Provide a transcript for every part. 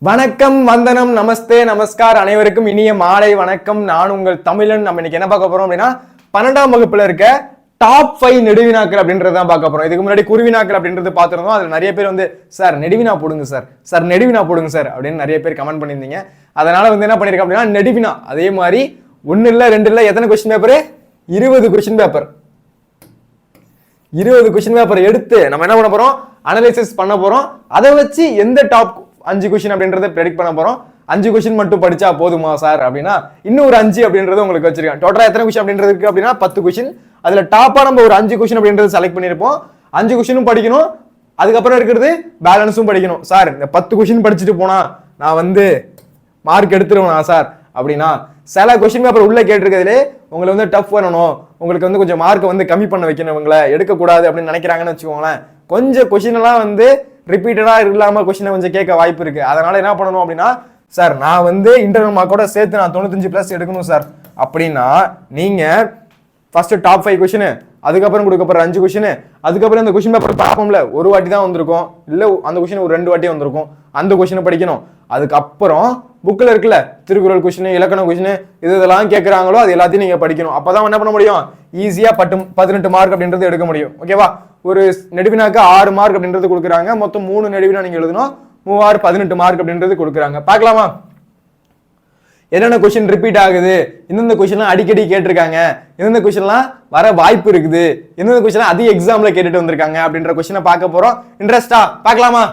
வணக்கம், வந்தனம், நமஸ்தே, நமஸ்கார். அனைவருக்கும் இனிய மாலை வணக்கம். நான் உங்கள் தமிழன். நம்ம இன்னைக்கு என்ன பார்க்க போறோம் அப்படின்னா 12ஆம் வகுப்புல இருக்க டாப் 5 நெடுவினாக்கள் அப்படின்றதான் பார்க்க போறோம். இதுக்கு முன்னாடி குருவினாக்கள் அப்படின்றது பார்த்திருந்தோம். அதுல நிறைய பேர் வந்து சார் நெடுவினா போடுங்க சார் நெடுவினா போடுங்க சார் அப்படின்னு நிறைய பேர் கமெண்ட் பண்ணியிருந்தீங்க. அதனால வந்து என்ன பண்ணிருக்கேன் அப்படின்னா நெடுவினா அதே மாதிரி 1 இல்ல 2 இல்ல எத்தனை question paper, 20 question paper 20 question paper எடுத்து நம்ம என்ன பண்ண போறோம், அனலைசிஸ் பண்ண போறோம். அதை வச்சு எந்த டாப் 5 கொஸ்டின் அப்படின்றத ப்ரெடிக்ட் பண்ண போறோம். 5 கொஸ்டின் மட்டும் படிச்சா போதுமா சார் அப்படின்னா இன்னும் ஒரு 5 அப்படின்றது உங்களுக்கு வச்சிருக்கேன். டோட்டலா எத்தனை கொஸ்டின் அப்படின்றது இருக்கு அப்படின்னா 10 கொஸ்டின். அதுல டாப்பா நம்ம ஒரு 5 கொஸ்டின் அப்படின்றது செலக்ட் பண்ணிருப்போம். 5 கொஸ்டினும் படிக்கணும், அதுக்கப்புறம் இருக்கிறது பேலன்ஸும் படிக்கணும். சார் இந்த 10 கொஸ்டின் படிச்சுட்டு போனா நான் வந்து மார்க் எடுத்துருவேனா சார் அப்படின்னா சில கொஸ்டின் பேப்பர் உள்ள கேட்டிருக்கிறதுலே உங்களை வந்து டஃப் பண்ணணும், உங்களுக்கு வந்து கொஞ்சம் மார்க்கை வந்து கம்மி பண்ண வைக்கணும், இவங்களை எடுக்கக்கூடாது அப்படின்னு நினைக்கிறாங்கன்னு வச்சுக்கோங்களேன். கொஞ்சம் கொஸ்டின் எல்லாம் வந்து ரிப்பீட்டடா இல்லாம கொஸ்டினை கொஞ்சம் கேட்க வாய்ப்பு இருக்கு. அதனால என்ன பண்ணணும் அப்படின்னா சார் நான் வந்து இன்டர்னல் மார்க்கோட சேர்த்து நான் 95+ எடுக்கணும் சார் அப்படின்னா நீங்க ஃபர்ஸ்ட் டாப் 5 கொஸ்டின், அதுக்கப்புறம் கொடுக்கப்படுற 5 கொஸ்டின், அதுக்கப்புறம் இந்த கொஸ்டின் பேப்பர் பார்ப்போம்ல ஒரு வாட்டி தான் வந்திருக்கும், இல்ல அந்த கொஸ்டின் ஒரு 2 வாட்டி வந்திருக்கும், அந்த கொஸ்டினை படிக்கணும். அதுக்கப்புறம் புக்ல இருக்குல்ல திருக்குறள் கொஸ்டின், இலக்கண கொஸ்டின், இதெல்லாம் கேட்கறாங்களோ அது எல்லாத்தையும் நீங்க படிக்கணும். அப்பதான் என்ன பண்ண முடியும், ஈஸியா 18 மார்க் அப்படின்றது எடுக்க முடியும். ஓகேவா? ஒரு நெடுவினாக்கு 6 மார்க் அப்படின்றது கொடுக்குறாங்க. மொத்தம் 3 நெடுவினா நீங்க எழுதணும். 3 18 மார்க் அப்படின்றது கொடுக்குறாங்க. பார்க்கலாமா என்னென்ன கொஸ்டின் ரிப்பீட் ஆகுது, எந்தெந்த கொஸ்டின்லாம் அடிக்கடி கேட்டிருக்காங்க, எந்தெந்த கொஸ்டின்லாம் வர வாய்ப்பு இருக்குது, எந்தெந்த கொஸ்டின் அதிக எக்ஸாம்ல கேட்டுட்டு வந்திருக்காங்க அப்படின்ற கொஸ்டினை பார்க்க போறோம். இன்ட்ரெஸ்டா பார்க்கலாமா?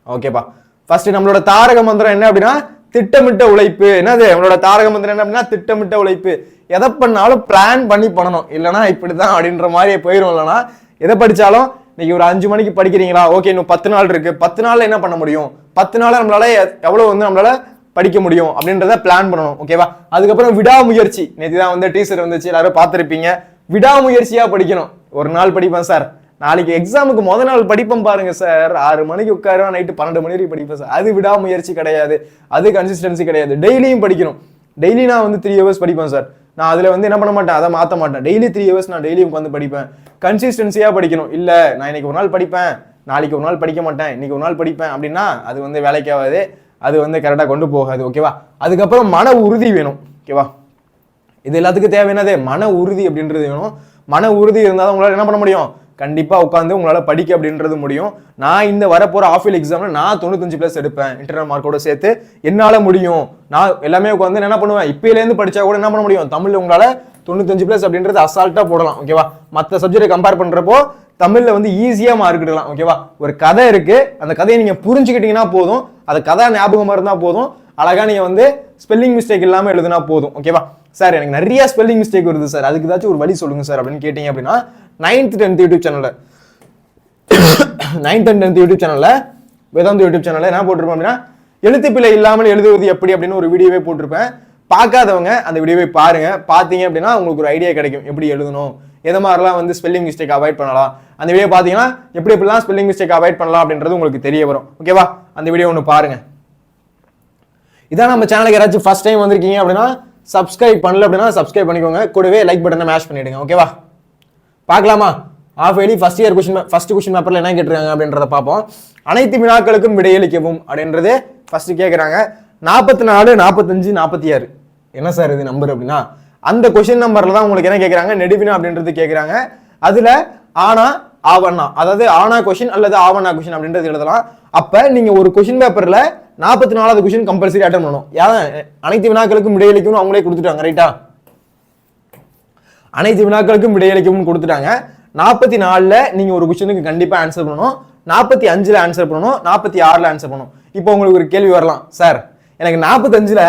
ஓகேப்பா. ஃபர்ஸ்ட் நம்மளோட தாரக மந்திரம் என்ன அப்படின்னா திட்டமிட்ட உழைப்பு. என்னது நம்மளோட தாரக மந்திரம் என்ன அப்படின்னா திட்டமிட்ட உழைப்பு. எதை பண்ணாலும் பிளான் பண்ணி பண்ணணும், இல்லைன்னா இப்படிதான் அப்படின்ற மாதிரி போயிடும். இல்லைன்னா எதை படிச்சாலும் இன்னைக்கு ஒரு 5 மணிக்கு படிக்கிறீங்களா, ஓகே இன்னும் 10 நாள் இருக்கு, 10 நாள்ல என்ன பண்ண முடியும், 10 நாள்ல நம்மளால எவ்வளவு வந்து நம்மளால படிக்க முடியும் அப்படின்றத பிளான் பண்ணணும். ஓகேவா? அதுக்கப்புறம் விடாமுயற்சி. நேற்று தான் வந்து டீச்சர் வந்துச்சு, எல்லாரும் பார்த்துருப்பீங்க. விடாமுயற்சியா படிக்கணும். ஒரு நாள் படிப்பேன் சார், நாளைக்கு எக்ஸாமுக்கு முதல் நாள் படிப்பேன் பாருங்க சார், 6 மணிக்கு உட்காருவேன், நைட்டு 12 மணி வரைக்கும் படிப்பேன் சார், அது விடாமுயற்சி கிடையாது, அது கன்சிஸ்டன்சி கிடையாது. டெய்லியும் படிக்கணும். டெய்லி நான் வந்து 3 ஹவர்ஸ் படிப்பேன் சார், நான் அதுல வந்து என்ன பண்ண மாட்டேன், அதை மாற்ற மாட்டேன். டெய்லி 3 ஹவர்ஸ் நான் டெய்லியும் உட்காந்து படிப்பேன். கன்சிஸ்டன்சியா படிக்கணும். இல்ல நான் இன்னைக்கு ஒரு நாள் படிப்பேன், நாளைக்கு ஒரு நாள் படிக்க மாட்டேன், இன்னைக்கு ஒரு நாள் படிப்பேன் அப்படின்னா அது வந்து வேலைக்காகாது, அது வந்து கரெக்டா கொண்டு போகாது. ஓகேவா? அதுக்கப்புறம் மன உறுதி வேணும். ஓகேவா? இது எல்லாத்துக்கும் தேவை என்னது, மன உறுதி அப்படின்றது வேணும். மன உறுதி இருந்தால் உங்களால என்ன பண்ண முடியும், கண்டிப்பா உட்காந்து உங்களால படிக்க அப்படின்றது முடியும். நான் இந்த வரப்போற ஆஃபில் எக்ஸாம்ல நான் 95+ எடுப்பேன், இன்டர்னல் மார்க்கோட சேர்த்து என்னால முடியும். நான் எல்லாமே உட்காந்து என்ன பண்ணுவேன், இப்பயில இருந்து படிச்சா கூட என்ன பண்ண முடியும், தமிழ்ல உங்களால 95+ அப்படின்றது அசால்ட்டா போடலாம். ஓகேவா? மற்ற சப்ஜெக்டை கம்பேர் பண்றப்போ தமிழ்ல வந்து ஈஸியா மார்க் எடுக்கலாம். ஓகேவா? ஒரு கதை இருக்கு, அந்த கதையை நீங்க புரிஞ்சுக்கிட்டீங்கன்னா போதும், அது கதை ஞாபகமா இருந்தா போதும், அழகா நீங்க வந்து ஸ்பெல்லிங் மிஸ்டேக் இல்லாம எழுதுனா போதும். ஓகேவா? சார் எனக்கு நிறைய ஸ்பெல்லிங் மிஸ்டேக் வருது சார், அதுக்கு ஏதாச்சும் ஒரு வழி சொல்லுங்க சார் அப்படின்னு கேட்டீங்க அப்படின்னா 9th 10th யூடியூப் சேனல்ல 9th and 10th யூடியூப் சேனல்ல வேதாந்த் யூடியூப் சேனல்ல என்ன போட்டிருப்பேன் அப்படின்னா எழுத்துப்பிழை இல்லாமல் எழுதுவது எப்படி அப்படின்னு ஒரு வீடியோவே போட்டிருப்பேன். பார்க்காதவங்க அந்த வீடியோவை பாருங்க. பார்த்தீங்க அப்படின்னா உங்களுக்கு ஒரு ஐடியா கிடைக்கும் எப்படி எழுதணும், எதை மாதிரிலாம் வந்து ஸ்பெல்லிங் மிஸ்டேக் அவாய்ட் பண்ணலாம். அந்த வீடியோ பார்த்தீங்கன்னா எப்படி எப்படிலாம் ஸ்பெல்லிங் மிஸ்டேக் அவாய்ட் பண்ணலாம் அப்படின்றது உங்களுக்கு தெரிய வரும். ஓகேவா? அந்த வீடியோ ஒன்று பாருங்க. இதான் நம்ம சேனலுக்கு யாராச்சும் ஃபர்ஸ்ட் டைம் வந்திருக்கீங்க அப்படின்னா சப்ஸ்கிரைப் பண்ணல அப்படின்னா சப்ஸ்கிரைப் பண்ணிக்கோங்க, கூடவே லைக் பட்டனை மேஷ் பண்ணிடுங்க. ஓகேவா? பார்க்கலாமா? ஆஃப் இயர்லி ஃபர்ஸ்ட் கொஸ்டின் பேப்பர்ல என்ன கேட்டிருக்காங்க அப்படின்றத பார்ப்போம். அனைத்து வினாக்களுக்கும் விடையளிக்கவும் அப்படின்றது ஃபர்ஸ்ட் கேட்குறாங்க. 44 45 46 என்ன சார் இது நம்பர் அப்படின்னா அந்த கொஸ்டின் நம்பர்ல தான் உங்களுக்கு என்ன கேட்குறாங்க, நெடுவினா அப்படின்றது கேட்குறாங்க. அதுல ஆனா ஆவண்ணா, அதாவது ஆனா கொஸ்டின் அல்லது ஆவண்ணா கொஸ்டின் அப்படின்றது எழுதலாம். அப்ப நீங்க ஒரு கொஸ்டின் பேப்பர்ல 44வது கொஸ்டின் கம்பல்சரி அட்டெண்ட் பண்ணணும். அனைத்து வினாக்களுக்கும் விடையளிக்கணும் அவங்களே கொடுத்துட்டாங்க. ரைட்டா? அனைத்து வினாக்களுக்கும் விடையளிக்கவும் கொடுத்துட்டாங்க. 44ல நீங்க ஒரு கொஸ்டினுக்கு கண்டிப்பா ஆன்சர் பண்ணணும், 45ல ஆன்சர் பண்ணணும், 46ல ஆன்சர் பண்ணணும். இப்போ உங்களுக்கு ஒரு கேள்வி வரலாம், சார் எனக்கு 45ல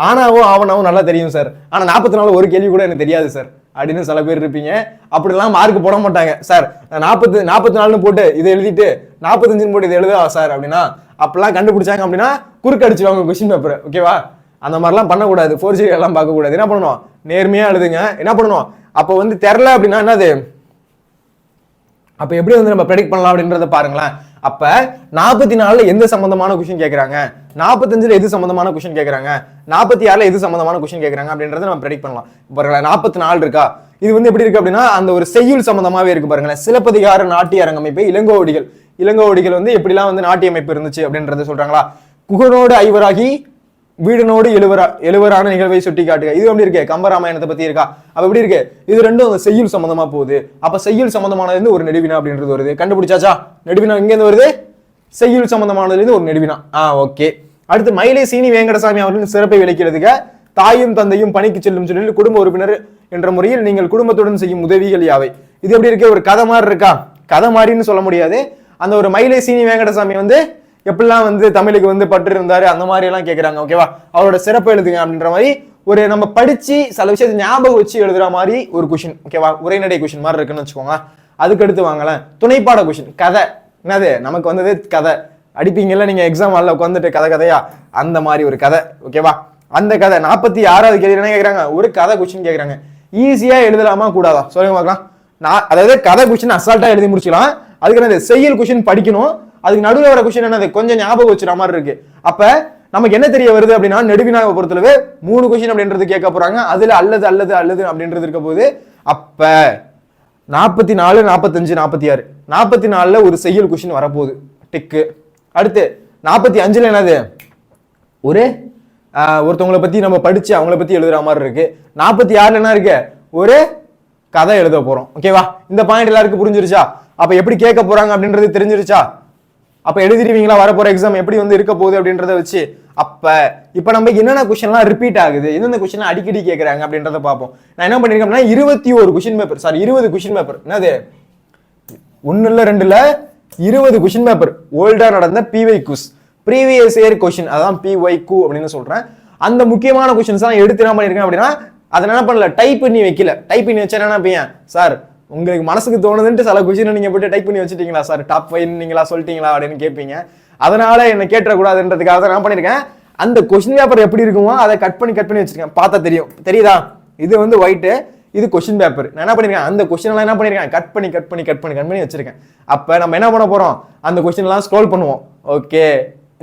ஆனாவும் ஆவணாவும் நல்லா தெரியும் சார், ஆனா 44 ஒரு கேள்வி கூட எனக்கு தெரியாது சார் அப்படின்னு சில பேர் இருப்பீங்க. அப்படிலாம் மார்க் போட மாட்டாங்க. சார் 44 போட்டு இதை எழுதிட்டு 45 போட்டு இதை எழுதா சார் அப்படின்னா அப்படிலாம் கண்டுபிடிச்சாங்க அப்படின்னா குறுக்கு அடிச்சுவாங்க கொஸ்டின் பேப்பர். ஓகேவா? அந்த மாதிரிலாம் பண்ணக்கூடாது. ஃபோர்ஜரி எல்லாம் பார்க்கக்கூடாது. என்ன பண்ணணும், நேர்மையா எழுதுங்க. என்ன பண்ணணும், அப்போ வந்து தெரில அப்படின்னா என்னது, அப்ப எப்படி வந்து நம்ம ப்ரெடிக்ட் பண்ணலாம் அப்படின்றத பாருங்களேன். அப்ப 44ல எந்த சம்பந்தமான கொஸ்டின் கேட்கறாங்க, 45ல எது சம்பந்தமான கொஸ்டின் கேட்கறாங்க, 46ல எது சம்பந்தமான கொஸ்டின் கேட்கறாங்க அப்படின்றத நம்ம ப்ரெடிக்ட் பண்ணலாம். இப்போ 44 இருக்கா, இது வந்து எப்படி இருக்கு அப்படின்னா அந்த ஒரு செய்யுள் சம்பந்தமாவே இருக்கு பாருங்களேன். சிலப்பதிகார நாட்டிய அரங்கமைப்பை இளங்கோவடிகள் இளங்கோவடிகள் வந்து எப்படிலாம் வந்து நாட்டிய அமைப்பு இருந்துச்சு அப்படின்றத சொல்றாங்களா? குகனோடு ஐவராகி வீடனோடு எழுவரான நிகழ்வை சுட்டி காட்டுக. இது எப்படி இருக்கு? கம்பராமாயணத்தை பத்தி இருக்கா? அப்ப எப்படி இருக்கு? இது ரெண்டும் செய்யுள் சம்பந்தமா போகுது. அப்ப செய்யுள் சம்பந்தமானது ஒரு நெடுவினா அப்படின்றது வருது. கண்டுபிடிச்சாச்சா? நெடுவினா இங்க இருந்து வருது, செய்யுள் சம்பந்தமானதுல இருந்து ஒரு நெடுவினா. ஓகே. அடுத்து மயிலை சீனி வேங்கடசாமி அவர்களின் சிறப்பை விளக்கிறதுக்கு தாயும் தந்தையும் பணிக்கு செல்லும் சொல்லில் குடும்ப உறுப்பினர் என்ற முறையில் நீங்கள் குடும்பத்துடன் செய்யும் உதவிகள் யாவை? இது எப்படி இருக்கு? ஒரு கதை மாதிரி இருக்கா? கதை மாதிரின்னு சொல்ல முடியாது. அந்த ஒரு மயிலை சீனி வேங்கடசாமி வந்து எப்படிலாம் வந்து தமிழுக்கு வந்து பற்று இருந்தாரு அந்த மாதிரி எல்லாம் கேட்கறாங்க. ஓகேவா? அவரோட சிறப்பு எழுதுங்க அப்படின்ற மாதிரி ஒரு நம்ம படிச்சு சில விஷயத்தை ஞாபகம் வச்சு எழுதுற மாதிரி ஒரு கொஷின். ஓகேவா? உரைநடை கொஷின் மாதிரி இருக்குன்னு வச்சுக்கோங்க. அதுக்கு அடுத்து வாங்கலாம் துணைப்பாட கொஷின். கதை என்னது நமக்கு வந்தது? கதை அடிப்பீங்கல்ல நீங்க எக்ஸாம் ஹால்ல உட்காந்துட்டு கதையா, அந்த மாதிரி ஒரு கதை. ஓகேவா? அந்த கதை 46வது கேள்வி என்ன கேட்கறாங்க? ஒரு கதை கொஸ்டின் கேட்கறாங்க. ஈஸியா எழுதலாமா கூடாதா சொல்லுங்க பார்க்கலாம். அதாவது கதை கொஸ்டின் அசால்ட்டா எழுதி முடிச்சுக்கலாம். அதுக்கு என்னது? செய்யுள் கொஸ்டின் படிக்கணும். அதுக்கு நடுவில் வர கொஸ்டின் என்னது? கொஞ்சம் ஞாபகம் வச்சுற மாதிரி இருக்கு. அப்ப நமக்கு என்ன தெரிய வருது அப்படின்னா, நெடுவினாவை பொறுத்தளவு 3 கொஸ்டின் அப்படின்றது கேட்க போறாங்க. அதுல அல்லது அல்லது அல்லது அப்படின்றது இருக்க போது. அப்ப 44, 45, 46 44ல ஒரு செய்யுள் கொஸ்டின் வரப்போகுது. டிக்கு. அடுத்து 45ல என்னது? ஒருத்தவங்களை பத்தி நம்ம படிச்சு அவங்கள பத்தி எழுதுற மாதிரி இருக்கு. 46ல என்ன இருக்கு? ஒரு கதை எழுத போறோம். ஓகேவா? இந்த பாயிண்ட் எல்லாருக்கும் புரிஞ்சிருச்சா? அப்ப எப்படி கேட்க போறாங்க அப்படின்றது தெரிஞ்சிருச்சா? அப்ப எழுதிருவீங்களா வரப்போற எக்ஸாம் எப்படி வந்து இருக்க போகுது அப்படின்றத வச்சு? அப்ப இப்ப நம்ம என்னென்ன கொஸ்டின்லாம் ரிப்பீட் ஆகுது, எந்தெந்த கொஸ்டின் அடிக்கடி கேட்கறாங்க அப்படின்றத பார்ப்போம். நான் என்ன பண்ணிருக்கேன்னா 21 question paper, sorry 20 question paper. என்னது? 1 இல்ல 2 இல்ல 20 கொஸ்டின் பேப்பர் ஓல்டா நடந்த பிவை குஸ், ப்ரீவியஸ் இயர் கொஸ்டின், அதான் PYQ அப்படின்னு சொல்றேன். அந்த முக்கியமான கொஸ்டின்ஸ் எல்லாம் எடுத்து என்ன பண்ணிருக்கேன் அப்படின்னா, அதை என்ன பண்ணல, டைப் பண்ணி வைக்கல. டைப் பண்ணி வச்சா என்ன பையன் சார் உங்களுக்கு மனசுக்கு தோணுதுன்ட்டு சில கொஸ்டின் நீங்க போட்டு டைப் பண்ணி வச்சுட்டீங்களா சார், டாப் 5 நீங்களா சொல்லிட்டீங்களா அப்படின்னு கேட்பீங்க. அதனால என்ன கேட்டக்கூடாதுன்றதுக்காக தான் நான் பண்ணிருக்கேன். அந்த கொஸ்டின் பேப்பர் எப்படி இருக்குமோ அதை கட் பண்ணி வச்சிருக்கேன். பார்த்தா தெரியும், தெரியுதா? இது வந்து ஒயிட்டு, இது கொஸ்டின் பேப்பர். நான் என்ன பண்ணிருக்கேன், அந்த கொஸ்டின் எல்லாம் என்ன பண்ணிருக்கேன், கட் பண்ணி வச்சிருக்கேன். அப்ப நம்ம என்ன பண்ண போறோம், அந்த கொஸ்டின் எல்லாம் ஸ்க்ரோல் பண்ணுவோம். ஓகே,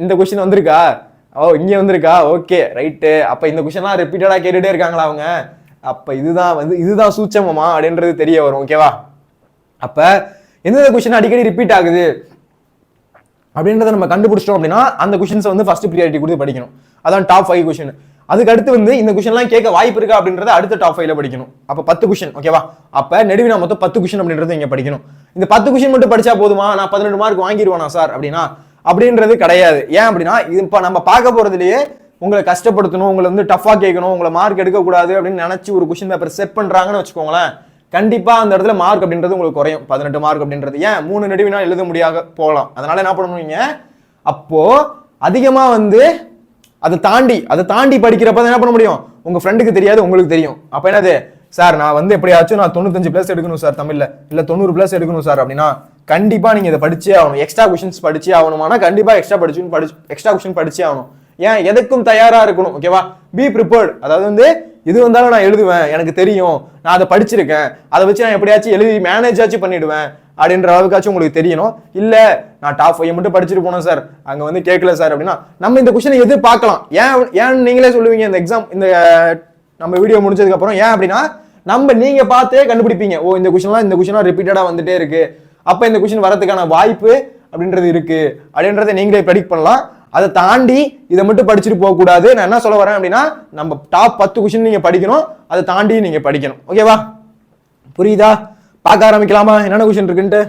இந்த கொஸ்டின் வந்திருக்கா? இங்க வந்திருக்கா? Okay right. அப்ப இந்த கொஸ்டின் எல்லாம் ரிப்பீட்டடா கேட்டுட்டே இருக்காங்களா அவங்க? அப்ப இதுதான் சூட்சமமா அப்படின்றது தெரிய வரும். ஓகேவா? அப்ப எந்தெந்த கொஸ்டின் அடிக்கடி ரிப்பீட் ஆகுது அப்படின்றத நம்ம கண்டுபிடிச்சிட்டோம் அப்படின்னா அந்த கொஸ்டின்ஸ் வந்து ஃபர்ஸ்ட் ப்ரியாரிட்டி கொடுத்து படிக்கணும். அதான் டாப் 5 கொஸ்டின். அதுக்கு அடுத்து வந்து இந்த கொஸ்டின்லாம் கேட்க வாய்ப்பு இருக்கா அப்படின்றத அடுத்த டாப் 5ல படிக்கணும். அப்ப 10 கொஸ்டின். ஓகேவா? அப்ப நெடுவினா மொத்தம் 10 கொஸ்டின் அப்படின்றது இங்க படிக்கணும். இந்த 10 கொஸ்டின் மட்டும் படிச்சா போதுமா, நான் 18 மார்க் வாங்கிடுவானா சார் அப்படின்றது கிடையாது. ஏன் அப்படின்னா இப்ப நம்ம பார்க்க போறதுலயே உங்களை கஷ்டப்படுத்தணும், உங்களை வந்து டஃபா கேட்கணும், உங்களை மார்க் எடுக்கக்கூடாது அப்படின்னு நினைச்சு ஒரு கொஸ்டின் பேப்பர் செட் பண்றாங்கன்னு வச்சுக்கோங்களேன், கண்டிப்பா அந்த இடத்துல மார்க் அப்படின்றது உங்களுக்கு குறையும். 18 மார்க் அப்படின்றது ஏன் 3 நெடுவினா எழுத முடியாத போகலாம். அதனால என்ன பண்ணுவீங்க, அப்போ அதிகமா வந்து அதை தாண்டி படிக்கிறப்ப என்ன பண்ண முடியும், உங்க ஃப்ரெண்டுக்கு தெரியாது உங்களுக்கு தெரியும். அப்ப என்னது சார் நான் வந்து எப்படியாச்சும் நான் 95+ எடுக்கணும் சார் தமிழ்ல, இல்ல 90+ எடுக்கணும் சார் அப்படின்னா கண்டிப்பா நீங்க இதை படிச்சே ஆகணும். எக்ஸ்ட்ரா கொஸ்டின்ஸ் படிச்சே ஆகணுமானா கண்டிப்பா எக்ஸ்ட்ரா கொஸ்டின் படிச்சே ஆகணும். ஏன் எதுக்கும் தயாரா இருக்கணும். ஓகேவா? Be prepared. அதாவது வந்து இது வந்தாலும் நான் எழுதுவேன், எனக்கு தெரியும், நான் அதை படிச்சிருக்கேன், அதை வச்சு நான் எப்படியாச்சும் எழுதி மேனேஜ் ஆச்சு பண்ணிடுவேன் அப்படின்ற அளவுக்காச்சும் உங்களுக்கு தெரியணும். இல்ல நான் டாப் 5 மட்டும் படிச்சுட்டு போனேன் சார், அங்க வந்து கேட்கல சார் அப்படின்னா நம்ம இந்த கொஸ்டினை எதிர்பார்க்கலாம். ஏன் நீங்களே சொல்லுவீங்க இந்த எக்ஸாம் இந்த நம்ம வீடியோ முடிஞ்சதுக்கு அப்புறம். ஏன் அப்படின்னா நீங்க பார்த்தே கண்டுபிடிப்பீங்க, ஓ இந்த கொஸ்டின்லாம் ரிப்பீட்டடா வந்துட்டே இருக்கு, அப்ப இந்த கொஸ்டின் வரதுக்கான வாய்ப்பு அப்படின்றது இருக்கு அப்படின்றத நீங்களே ப்ரெடிக்ட் பண்ணலாம். அதை தாண்டி இதை மட்டும் படிச்சுட்டு போக கூடாது. நான் என்ன சொல்ல வரேன் அப்படின்னா நம்ம டாப் 10 கொஸ்டின் நீங்க படிக்கணும், அதை தாண்டி நீங்க படிக்கணும். ஓகேவா? புரியுதா? பார்க்க ஆரம்பிக்கலாமா என்னென்ன கொஸ்டின் இருக்குன்ட்டு?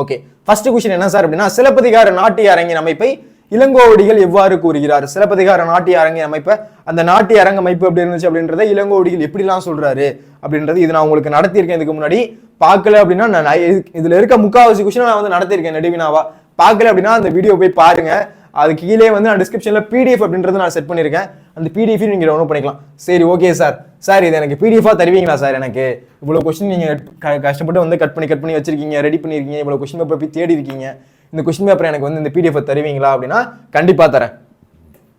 ஓகே, ஃபர்ஸ்ட் கொஸ்டின் என்ன சார் அப்படின்னா, சிலப்பதிகார நாட்டிய அரங்கின் அமைப்பை இளங்கோவடிகள் எவ்வாறு கூறுகிறார்? சிலப்பதிகார நாட்டிய அரங்கின் அமைப்பை, அந்த நாட்டிய அரங்க அமைப்பு எப்படி இருந்துச்சு அப்படின்றத இளங்கோவடிகள் எப்படிலாம் சொல்றாரு அப்படின்றது இது நான் உங்களுக்கு நடத்தியிருக்கேன். இதுக்கு முன்னாடி பார்க்கல அப்படின்னா நான் இதுல இருக்க முக்காவாசி கொஸ்டின் நான் வந்து நடத்தியிருக்கேன் நெடுவினாவா. பார்க்கல அப்படின்னா அந்த வீடியோ போய் பாருங்க. அது கீழே வந்து நான் டிஸ்கிரிப்ஷன்ல PDF அப்படின்றது நான் செட் பண்ணியிருக்கேன். அந்த PDF நீங்க டவுன்லோட் பண்ணிக்கலாம். சரி ஓகே சார் இது எனக்கு PDF தருவீங்களா சார்? எனக்கு இவ்வளவு கொஸ்டின் நீங்க கஷ்டப்பட்டு வந்து கட் பண்ணி வச்சிருக்கீங்க, ரெடி பண்ணிருக்கீங்க, இவ்வளவு கொஸ்டின் பேப்பர் போய் தேடி இருக்கீங்க, இந்த கொஸ்டின் பேப்பர் எனக்கு வந்து இந்த PDF தருவீங்களா அப்படின்னா கண்டிப்பா தரேன்.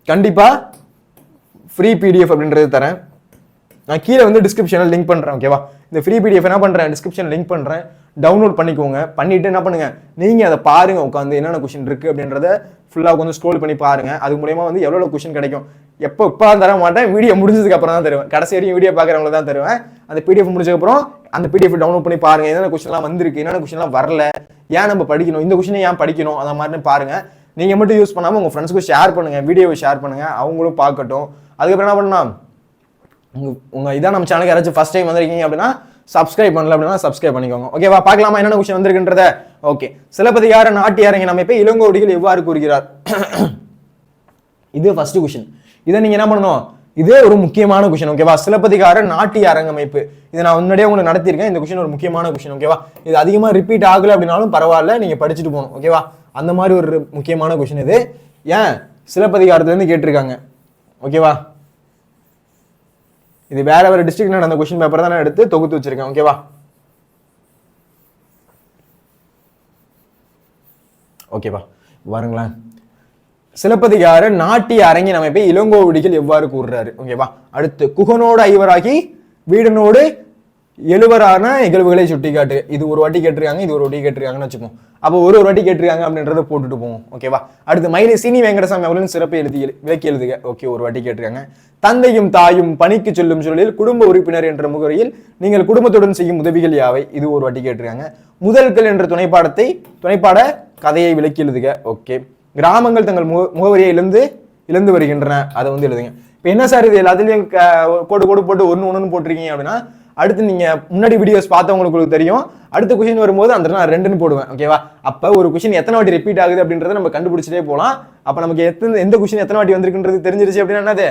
கண்டிப்பா ஃப்ரீ PDF அப்படின்றது தரேன். நான் கீழே வந்து டிஸ்கிரிப்ஷனில் லிங்க் பண்ணுறேன். ஓகேவா? இந்த ஃப்ரீ PDF என்ன பண்ணுறேன், டிஸ்கிரிப்ஷன் லிங்க் பண்ணுறேன், டவுன்லோட் பண்ணிக்கோங்க. பண்ணிட்டு என்ன பண்ணுங்க, நீங்கள் அதை பாருங்க, உட்காந்து என்னென்ன கொஸ்டின் இருக்குது அப்படின்றத ஃபுல்லாக கொஞ்சம் ஸ்க்ரோல் பண்ணி பாருங்க. அது மூலயமா வந்து எவ்வளோ கொஸ்டின் கிடைக்கும். இப்போ தர மாட்டேன், வீடியோ முடிஞ்சதுக்கு அப்புறம் தான் தருவேன். கடைசி வரையும் வீடியோ பார்க்குறவங்களுக்கு தான் தருவேன். அந்த PDF முடிச்சதுக்கப்புறம் அந்த பிடிஎஃப் டவுன்லோட் பண்ணி பாருங்க, என்னென்ன கொஸ்டின்லாம் வந்திருக்கு, என்னென்ன கொஸ்டின்லாம் வரல, ஏன் நம்ம படிக்கணும், இந்த கொஸ்டினை ஏன் படிக்கணும், அந்த மாதிரி பாருங்க. நீங்க மட்டும் யூஸ் பண்ணாம உங்க ஃப்ரெண்ட்ஸ்க்கு ஷேர் பண்ணுங்க, வீடியோவை ஷேர் பண்ணுங்க, அவங்களும் பார்க்கட்டும். அதுக்கப்புறம் என்ன பண்ணலாம், உங்க இதான் நம்ம சேனலுக்கு யாராச்சும் ஃபர்ஸ்ட் டைம் வந்திருக்கீங்க அப்படின்னா சப்ஸ்கிரைப் பண்ணல அப்படின்னா சப்ஸ்கிரைப் பண்ணிக்கோங்க. ஓகேவா, பார்க்கலாமா என்னென்ன கொஸ்டின் வந்திருக்குன்றத. ஓகே, சிலப்பதிகார நாட்டிய அரங்கின் அமைப்பை இளங்கோவடிகள் எவ்வாறு கூறுகிறார்? இது ஃபர்ஸ்ட் கொஸ்டின். இதை நீங்க என்ன பண்ணணும், இதே ஒரு முக்கியமான கொஸ்டின். ஓகேவா, சிலப்பதிகார நாட்டிய அரங்கமைப்பு, இதை நான் முன்னாடியே உங்களுக்கு நடத்தியிருக்கேன். இந்த கொஸ்டின் ஒரு முக்கியமான கொஸ்டின். ஓகேவா, இது அதிகமா ரிப்பீட் ஆகல அப்படின்னாலும் பரவாயில்ல, நீங்க படிச்சுட்டு போகணும். ஓகேவா, அந்த மாதிரி ஒரு முக்கியமான கொஸ்டின் இது. ஏன் சிலப்பதிகாரத்துல இருந்து கேட்டிருக்காங்க. ஓகேவா, இது வேற வேற டிஸ்ட்ரிக்ட் நடந்த கொஸ்டின் பேப்பர் தான் நான் எடுத்து தொகுத்து வச்சிருக்கேன். ஓகேவா, ஓகேவா பாருங்களேன். சிலப்பதிகார நாட்டிய அரங்கின் அமைப்பை இளங்கோவடிகள் எவ்வாறு கூறுறாரு? ஓகேவா, அடுத்து குகனோடு ஐவராகி வீடனோடு எழுவரான நிகழ்வுகளை சுட்டிக்காட்டு. இது ஒரு வாட்டி கேட்டிருக்காங்க, இது ஒரு வாட்டி கேட்டிருக்காங்கன்னு வச்சுப்போம். அப்போ ஒரு வாட்டி கேட்டிருக்காங்க அப்படின்றத போட்டுட்டு போவோம். ஓகேவா, அடுத்து மயிலை சீனி வெங்கடசாமி அவர்களின் சிறப்பு விளக்கி எழுதுக. ஓகே, ஒரு வாட்டி கேட்டிருக்காங்க. தந்தையும் தாயும் பணிக்கு செல்லும் சூழலில் குடும்ப உறுப்பினர் என்ற முகவரியில் நீங்கள் குடும்பத்துடன் செய்யும் உதவிகள் யாவை? இது ஒரு வாட்டி கேட்டிருக்காங்க. முதல்கள் என்ற துணைப்பாட கதையை விளக்கி எழுதுக. ஓகே, கிராமங்கள் தங்கள் முகவரியை இழந்து வருகின்றன, அதை வந்து எழுதுங்க. இப்போ என்ன சார் இது எல்லாத்துலயும் கோடு போட்டு ஒன்னு போட்டிருக்கீங்க அப்படின்னா, அடுத்து நீங்க முன்னாடி வீடியோஸ் பார்த்தவங்களுக்கு தெரியும், அடுத்த கொஸ்டின் வரும்போது அந்த நான் 2ன்னு போடுவேன். ஓகேவா, அப்ப ஒரு கொஸ்டின் எத்தனை வாட்டி ரிப்பீட் ஆகுது அப்படின்றத நம்ம கண்டுபிடிச்சிட்டே போகலாம். அப்ப நமக்கு எந்த கொஸ்டின் எத்தனை வாட்டி வந்திருக்குன்றது தெரிஞ்சிருச்சு அப்படின்னா என்னது,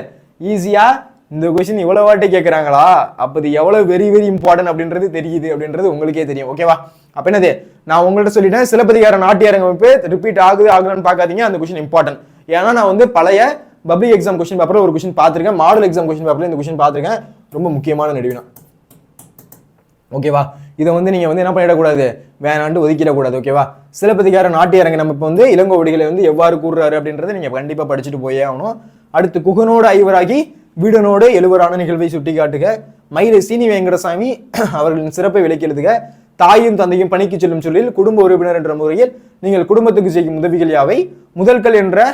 ஈஸியா இந்த கொஸ்டின் இவ்வளவு வாட்டி கேட்கறாங்களா, அப்ப இது எவ்வளவு வெரி வெரி இம்பார்ட்டன்ட் அப்படின்றது தெரியுது அப்படின்றது உங்களுக்கே தெரியும். ஓகேவா, அப்ப என்னது, நான் உங்கள்கிட்ட சொல்லிட்டேன், சிலப்பதிகார நாட்டிய அரங்கமைப்பு ரிப்பீட் ஆகுதுன்னு பார்க்காதீங்க, அந்த கொஸ்டின் இம்பார்ட்டன்ட். ஏன்னா நான் வந்து பழைய பப்ளிக் எக்ஸாம் கொஸ்டின் பேப்பர்ல ஒரு கொஸ்டின் பார்த்திருக்கேன், மாடல் எக்ஸாம் கொஸ்டின் பேப்பர்ல இந்த கொஸ்டின் பார்த்திருக்கேன், ரொம்ப முக்கியமான நடுவினா. ஓகேவா, இதை வந்து நீங்க வந்து என்ன பண்ணிடக்கூடாது, வேணாண்டு ஒதுக்கிடக்கூடாது. ஓகேவா, சிலப்பதிகார நாட்டிய அரங்கின் அமைப்பு வந்து இளங்கோவடிகளை வந்து எவ்வாறு கூறுறாரு அப்படின்றத நீங்க கண்டிப்பா படிச்சுட்டு போயே ஆகணும். அடுத்து குகனோடு ஐவராகி வீடனோடு எழுவரான நிகழ்வை சுட்டிக்காட்டுக. மயிலை சீனி வெங்கடசாமி அவர்களின் சிறப்பை விளக்கி எழுதுக. தாயும் தந்தையும் பணிக்கு செல்லும் சொல்லில் குடும்ப உறுப்பினர் என்ற முறையில் நீங்கள் குடும்பத்துக்கு செய்யும் உதவிகள் யாவை? முதல்கள் என்ற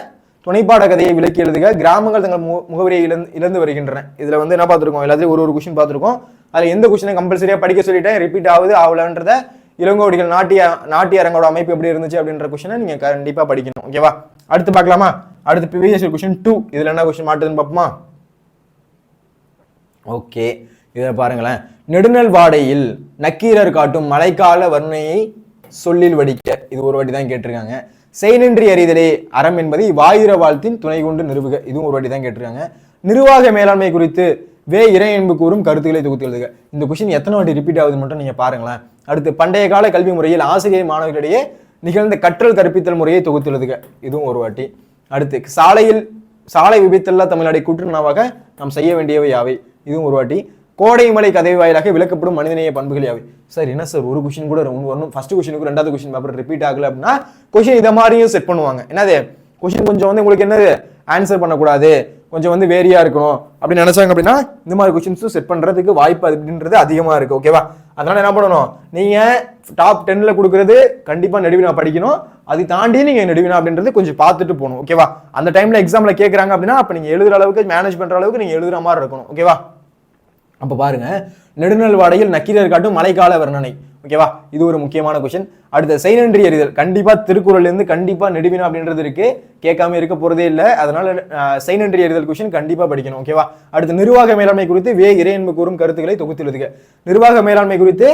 துணைப்பாட கதையை விளக்கி எழுதுக. கிராமங்கள் தங்கள் முகவரியை இழந்து வருகின்றன. இதுல வந்து என்ன பார்த்துருக்கோம், எல்லாத்தையும் ஒரு கொஸ்டின் பார்த்துருக்கோம். அதுல எந்த கொஸ்டினை கம்பல்சரியா படிக்க சொல்லிட்டேன், ரிப்பீட் ஆகுது ஆகலன்றத, இளங்கோவடிகள் நாட்டிய அரங்கோட அமைப்பு எப்படி இருந்துச்சு அப்படின்ற கொஸ்டினை நீங்க கண்டிப்பா படிக்கணும். ஓகேவா, அடுத்து பார்க்கலாமா. அடுத்து ப்ரீவியஸ் கொஸ்டின் 2, இதுல என்ன கொஸ்டின் மாட்டுதுன்னு பார்ப்போமா. ஓகே, இதை பாருங்களேன். நெடுநல் வாடையில் நக்கீரர் காட்டும் மழைக்கால வர்ணையை சொல்லில் வடிக்க. இது ஒரு வாட்டி தான் கேட்டிருக்காங்க. செய்நின்றி அறிதலே அறம் என்பதை வாயுர வாழ்த்தின் துணை கொண்டு நிறுவுக. இதுவும் ஒரு வாட்டி தான் கேட்டிருக்காங்க. நிர்வாக மேலாண்மை குறித்து இறை என்பு கூறும் கருத்துக்களை தொகுத்து எழுதுக. இந்த கொஸ்டின் எத்தனை வாட்டி ரிப்பீட் ஆகுது மட்டும் நீங்க பாருங்களேன். அடுத்து பண்டைய கால கல்வி முறையில் ஆசிரியர் மாணவர்களிடையே நிகழ்ந்த கற்றல் கற்பித்தல் முறையை தொகுத்து எழுதுக. இதுவும் ஒரு வாட்டி. அடுத்து சாலை விபத்தில்லா தமிழ்நாடை கூற்றுணவாக நாம் செய்ய வேண்டியவை யாவை? இதுவும் ஒரு வாட்டி. கோடைமலை கதை வாயிலாக விளக்கப்படும் மனிதநேய பண்புகள் யாவை? சார் என்ன சார் ஒரு கொஸ்டின் கூட ஃபர்ஸ்ட் கொஸ்டினுக்கு 2வது கொஸ்டின் பேப்பர் ரிப்பீட் ஆகல அப்படின்னா கொஸ்டின் இதை மாதிரியும் செட் பண்ணுவாங்க. என்னது, கொஸ்டின் கொஞ்சம் வந்து உங்களுக்கு என்னது ஆன்சர் பண்ணக்கூடாது, கொஞ்சம் வந்து வேரியா இருக்கணும் அப்படின்னு நினைச்சாங்க அப்படின்னா இந்த மாதிரி கொஸ்டின்ஸும் செட் பண்றதுக்கு வாய்ப்பு அப்படின்றது அதிகமா இருக்கு. ஓகேவா, அதனால என்ன பண்ணணும், நீங்க டாப் 10ல கொடுக்கறது கண்டிப்பா நடுவினா படிக்கணும், அதை தாண்டி நீங்க நடுவினா அப்படின்றது கொஞ்சம் பார்த்துட்டு போகணும். ஓகேவா, அந்த டைம்ல எக்ஸாம்ல கேட்கறாங்க அப்படின்னா அப்ப நீங்க எழுதுற அளவுக்கு மேனேஜ் பண்ற அளவுக்கு நீங்க எழுதுற மாதிரி இருக்கணும். ஓகேவா, அப்ப பாருங்க, நெடுநல் வாடையில் நக்கீரர் காட்டும் மழைக்கால வர்ணனை. ஓகேவா, இது ஒரு முக்கியமான கொஸ்டின். அடுத்த செய்நன்றி அறிதல், கண்டிப்பா திருக்குறள்ல இருந்து கண்டிப்பா நெடுவினா அப்படின்றது இருக்கு, கேட்காம இருக்க போறதே இல்லை. அதனால செய்நன்றி அறிதல் கொஸ்டின் கண்டிப்பா படிக்கணும். ஓகேவா, அடுத்து நிர்வாக மேலாண்மை குறித்து இறை என்பு கூறும் கருத்துக்களை தொகுத்து எழுதுக. நிர்வாக மேலாண்மை குறித்து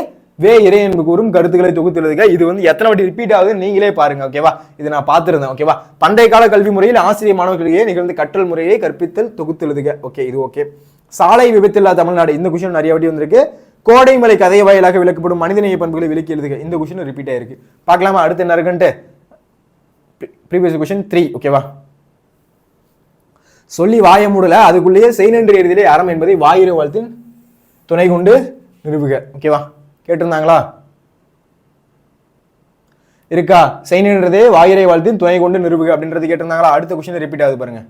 இறை என்பு கூறும் கருத்துக்களை தொகுத்து எழுதுக. இது வந்து எத்தனை வாட்டி ரிப்பீட் ஆகுது நீங்களே பாருங்க. ஓகேவா, இது நான் பார்த்திருந்தேன். ஓகேவா, பண்டைய கால கல்வி முறையில் ஆசிரியர் மாணவர்களிடையே நிகழ்ந்த கற்றல் முறையை கற்பித்தல் தொகுத்து எழுதுக. ஓகே, இது ஓகே. சாலை விபத்தில்லா தமிழ்நாடு, இந்த கொஸ்டின் நிறைய வாட்டி வந்திருக்கு. கோடைமலை கதை வாயிலாக விளக்கப்படும் மனிதநேய பண்புகளை விளக்கி எழுதுக. இந்த கொஸ்டின் ரிப்பீட் ஆயிருக்கு. பார்க்கலாமா அடுத்து என்ன இருக்குன்ட்டு. Previous question 3. ஓகேவா, சொல்லி வாய மூடல, அதுக்குள்ளேயே செய்நன்றி அறிதலே அறம் என்பதை வாயிர வாழ்த்தின் துணை கொண்டு நிறுவுக. ஓகேவா, கேட்டிருந்தாங்களா இருக்கா? செய்நன்றதே வாயிரை வாழ்த்தின் துணை கொண்டு நிறுவுக அப்படின்றது கேட்டிருந்தாங்களா? அடுத்த கொஸ்டின் ரிப்பீட் ஆகுது பாருங்க.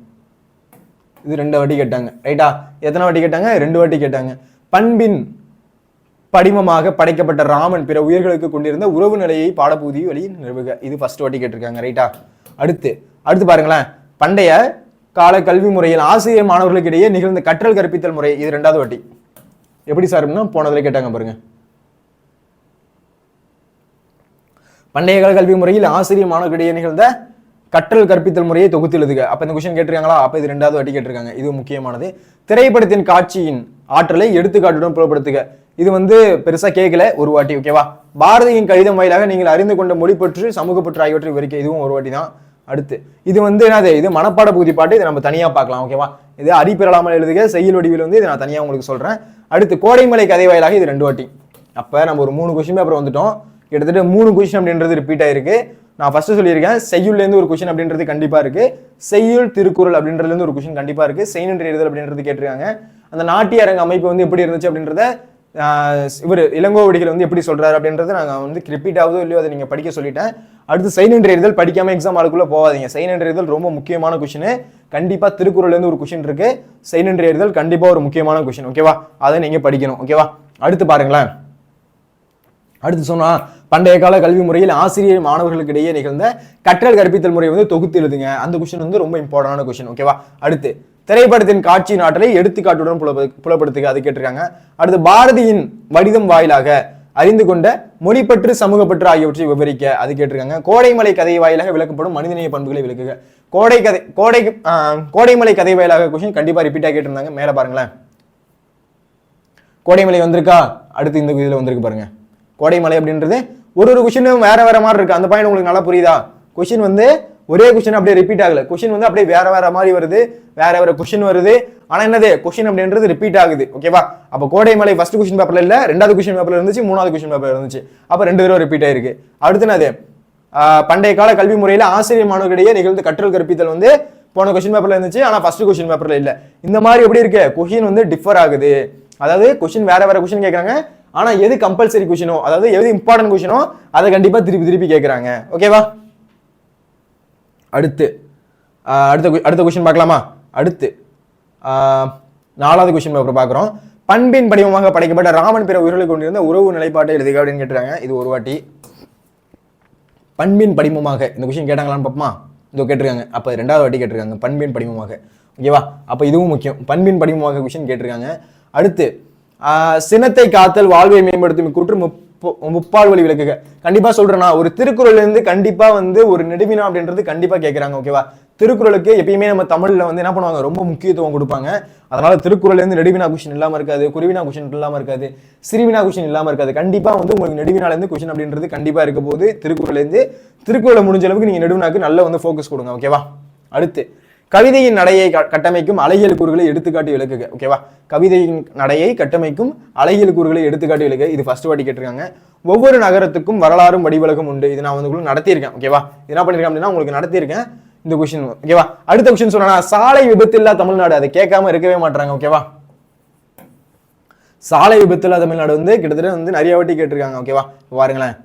இது 2 வாட்டி கேட்டாங்க. ரைட்டா, எத்தனை வாட்டி கேட்டாங்க? 2 வாட்டி கேட்டாங்க. பண்பின் படிமமாக படைக்கப்பட்ட ராமன் பிற உயிர்களுக்கு கொண்டிருந்த உறவு நிலையை பாடப்பகுதி வழி நிறுவுக. இது ஃபர்ஸ்ட் வாட்டி கேட்டிருக்காங்க. ரைட்டா, அடுத்து பாருங்களேன். பண்டைய கால கல்வி முறையில் ஆசிரியர் மாணவர்களுக்கு இடையே நிகழ்ந்த கற்றல் கற்பித்தல் முறை, இது 2வது வாட்டி. எப்படி சார் போனதுல கேட்டாங்க பாருங்க. பண்டைய கால கல்வி முறையில் ஆசிரியர் மாணவர்களிடையே நிகழ்ந்த கற்றல் கற்பித்தல் முறையை தொகுத்து எழுதுக. அப்ப இந்த கொஸ்டின் கேட்டிருக்காங்களா? அப்ப இது 2வது வாட்டி கேட்டிருக்காங்க. இது முக்கியமானது. திரைப்படத்தின் காட்சியின் ஆற்றலை எடுத்துக்காட்டுடன் புலப்படுத்துக. இது பெருசா கேட்கல, ஒரு வாட்டி. ஓகேவா? பாரதியின் கடிதம் வாயிலாக நீங்கள் அறிந்து கொண்ட மொழி பற்று சமூக பற்று ஆகியவற்றை விவரிக்க. இதுவும் ஒரு வாட்டி தான். அடுத்து இது என்னது? இது மனப்பாட பகுதி பாட்டு. இதை நம்ம தனியா பார்க்கலாம். ஓகேவா? இது அடிப்பெறலாமல் எழுதுக. செய்யுள் வடிவில் இதை நான் தனியா உங்களுக்கு சொல்றேன். அடுத்து கோடைமலை கதை வாயிலாக இது 2 வாட்டி. அப்ப நம்ம ஒரு 3 கொஸ்டின் பேப்பர் வந்துட்டோம். கிட்டத்தட்ட 3 கொஸ்டின் அப்படின்றது ரிப்பீட் ஆயிருக்கு. நான் ஃபர்ஸ்ட் சொல்லியிருக்கேன், செய்யுள்ல இருந்து ஒரு கொஸ்டின் அப்படின்றது கண்டிப்பா இருக்கு. செய்யுள் திருக்குறள் அப்படின்றதுல இருந்து ஒரு கொஸ்டின் கண்டிப்பா இருக்கு. செய்நின்று எழுதல் அப்படின்றது கேட்டிருக்காங்க. அந்த நாட்டிய அரங்க அமைப்பு எப்படி இருந்துச்சு அப்படின்றத இவர் இளங்கோவடிகள் எப்படி சொல்றாரு அப்படின்றத நாங்க ரிப்பீட் ஆகுதோ இல்லையோ அதை நீங்க படிக்க சொல்லிட்டேன். அடுத்து செய்நின்று எழுதல் படிக்காம எக்ஸாம் ஆளுக்குள்ள போகாதீங்க. செய்நின்று எழுதல் ரொம்ப முக்கியமான கொஸ்டின். கண்டிப்பா திருக்குறள்ல இருந்து ஒரு கொஸ்டின் இருக்கு. செய்நின்று எழுதல் கண்டிப்பா ஒரு முக்கியமான கொஸ்டின். ஓகேவா? அதை நீங்க படிக்கணும். ஓகேவா? அடுத்து பாருங்களேன். அடுத்து சொன்னா பண்டைய கால கல்வி முறையில் ஆசிரியர் மாணவர்களுக்கு இடையே நிகழ்ந்த கற்றல் கற்பித்தல் முறை தொகுத்து எழுதுங்க. அந்த கொஸ்டின் ரொம்ப இம்பார்ட்டன்டான கொஸ்டின். ஓகேவா? அடுத்து திரைப்படத்தின் காட்சியின் ஆற்றலை எடுத்துக்காட்டுடன் புலப்படுத்துக. அது கேட்டிருக்காங்க. அடுத்து பாரதியின் வடிதம் வாயிலாக அறிந்து கொண்ட மொழிப்பற்று சமூகப்பற்று ஆகியவற்றை விவரிக்க. அது கேட்டிருக்காங்க. கோடைமலை கதை வாயிலாக விளக்கப்படும் மனிதநேய பண்புகளை விளக்குக. கோடைமலை கதை வாயிலாக கொஸ்டின் கண்டிப்பா ரிப்பீட்டா கேட்டிருந்தாங்க. மேல பாருங்களேன், கோடைமலை வந்திருக்கா? அடுத்து இந்த இதுல வந்திருக்கு பாருங்க. கோடைமலை அப்படின்றது ஒரு கொஸ்டினும் வேற வேற மாதிரி இருக்கு. அந்த பாயிண்ட் உங்களுக்கு நல்லா புரியுதா? கொஸ்டின் ஒரே கொஸ்டின் அப்படியே ரிப்பீட் ஆகல. கொஸ்டின் அப்படியே வேற வேற மாதிரி வருது, வேற வேற கொஸ்டின் வருது. ஆனா என்னது? கொஸ்டின் அப்படின்றது ரிப்பீட் ஆகுது. ஓகேவா? அப்ப கோடைமலை ஃபர்ஸ்ட் கொஸ்டின் பேப்பர்ல இல்ல, 2வது கொஸ்டின் பேப்பர்ல இருந்துச்சு, 3வது கொஸ்டின் பேப்பர்ல இருந்துச்சு. அப்ப 2 தடவை ரிப்பீட் ஆயிருக்கு. அடுத்து என்னது? பண்டைய கால கல்வி முறையில ஆசிரியர் மாணவர்களிடையே நிகழ்ந்த கற்றல் கற்பித்தல் போன கொஸ்டின் பேப்பர்ல இருந்துச்சு, ஆனா ஃபர்ஸ்ட் கொஸ்டின் பேப்பர்ல இல்ல. இந்த மாதிரி எப்படி இருக்கு? கொஸ்டின் டிஃபர் ஆகுது. அதாவது கொஸ்டின் வேற வேற கொஸ்டின் கேட்கறாங்க. ஆனா எது கம்பல்சரி கொஸ்டினோ, அதாவது எது இம்பார்ட்டன்ட் கொஸ்டினோ அதை கண்டிப்பா திருப்பி திருப்பி கேட்கறாங்க. ஓகேவா? அடுத்து அடுத்த கொஸ்டின் பார்க்கலாமா? அடுத்து 4வது கொஸ்டின் பேப்பர் பார்க்குறோம். பண்பின் படிவமாக படைக்கப்பட்ட ராமன் பிற உயிர்களை கொண்டிருந்த உறவு நிலைப்பாட்டை எழுதுக அப்படின்னு கேட்டுறாங்க. இது ஒரு வாட்டி. பண்பின் படிமமாக இந்த கொஸ்டின் கேட்டாங்களான்னு பார்ப்போமா? இதோ கேட்டிருக்காங்க. அப்ப 2வது வாட்டி கேட்டிருக்காங்க பண்பின் படிமமாக. ஓகேவா? அப்ப இதுவும் முக்கியம். பண்பின் படிமமாக கொஸ்டின் கேட்டிருக்காங்க. அடுத்து சினத்தை காத்தல் வாழ்வை மேம்படுத்தும் கூற்று முப்பால் வழி விளக்குக. கண்டிப்பா சொல்றேன்னா, ஒரு திருக்குறள்ல இருந்து கண்டிப்பா ஒரு நெடுவினா அப்படின்றது கண்டிப்பா கேட்கறாங்க. ஓகேவா? திருக்குறளுக்கு எப்பயுமே நம்ம தமிழ்ல என்ன பண்ணுவாங்க, ரொம்ப முக்கியத்துவம் கொடுப்பாங்க. அதனால திருக்குறள்ல இருந்து நெடுவினா கொஸ்டின் இல்லாம இருக்காது, குருவினா கொஸ்டின் இல்லாம இருக்காது, சிறுவினா கொஸ்டின் இல்லாம இருக்காது. கண்டிப்பா உங்களுக்கு நெடுவினால இருந்து கொஸ்டின் அப்படின்றது கண்டிப்பா இருக்க போது. திருக்குறள்ல இருந்து திருக்குறளை முடிஞ்ச அளவுக்கு நீங்க நெடுவினாக்கு நல்ல ஃபோக்கஸ் கொடுங்க. ஓகேவா? அடுத்து கவிதையின் நடையை கட்டமைக்கும் அழகியல் கூறுகளை எடுத்துக்காட்டி விளக்குக. ஓகேவா? கவிதையின் நடையை கட்டமைக்கும் அழகியல் கூறுகளை எடுத்துக்காட்டி விளக்குக. இது ஃபர்ஸ்ட் வாட்டி கேட்டிருக்காங்க. ஒவ்வொரு நகரத்துக்கும் வரலாறும் வடிவழகும் உண்டு. இது நான் நடத்தியிருக்கேன். ஓகேவா? என்ன பண்ணிருக்கேன் அப்படின்னா உங்களுக்கு நடத்தியிருக்கேன் இந்த கொஸ்டின். ஓகேவா? அடுத்த கொஸ்டின் சொன்னா சாலை விபத்தில்லா தமிழ்நாடு. அதை கேட்காம இருக்கவே மாட்டாங்க. ஓகேவா? சாலை விபத்தில்லா தமிழ்நாடு கிட்டத்தட்ட நிறைய வாட்டி கேட்டிருக்காங்க. ஓகேவா? பாருங்களேன்,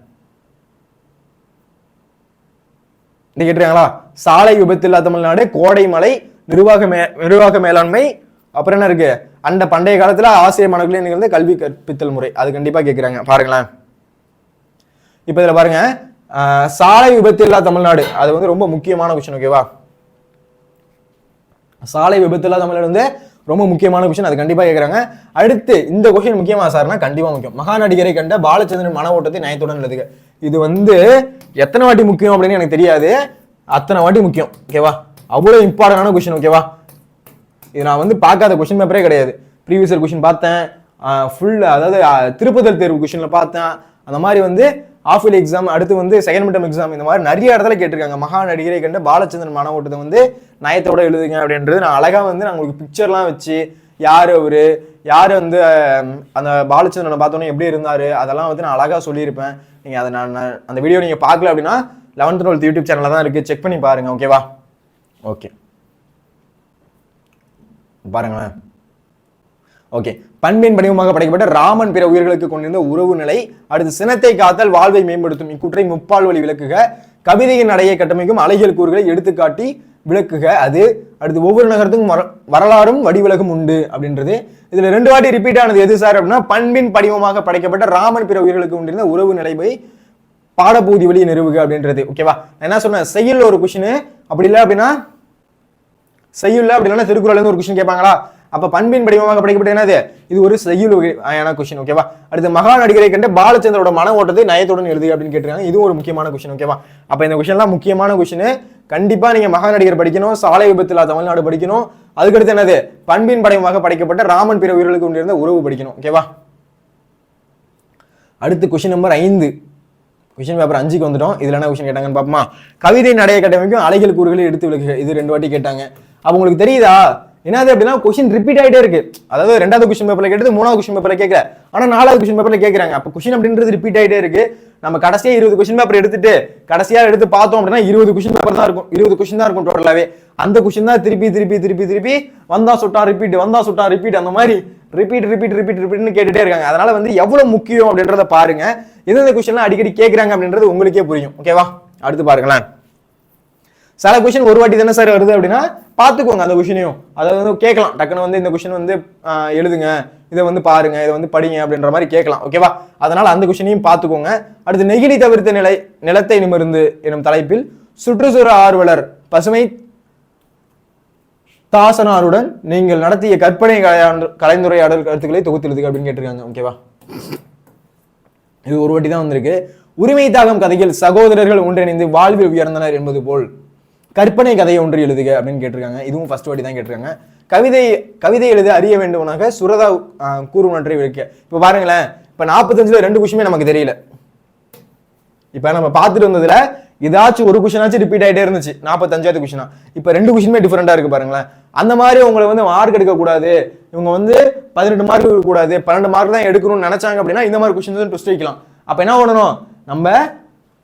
கேட்டிருக்காங்களா? சாலை விபத்தில்லா தமிழ்நாடு, கோடைமலை, நிர்வாக மேலாண்மை, அப்புறம் என்ன இருக்கு? அந்த பண்டைய காலத்துல ஆசிரியர் மாணவர்களே நிகழ்ந்த கல்வி கற்பித்தல் முறை. அது கண்டிப்பா கேட்கிறாங்க. பாருங்களேன், இப்ப இதுல பாருங்க, சாலை விபத்தில்லா தமிழ்நாடு அது ரொம்ப முக்கியமான கொஸ்டின். ஓகேவா? சாலை விபத்தில்லா தமிழ்நாடு ரொம்ப முக்கியமான கொஸ்டின். அது கண்டிப்பா கேட்கறாங்க. அடுத்து இந்த கொஸ்டின் முக்கியமா சார்னா கண்டிப்பா முக்கியம். மகாநடிகரை கண்ட பாலச்சந்திரன் மன ஓட்டத்தை நயத்துடன் எழுதுக. இது எத்தனை வாட்டி முக்கியம் அப்படின்னு எனக்கு தெரியாது, அத்தனை வாட்டி முக்கியம். ஓகேவா? அவ்வளவு இம்பார்ட்டன்டான கொஸ்டின். ஓகேவா? இது நான் பார்க்காத கொஸ்டின் பேப்பரே கிடையாது. ப்ரீவியஸ் இயர் கொஸ்டின் பார்த்தேன், ஃபுல் அதாவது திருப்புதல் தேர்வு கொஸ்டின்ல பார்த்தேன். அந்த மாதிரி ஆஃப் இயர்லி எக்ஸாம், அடுத்து செகண்ட் மிட் டர்ம் எக்ஸாம், இந்த மாதிரி நிறைய இடத்துல கேட்டிருக்காங்க. மகாநடிகரை கண்ட பாலச்சந்திரன் மன ஓட்டத்தை நயத்தோட எழுதுங்க அப்படின்றது நான் அழகா நான் உங்களுக்கு பிக்சர்லாம் வச்சு யாரு அவரு, யாரு அந்த பாலச்சந்திரனை பார்த்தோன்னே எப்படி இருந்தாரு, அதெல்லாம் நான் அழகா சொல்லியிருப்பேன். நீங்க அதை நான் அந்த வீடியோ நீங்க பார்க்கல அப்படின்னா 11th 12th யூடியூப் சேனல்ல தான் இருக்கு, செக் பண்ணி பாருங்க. ஓகேவா? ஓகே, பாருங்களேன். ஓகே, பண்பின் படிவமாக படைக்கப்பட்ட ராமன் பிற உயிர்களுக்கு கொண்டிருந்த உறவு நிலை, அடுத்து சினத்தை காத்தல் வாழ்வை மேம்படுத்தும் இக்குற்றை முப்பால் வழி விளக்குக, கவிதையின் நடையை கட்டமைக்கும் அழகியல் கூறுகளை எடுத்துக்காட்டி விளக்குக. அது அடுத்து ஒவ்வொரு நகரத்துக்கும் வரலாறும் வடிவிலகும் உண்டு அப்படின்றது. இதுல 2 வாட்டி ரிப்பீட் ஆனது எது சார் அப்படின்னா, பண்பின் படிவமாக படைக்கப்பட்ட ராமன் பிற உயிர்களுக்கு கொண்டிருந்த உறவு நிலைமை பாடப்பகுதி வழி நிறுவுக அப்படின்றது. ஓகேவா? என்ன சொன்னேன், செய்யுள் ஒரு கொஸ்டின், அப்படி இல்லை அப்படின்னா செய்யுள் அப்படி இல்லைன்னா திருக்குறள் ஒரு கொஸ்டின் கேட்பாங்களா? அப்ப பண்பின் படிவமாக படைக்கப்பட்ட என்னது, இது ஒரு செய்யுள் வகையான கொஸ்டின். ஓகேவா. அடுத்து மகா நடிகரை கண்டு பாலச்சந்திரோட மன ஓட்டத்தை நயத்துடன் எழுது அப்படின்னு கேட்டிருக்காங்க. இதுவும் ஒரு முக்கியமான கொஸ்டின். ஓகேவா. அப்ப இந்த கொஸ்டின்லாம் முக்கியமான கொஸ்டின். கண்டிப்பா நீங்க மகா நடிகர் படிக்கணும், சாலை விபத்துல தமிழ்நாடு படிக்கணும், அதுக்கடுத்து என்னது பண்பின் படிவமாக படைக்கப்பட்ட ராமன் பிற உயிர்களுக்கு கொண்டிருந்த உறவு படிக்கணும். ஓகேவா. அடுத்து கொஸ்டின் நம்பர் 5. கொஸ்டின் பேப்பர் 5க்கு வந்துட்டோம். இதுல என்ன கொஸ்டின் கேட்டாங்கன்னு பாப்போமா. கவிதை நடைய கட்டமைக்கும் அலைகள் கூறுகளை எடுத்து விளக்குக. இது 2 வாட்டி கேட்டாங்க. அப்ப உங்களுக்கு தெரியுதா என்னது அப்படின்னா கொஸ்டின் ரிப்பீட் ஆயிட்டே இருக்கு. அதாவது 2வது கொஸ்டின் பேப்பர்ல கேட்டது 3வது கொஸ்டின் பேப்பர்ல கேட்கல, ஆனா 4வது கொஸ்டின் பேப்பர்ல கேட்கறாங்க. அப்ப கொஸ்டின் அப்படின்றது ரிப்பீட் ஆயிட்டே இருக்கு. நம்ம கடைசியா 20 கொஸ்டின் பேப்பர் எடுத்துட்டு கடைசியா எடுத்து பார்த்தோம் அப்படின்னா 20 கொஸ்டின் பேப்பர் தான் இருக்கும், 20 கொஸ்டின் தான் இருக்கும் டோட்டலாவே. அந்த கொஸ்டின் தான் திருப்பி திருப்பி திருப்பி திருப்பி வந்தா சுட்டா ரிப்பீட், வந்தா சுட்டா ரிப்பீட், அந்த மாதிரி ரிப்பீட் ரிப்பீட் ரிப்பீட் ரிப்பீட்னு கேட்டுட்டே இருக்காங்க. அதனால வந்து எவ்வளவு முக்கியம் அப்படின்றத பாருங்க. எந்தெந்த கொஸ்டின்லாம் அடிக்கடி கேட்கறாங்க அப்படின்றது உங்களுக்கே புரியும். ஓகேவா. அடுத்து பாருங்களேன். சில கொஸ்டின் ஒரு வாட்டி தானே சார் வருது அப்படின்னா பார்த்துக்கோங்க அந்த கொஸ்டினையும். அதாவது வந்து கேட்கலாம் டக்குன்னு வந்து இந்த கொஸ்டின் வந்து எழுதுங்க, இதை வந்து பாருங்க, இதை வந்து படிங்க அப்படின்ற மாதிரி கேட்கலாம். ஓகேவா. அதனால அந்த கொஸ்டினையும் பார்த்துக்கோங்க. அடுத்து நெகிழி தவிர்த்த நிலத்தை நிமிர்ந்து எனும் தலைப்பில் சுற்றுச்சூழல் ஆர்வலர் பசுமை தாசனாருடன் நீங்கள் நடத்திய கற்பனை கலைந்துரையாடல் கருத்துக்களை தொகுத்துள்ளது அப்படின்னு கேட்டிருக்காங்க. ஓகேவா. இது ஒரு வாட்டி தான் வந்திருக்கு. உரிமை தாகம் கதையில் சகோதரர்கள் ஒன்றிணைந்து வாழ்வில் உயர்ந்தனர் என்பது போல் கற்பனை கதையை ஒன்று எழுதுக அப்படின்னு கேட்டிருக்காங்க. இதுவும் ஃபர்ஸ்ட் வாட்டி தான் கேட்டிருக்காங்க. கவிதை எழுத அறிய வேண்டும்னாக சுரதா கூறுவனற்றை வைக்க. இப்ப பாருங்களேன், இப்ப 45ல 2 கொஸ்டின் நமக்கு தெரியல. இப்ப நம்ம பார்த்துட்டு வந்ததுல ஏதாச்சும் ஒரு கொஸ்டினாச்சும் ரிப்பீட் ஆயிட்டே இருந்துச்சு 45வது கொஸ்டினா. இப்ப 2 கொஸ்டினுமே டிஃபரெண்டா இருக்கு பாருங்களேன். அந்த மாதிரி உங்களை வந்து மார்க் எடுக்க கூடாது, இவங்க வந்து 18 மார்க் எடுக்க கூடாது, 12 மார்க் தான் எடுக்கணும்னு நினைச்சாங்க அப்படின்னா இந்த மாதிரி கொஸ்டின் ட்விஸ்ட் வைக்கலாம். அப்ப என்ன பண்ணணும், நம்ம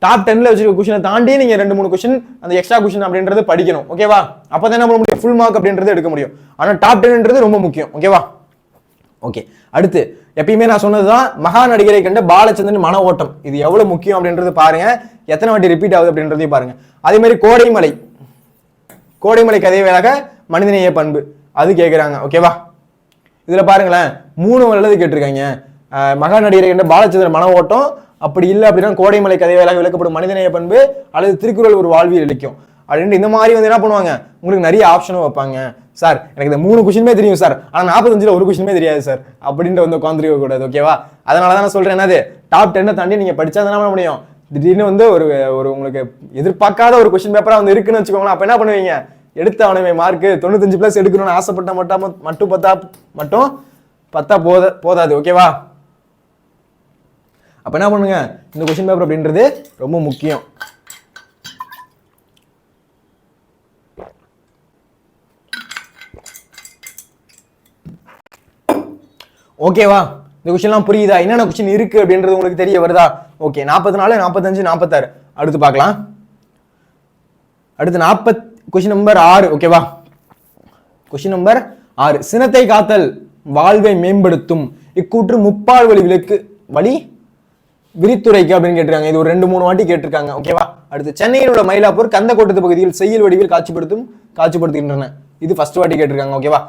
டாப் 10ல வச்சிருக்க கொஸ்டினை தாண்டி நீங்க 2-3 கொஸ்டின் அந்த எக்ஸ்ட்ரா கொஸ்டின் அப்படின்றது படிக்கணும். ஓகேவா. அப்பதான் என்ன பண்ண முடியும், ஃபுல் மார்க் அப்படின்றது எடுக்க முடியும். ஆனா டாப் 10ன்றது ரொம்ப முக்கியம். ஓகேவா. ஓகே. அடுத்து எப்பயுமே நான் சொன்னதுதான் மகா நடிகரை கண்ட பாலச்சந்திரன் மன ஓட்டம். இது எவ்வளவு முக்கியம் அப்படின்றது பாருங்க, எத்தனை வாட்டி ரிப்பீட் ஆகுது அப்படின்றதையும் பாருங்க. அதே மாதிரி கோடைமலை கதை வேளாக மனிதநேய பண்பு அது கேட்கிறாங்க. ஓகேவா. இதுல பாருங்களேன் 3 எழுது கேட்டிருக்காங்க. மகா நடிகரை கண்ட பாலச்சந்திரன் மன ஓட்டம், அப்படி இல்லை அப்படின்னா கோடைமலை கதை வேளாக விளக்கப்படும் மனிதநேய பண்பு, அல்லது திருக்குறள் ஒரு வாழ்வியல் இலக்கியம் அப்படின்ட்டு இந்த மாதிரி வந்து என்ன பண்ணுவாங்க, உங்களுக்கு நிறைய ஆப்ஷனும் வைப்பாங்க. சார் எனக்கு இந்த 3 கொஸ்டினுமே தெரியும் சார், ஆனா 45ல ஒரு கொஸ்டினுமே தெரியாது சார் அப்படின்ட்டு வந்து உட்காந்துருக்க கூடாது. ஓகேவா. அதனாலதான் நான் சொல்றேன், என்னது டாப் 10 தாண்டி நீங்க படிச்சா தானே பண்ண முடியும். திடீர்னு வந்து ஒரு உங்களுக்கு எதிர்பார்க்காத ஒரு கொஸ்டின் பேப்பரா வந்து இருக்குன்னு வச்சுக்கோங்களேன். அப்ப என்ன பண்ணுவீங்க, எடுத்த அவனமே மார்க் 95+ எடுக்கணும்னு ஆசைப்பட்ட மட்டும் பத்தா போதாது. ஓகேவா. அப்ப என்ன பண்ணுங்க, இந்த கொஸ்டின் பேப்பர் அப்படின்றது ரொம்ப முக்கியம். ஓகேவா. இந்த கொஸ்டின்லாம் புரியுதா, என்னென்ன கொஸ்டின் இருக்கு அப்படின்றது உங்களுக்கு தெரிய வருதா. ஓகே. 44, 45, 46 அடுத்து பார்க்கலாம். அடுத்து கொஸ்டின் நம்பர் 6. ஓகேவா. Question number 6. சினத்தை காத்தல் வாழ்வை மேம்படுத்தும் இக்கூற்று முப்பால் வழி விரித்துரைக்கு அப்படின்னு கேட்டிருக்காங்க. இது ஒரு 2-3 வாட்டி கேட்டிருக்காங்க. ஓகேவா. அடுத்து சென்னையில் உள்ள மயிலாப்பூர் கந்தக்கோட்டத்து பகுதியில் செய்யுள் வடிவில் காட்சிப்படுத்துகின்றன. இது ஃபர்ஸ்ட் வாட்டி கேட்டிருக்காங்க. ஓகேவா.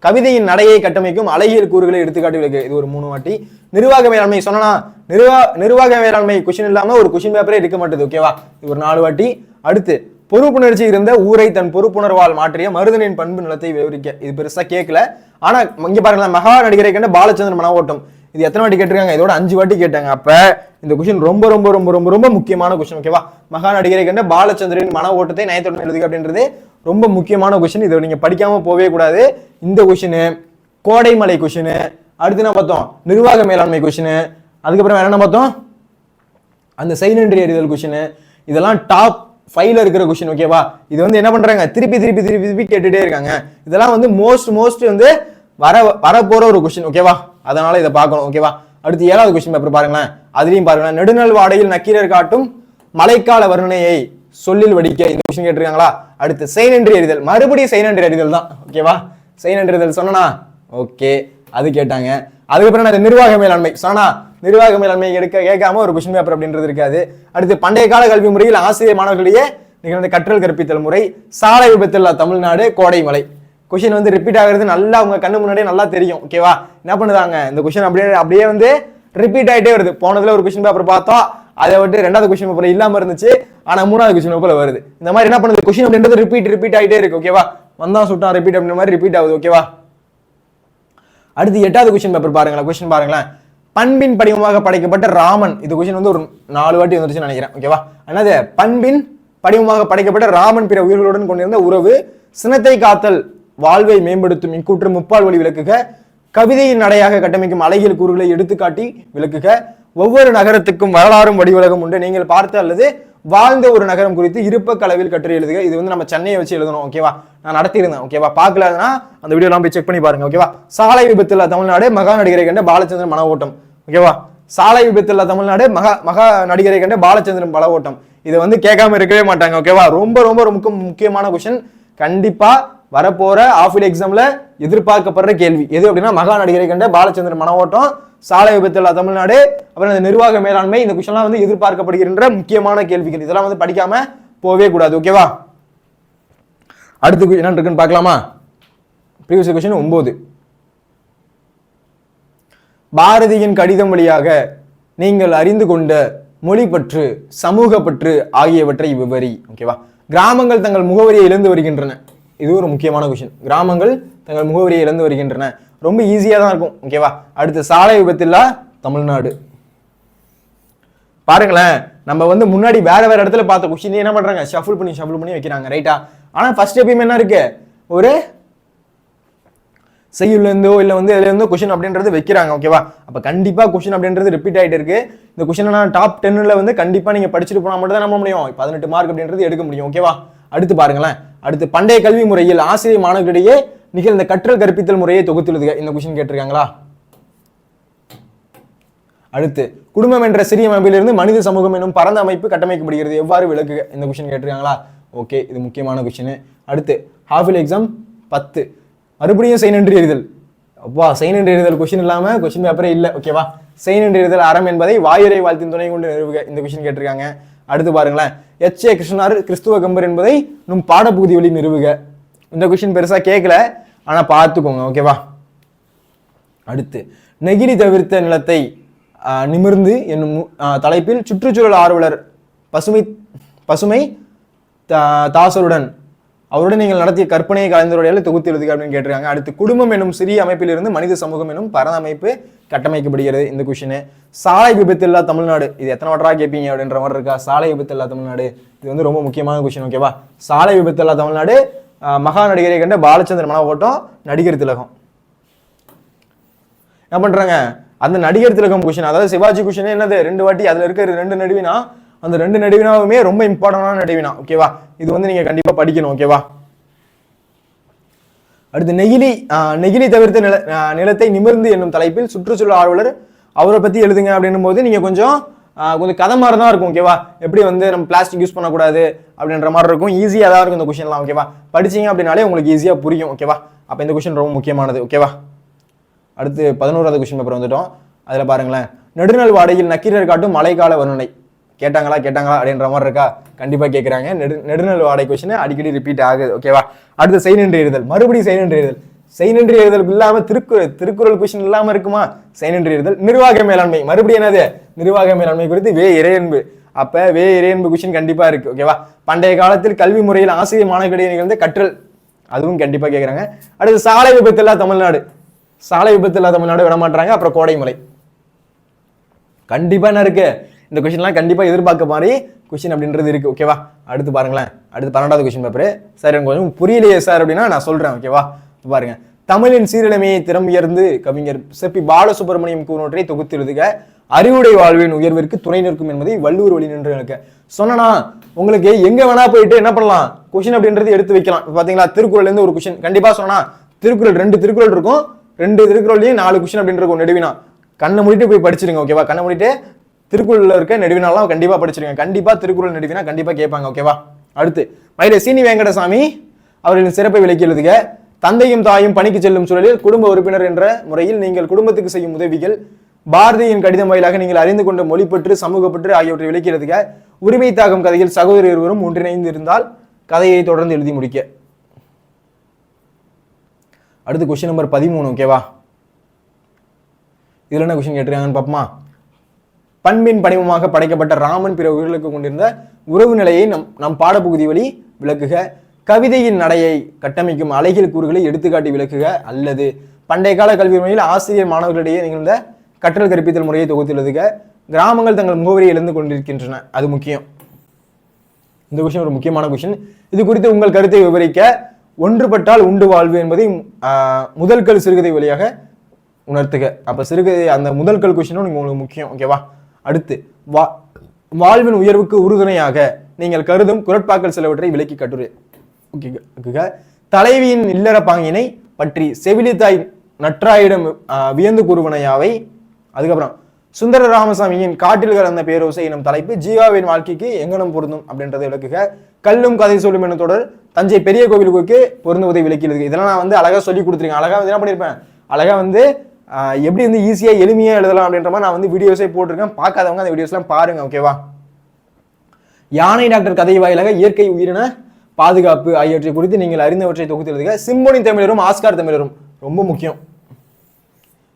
கவிதையின் நடையை கட்டமைக்கும் அழகியல் கூறுகளை எடுத்துக்காட்டி விளக்கு. இது ஒரு 3 வாட்டி. நிர்வாக மேலாண்மை சொன்னா நிர்வாக மேலாண்மை கொஸ்டின் இல்லாம ஒரு கொஸ்டின் பேப்பரே இருக்க மாட்டேது. ஓகேவா. இது ஒரு 4 வாட்டி. அடுத்து பொறுப்புணர்ச்சி இருந்த ஊரை தன் பொறுப்புணர்வால் மாற்றிய மருதனின் பண்பு நிலத்தை விவரிக்க. இது பெருசா கேட்கல, ஆனா இங்க பாருங்களேன், மகா நடிகரை கண்ட பாலச்சந்திரன் மன ஓட்டம். இது எத்தனை வாட்டி கேட்டிருக்காங்க, இதோட 5 வாட்டி கேட்டாங்க. அப்ப இந்த கொஸ்டின் ரொம்ப ரொம்ப ரொம்ப ரொம்ப ரொம்ப முக்கியமான கொஸ்டின். ஓகேவா. மகா நடிகரை கண்ட பாலச்சந்திரன் மன ஓட்டத்தை நயத்துடன் எழுதுக அப்படின்றது ரொம்ப முக்கியமான கொஸ்டின். இதை நீங்க படிக்காம போவே கூடாது. இந்த கொஸ்டின், கோடைமலை கொஸ்டின், அடுத்து என்ன பார்த்தோம், நிர்வாக மேலாண்மை கொஸ்டின், அதுக்கப்புறம் என்ன பார்த்தோம், அந்த சைலண்ட் அறிதல் கொஸ்டின், இதெல்லாம் டாப் 5ல இருக்கிற கொஸ்டின். ஓகேவா. இது வந்து என்ன பண்றாங்க, திருப்பி திருப்பி திருப்பி திருப்பி கேட்டுட்டே இருக்காங்க. இதெல்லாம் வந்து மோஸ்ட் வந்து வரப்போற ஒரு கொஸ்டின். ஓகேவா. அதனால இதை பார்க்கணும். ஓகேவா. அடுத்து 7வது கொஸ்டின் பேப்பர் பாருங்களேன். அதுலயும் பாருங்களேன், நெடுநல் வாடையில் நக்கீரர் காட்டும் மழைக்கால வர்ணனையை சொல்லில் வடிக்க. இந்த கொஸ்டின் கேட்டிருக்காங்களா. அடுத்து செய்நன்றி அறிதல், மறுபடியும் செய்நன்றி அறிதல் தான். ஓகேவா. செய்நன்றி அறிதல் சொன்னா ஓகே, அது கேட்டாங்க. அதுக்கப்புறம் நிர்வாக மேலாண்மை சொன்னா நிர்வாக மேலாண்மை கேட்காம ஒரு கொஸ்டின் பேப்பர் அப்படின்றது இருக்காது. அடுத்து பண்டைய கால கல்வி முறையில் ஆசிரியர் மாணவர்களிடையே நிகழ்ந்த கற்றல் கற்பித்தல் முறை, சாலை விபத்தில் தமிழ்நாடு, கோடைமலை. கொஸ்டின் வந்து ரிப்பீட் ஆகிறது நல்லா உங்க கண்ணு முன்னாடியே நல்லா தெரியும். ஓகேவா. என்ன பண்ணுதாங்க, இந்த கொஸ்டின் அப்படியே வந்து ரிப்பீட் ஆயிட்டே வருது. போனதுல ஒரு கொஸ்டின் பேப்பர் பார்த்தோம், அதை விட்டு 2வது கொஸ்டின் பேப்பர் இல்லாம இருந்துச்சு, ஆனா 3வது கொஸ்டின் பேப்பர் வருது. இந்த மாதிரி என்ன பண்ணுது, கொஸ்டின் அப்படின்றது ரிப்பீட் ஆயிட்டே இருக்கு. ஓகேவா. வந்தா சுட்டான் ரிப்பீட் அப்படின்ற மாதிரி ரிப்பீட் ஆகுது. ஓகேவா? அடுத்து 8வது கொஸ்டின் பேப்பர் பாருங்களேன். கொஸ்டின் பாருங்களேன். பண்பின் படிவமாக படைக்கப்பட்ட ராமன். இது கொஸ்டின் வந்து ஒரு 4 வாட்டி வந்துருச்சுன்னு நினைக்கிறேன். ஓகேவா? என்னது? பண்பின் படிவமாக படைக்கப்பட்ட ராமன் பிற உயிர்களுடன் கொண்டிருந்த உறவு, சினத்தை காத்தல், வாழ்வை மேம்படுத்தும் இக்கூற்று முப்பால் வழி விளக்குக, கவிதையின் நடையாக கட்டமைக்கும் அழகியல் கூறுகளை எடுத்துக்காட்டி விளக்குக, ஒவ்வொரு நகரத்துக்கும் வரலாறும் வடிவலகம் உண்டு, நீங்கள் பார்த்த அல்லது வாழ்ந்த ஒரு நகரம் குறித்து இருப்ப கலவில் கட்டுரை எழுதுக. இது வந்து நம்ம சென்னையை வச்சு எழுதணும். ஓகேவா? நான் நடத்தியிருந்தேன். ஓகேவா? பார்க்கலன்னா அந்த வீடியோலாம் போய் செக் பண்ணி பாருங்க. ஓகேவா? சாலை விபத்துல தமிழ்நாடு மகா நடிகரை கண்ட பாலச்சந்திரன் மன ஓட்டம். ஓகேவா? சாலை விபத்துல தமிழ்நாடு மகா நடிகரை கண்ட பாலச்சந்திரன் பல ஓட்டம். இதை வந்து கேட்காம இருக்கவே மாட்டாங்க. ஓகேவா? ரொம்ப ரொம்ப ரொம்ப முக்கியமான கொஸ்டின். கண்டிப்பா வரப்போற ஆஃபில் எக்ஸாம்ல எதிர்பார்க்கப்படுற கேள்வி எது அப்படின்னா மகா நடிகரை கண்ட பாலச்சந்திரன் மன ஓட்டம், சாலை விபத்துல தமிழ்நாடு, அப்புறம் இந்த நிர்வாக மேலாண்மை. இந்த கொஸ்டின்லாம் வந்து எதிர்பார்க்கப்படுகின்ற முக்கியமான கேள்விகள். இதெல்லாம் வந்து படிக்காம போவே கூடாது. ஓகேவா? அடுத்து என்ன இருக்குன்னு பார்க்கலாமா? Previous question 9. பாரதியின் கடிதம் வழியாக நீங்கள் அறிந்து கொண்ட மொழி பற்று, சமூக பற்று ஆகியவற்றை விவரி. ஓகேவா? கிராமங்கள் தங்கள் முகவரியை இழந்து வருகின்றன. இது ஒரு முக்கியமான கொஸ்டின். கிராமங்கள் தங்கள் முகவரியை இழந்து வருகின்றன. ரொம்ப ஈஸியா தான் இருக்கும். ஓகேவா? அடுத்து சாலை விபத்தில்லா தமிழ்நாடு. பாருங்களேன், நம்ம வந்து முன்னாடி வேற இடத்துல பார்த்த கொஸ்டின் என்ன பண்றாங்க, ஷஃபிள் பண்ணி வைக்கிறாங்க. ரைட்டா? ஆனா ஃபர்ஸ்ட் எப்பயுமே என்ன இருக்கு, ஒரு செய்யுள்ள இருந்தோ இல்ல வந்து இதுல இருந்தோ கொஸ்டின் அப்படின்றது வைக்கிறாங்க. ஓகேவா? அப்ப கண்டிப்பா கொஸ்டின் அப்படின்றது ரிப்பீட் ஆயிட்டு இருக்கு. இந்த கொஸ்டின் நான் டாப் 10ல வந்து கண்டிப்பா நீங்க படிச்சுட்டு போனா மட்டும் தான் நம்ப முடியும் 18 மார்க் அப்படின்றது எடுக்க முடியும். ஓகேவா? அடுத்து பாருங்களேன். அடுத்து பண்டைய கல்வி முறையில் ஆசிரியர் மாணவர்களிடையே நிகழ்ந்த கற்றல் கற்பித்தல் முறையை தொகுத்துள்ளது. இந்த கொஸ்டின் கேட்டிருக்காங்களா? அடுத்து குடும்பம் என்ற சிறிய அமைப்பிலிருந்து மனித சமூகம் என்னும் பரந்த அமைப்பு கட்டமைக்கப்படுகிறது, எவ்வாறு விளக்குக? இந்த கொஸ்டின் கேட்டிருக்காங்களா? ஓகே, இது முக்கியமான கொஸ்டின். அடுத்து ஹாஃபில் எக்ஸாம் 10 மறுபடியும் செய் நன்றி எறிதல். அப்பா, செய் நன்றி எறிதல் கொஸ்டின் இல்லாம கொஸ்டின் பேப்பரே இல்லை. ஓகேவா? செய் நன்றி எறிதல் அறம் என்பதை வாயுரை வாழ்த்தின் துணை கொண்டு நிறுவுக. இந்த கொஸ்டின் கேட்டிருக்காங்க. அடுத்து பாருங்களேன். எச்.ஏ. கிருஷ்ணனார் கிறிஸ்துவ கம்பர் என்பதை நம் பாடப்பகுதி வழி நிறுவுக. இந்த கொஸ்டின் பெருசா கேட்கல, ஆனா பார்த்துக்கோங்க. ஓகேவா? அடுத்து நெகிழி தவிர்த்த நிலத்தை நிமிர்ந்து என்னும் தலைப்பில் சுற்றுச்சூழல் ஆர்வலர் பசுமை தாசருடன் அவருடன் நீங்கள் நடத்திய கற்பனையை கலந்துரையாடலை தொகுத்து எழுதுக அப்படின்னு கேட்டிருக்காங்க. அடுத்து குடும்பம் என்னும் சிறிய அமைப்பிலிருந்து மனித சமூகம் என்னும் பரந்த அமைப்பு கட்டமைக்கப்படுகிறது. இந்த கொஸ்டின் சாலை விபத்து இல்லா தமிழ்நாடு. இது எத்தனை வட்டரா கேட்பீங்க அப்படின்ற மாதிரி இருக்கா? சாலை விபத்து இல்லா தமிழ்நாடு இது வந்து ரொம்ப முக்கியமான கொஸ்டின். ஓகேவா? சாலை விபத்து இல்லா தமிழ்நாடு, மகா நடிகரை கண்ட பாலச்சந்திரன் மன ஓட்டம், நடிகர் திலகம். என்ன பண்றாங்க, அந்த நடிகர் திலகம் கொஸ்டின், அதாவது சிவாஜி கொஸ்டின் என்னது 2 வாட்டி, அதுல இருக்க 2 நடுவினா, அந்த 2 நடுவினாவுமே ரொம்ப இம்பார்ட்டன்டான நடுவினா. ஓகேவா? இது வந்து நீங்க கண்டிப்பா படிக்கணும். ஓகேவா? அடுத்து நெகிழி தவிர்த்த நிலத்தை நிமிர்ந்து என்னும் தலைப்பில் சுற்றுச்சூழல் ஆர்வலர் அவரை பத்தி எழுதுங்க அப்படின்னும் போது நீங்க கொஞ்சம் கதை மாதிரி தான் இருக்கும். ஓகேவா? எப்படி வந்து நம்ம பிளாஸ்டிக் யூஸ் பண்ணக்கூடாது அப்படின்ற மாதிரி இருக்கும். ஈஸியா தான் இருக்கும் இந்த கொஸ்டின்லாம். ஓகேவா? படிச்சீங்க அப்படின்னாலே உங்களுக்கு ஈஸியா புரியும். ஓகேவா? அப்ப இந்த கொஸ்டின் ரொம்ப முக்கியமானது. ஓகேவா? அடுத்து 11வது கொஸ்டின் பேப்பர் வந்துட்டோம். அதுல பாருங்களேன். நெடுநல் வாடையில் நக்கீரர் காட்டும் மழைக்கால வர்ணனை. கேட்டாங்களா அப்படின்ற மாதிரி இருக்கா? கண்டிப்பா கேட்கிறாங்க. நெடுநல் வாடை கொஸ்டின் அடிக்கடி ரிப்பீட் ஆகுது. ஓகேவா? அடுத்து செய் நன்றி எழுதல், மறுபடியும் செய் நன்றி எழுதல். செய் நன்றி எழுதல் இல்லாம திருக்குறள் கொஸ்டின் இல்லாம இருக்குமா? செய் நன்றி எழுதல். நிர்வாக மேலாண்மை, மறுபடியும் என்னது, நிர்வாக மேலாண்மை குறித்து வே இறையன்பு. அப்ப வே இறையன்பு கொஸ்டின் கண்டிப்பா இருக்கு. ஓகேவா? பண்டைய காலத்தில் கல்வி முறையில் ஆசிரியர் மாணவர்களிடையே நிகழ்ந்த கற்றல், அதுவும் கண்டிப்பா கேட்கறாங்க. அடுத்து சாலை விபத்து இல்லா தமிழ்நாடு. சாலை விபத்து இல்லா தமிழ்நாடு விட மாட்டாங்க. அப்புறம் கோடைமலை கண்டிப்பா என்ன இருக்கு, இந்த கொஸ்டின்லாம் கண்டிப்பா எதிர்பார்க்க மாதிரி கொஸ்டின் அப்படின்றது இருக்கு. ஓகேவா? அடுத்து பாருங்களேன். அடுத்து 12வது கொஸ்டின் பேப்பர். சார் எனக்கு கொஞ்சம் புரியலையே சார் அப்படின்னா நான் சொல்றேன். ஓகேவா? பாருங்க. தமிழின் சீரழிமையை திறம் உயர்ந்து கவிஞர் செப்பி பாலசுப்ரமணியம் கூறினொன்றை தொகுத்து எழுதுக. அறிவுடை வாழ்வின் உயர்விற்கு துணை நிற்கும் என்பதை வள்ளுவர் வழி நின்று எனக்கு சொன்னா உங்களுக்கு எங்க வேணா போயிட்டு என்ன பண்ணலாம், கொஸ்டின் அப்படின்றது எடுத்து வைக்கலாம். பாத்தீங்களா? திருக்குறள் இருந்து ஒரு கொஸ்டின் கண்டிப்பா சொன்னா, திருக்குறள் 2 திருக்குறள் இருக்கும், 2 திருக்குறள்லயும் 4 கொஸ்டின் அப்படின்னு இருக்கும். நெடுவினா கண்ணை மூடிட்டு போய் படிச்சிருங்க. ஓகேவா? கண்ணை மூடிட்டு திருக்குறள்ல இருக்க நெடுவினாலாம் கண்டிப்பா படிச்சிருங்க. கண்டிப்பா திருக்குறள் நெடுவினா கண்டிப்பா கேட்பாங்க. ஓகேவா? அடுத்து மயிலை சீனி வெங்கடசாமி அவர்களின் சிறப்பை விளக்கி எழுதுக. தந்தையும் தாயும் பணிக்கு செல்லும் சூழலில் குடும்ப உறுப்பினர் என்ற முறையில் நீங்கள் குடும்பத்துக்கு செய்யும் உதவிகள், பாரதியின் கடிதம் வாயிலாக நீங்கள் அறிந்து கொண்ட மொழி பற்று, சமூக பற்று ஆகியவற்றை விளக்கி எழுதுக. உரிமை தாகம் கதையில் சகோதரர் இருவரும் ஒன்றிணைந்து இருந்தால் கதையை தொடர்ந்து எழுதி முடிக்க. அடுத்து கொஸ்டின் நம்பர் 13. ஓகேவா? இதுல என்ன கொஸ்டின் கேட்டிருக்காங்கன்னு பாப்போமா? பண்பின் படிவமாக படைக்கப்பட்ட ராமன் பிற உயிர்களுக்கு கொண்டிருந்த உறவு நிலையை நம் பாடப்பகுதி வழி விளக்குக. கவிதையின் நடையை கட்டமைக்கும் அழகியல் கூறுகளை எடுத்துக்காட்டி விளக்குக, அல்லது பண்டைய கால கல்வி முறையில் ஆசிரியர் மாணவர்களிடையே நிகழ்ந்த கற்றல் கற்பித்தல் முறையை தொகுத்து எழுதுக. கிராமங்கள் தங்கள் முகவரியை இழந்து கொண்டிருக்கின்றன, அது முக்கியம். இந்த கொஸ்டின் ஒரு முக்கியமான கொஸ்டின். இது குறித்து உங்கள் கருத்தை விவரிக்க. ஒன்றுபட்டால் உண்டு வாழ்வு என்பதை முதல் கல் சிறுகதை வழியாக உணர்த்துக. அப்ப சிறுகதை அந்த முதல் கல் கொஸ்டினும் உங்களுக்கு முக்கியம். ஓகேவா? அடுத்து வாழ்வின் உயர்வுக்கு உறுதுணையாக நீங்கள் கருதும் குரட்பாக்கள் சிலவற்றை விலக்கி கட்டுரை. தலைவியின் இல்லற பாங்கினை பற்றி செவிலித்தாய் நற்றாயிடம் வியந்து கூறுவனையாவை. அதுக்கப்புறம் சுந்தர ராமசாமியின் காட்டில் கலந்த பேரோசை எனும் தலைப்பு ஜீவாவின் வாழ்க்கைக்கு எங்கனம் பொருந்தும் அப்படின்றதை விளக்குக. கல்லும் கதை சொல்லும் எனும் தொடர் தஞ்சை பெரிய கோவிலுக்கு பொருந்துவதை விளக்கிடுது. இதெல்லாம் நான் வந்து அழகா சொல்லி கொடுத்துருக்கேன். அழகா வந்து என்ன பண்ணியிருப்பேன், அழகா வந்து எப்படி வந்து ஈஸியா எளிமையா எழுதலாம் அப்படின்ற மாதிரி நான் வந்து வீடியோஸே போட்டிருக்கேன். பார்க்காதவங்க அந்த வீடியோஸ்லாம் பாருங்க. ஓகேவா? யானை டாக்டர் கதை வாயிலாக இயற்கை உயிரின பாதுகாப்பு ஆகியவற்றை குறித்து நீங்கள் அறிந்தவற்றை தொகுத்து எழுதுக. சிம்பொனி தமிழரும் ஆஸ்கார் தமிழரும் ரொம்ப முக்கியம்,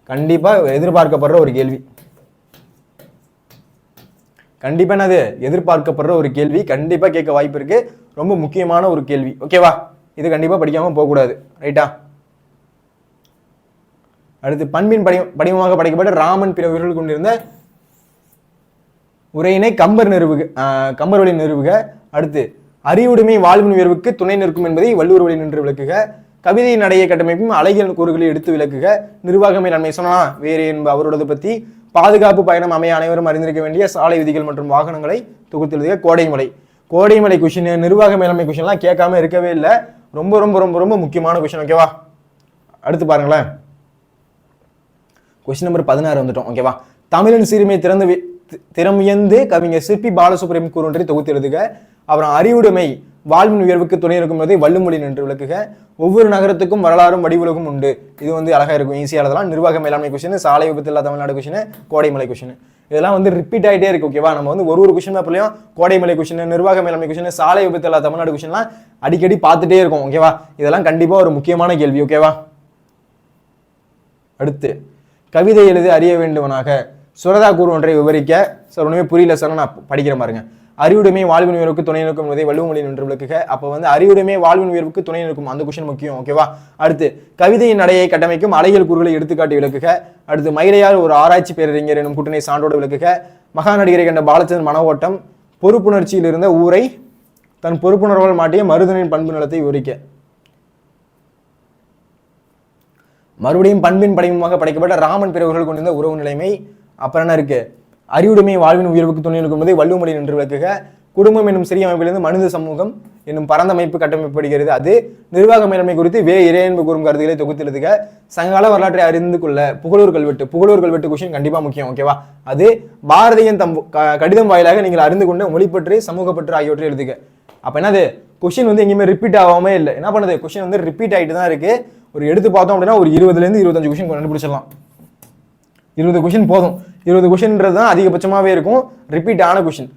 கண்டிப்பா எதிர்பார்க்கப்படுற ஒரு கேள்வி. கண்டிப்பா என்னது எதிர்பார்க்கப்படுற ஒரு கேள்வி, கண்டிப்பா கேட்க வாய்ப்பு இருக்கு. ரொம்ப முக்கியமான ஒரு கேள்வி. ஓகேவா? இது கண்டிப்பா படிக்காம போக கூடாது. ரைட்டா? அடுத்து பண்பின் படிவமாக படைக்கப்பட்ட ராமன் பிற உயிர்கள் கொண்டிருந்த உரையினை கம்பர் வழி நிறுவுக. அடுத்து அறிவுடைமை வாழ்வின் உயர்வுக்கு துணை நிற்கும் என்பதை வள்ளுவர் வழி நின்று விளக்குக. கவிதையின் நடையை கட்டமைப்பும் அழகியல் கூறுகளை எடுத்து விளக்குக. நிர்வாக மேலாண்மை சொன்னா வேறு என்பது அவரோடது பத்தி. பாதுகாப்பு பயணம் அமைய அனைவரும் அறிந்திருக்க வேண்டிய சாலை விதிகள் மற்றும் வாகனங்களை தொகுத்து எழுதுக. கோடைமலை கொஷின், நிர்வாக மேலாண்மை கொஷின்லாம் கேட்காம இருக்கவே இல்லை. ரொம்ப ரொம்ப ரொம்ப ரொம்ப முக்கியமான கொஷின். ஓகேவா? அடுத்து பாருங்களேன், கொஸ்டின் நம்பர் 16 வந்துட்டோம். ஓகேவா? தமிழின் சிறுமை திறமையந்து கவிஞர் சிற்பி பாலசுப்ரமணியம் கூறுவதை தொகுத்து எழுதுக. அப்புறம் அறிவுடைமை வாழ்வின் உயர்வுக்கு துணை இருக்கும் போதே வள்ளுமொழி நின்று விளக்குக. ஒவ்வொரு நகரத்துக்கும் வரலாறும் வடிவுலகும் உண்டு. இது வந்து அழகா இருக்கும், ஈஸியா எழுதலாம். நிர்வாக மேலாண்மை கொஸ்டின், சாலை விபத்து இல்லா தமிழ்நாடு கொஸ்டின், கோடைமலை கொஸ்டின், இதெல்லாம் வந்து ரிப்பீட் ஆகிட்டே இருக்கு. ஓகேவா? நம்ம வந்து ஒரு கொஸ்டின் பேப்பர்லையும் கோடைமலை கொஸ்டின், நிர்வாக மேலாண்மை கொஸ்டின், சாலை விபத்து இல்லா தமிழ்நாடு கொஸ்டின்லாம் அடிக்கடி பார்த்துட்டே இருக்கும். ஓகேவா? இதெல்லாம் கண்டிப்பா ஒரு முக்கியமான கேள்வி. ஓகேவா? அடுத்து கவிதை எழுதி அறிய வேண்டுவனாக சுரதா கூறு ஒன்றை விவரிக்க. சார் ஒன்றுமே புரியல சார், நான் படிக்கிறேன் பாருங்க. அறிவுடைமை வாழ்வின் உயர்வுக்கு துணை நிற்கும் என்பதை வள்ளுவமொழி நின்று விளக்குக. அப்போ வந்து அறிவுடைமை வாழ்வின் உயர்வுக்கு துணை நிற்கும், அந்த கொஸ்டின் முக்கியம். ஓகேவா? அடுத்து கவிதையின் நடையை கட்டமைக்கும் அழகியல் கூறுகளை எடுத்துக்காட்டி விளக்குக. அடுத்து மயிலையார் ஒரு ஆராய்ச்சி பேரறிஞர் எனும் கூட்டணி சான்றோடு விளக்குக. மகா நடிகரை கண்ட பாலச்சந்திரன் மன ஓட்டம் பொறுப்புணர்ச்சியில் இருந்த ஊரை தன் பொறுப்புணர்வால் மாட்டிய மருதனின் பண்பு நலத்தை விவரிக்க. மறுபடியும் பண்பின் படிவமாக படைக்கப்பட்ட ராமன் பிறவர்கள் கொண்டிருந்த உறவு நிலைமை. அப்புறம் என்ன இருக்கு, அறிவுடைமை வாழ்வின் உயர்வுக்கு துணை நிற்கும் என்பதை வள்ளுவமொழி நின்று விளக்குக. குடும்பம் என்னும் சிறிய அமைப்பிலிருந்து மனித சமூகம் என்னும் பரந்த அமைப்பு கட்டமைக்கப்படுகிறது. அது நிர்வாக மேலாண்மை குறித்து இறையன்பு கூறும் கருத்துக்களை தொகுத்து எழுதுக. சங்ககால வரலாற்றை அறிந்து கொள்ள புகழூர் கல்வெட்டு கொஸ்டின் கண்டிப்பா முக்கியம். ஓகேவா? அது பாரதியின் கடிதம் வாயிலாக நீங்கள் அறிந்து கொண்ட மொழி பற்றி சமூக பற்று ஆகியவற்றை எழுதுக. அப்ப என்னது, கொஸ்டின் வந்து எங்கேயுமே ரிப்பீட் ஆகாம இல்லை. என்ன பண்ணுது, கொஸ்டின் வந்து ரிப்பீட் ஆகிட்டு தான் இருக்கு. ஒரு எடுத்து பார்த்தோம் அப்படின்னா ஒரு 20 to 25 கொஸ்டின் கண்டுபிடிச்சிடலாம். 20 கொஸ்டின் போதும். 20 கொஸ்டின்ன்றது தான் அதிகபட்சமாவே இருக்கும். ரிப்பீட் ஆன கொஸ்டின்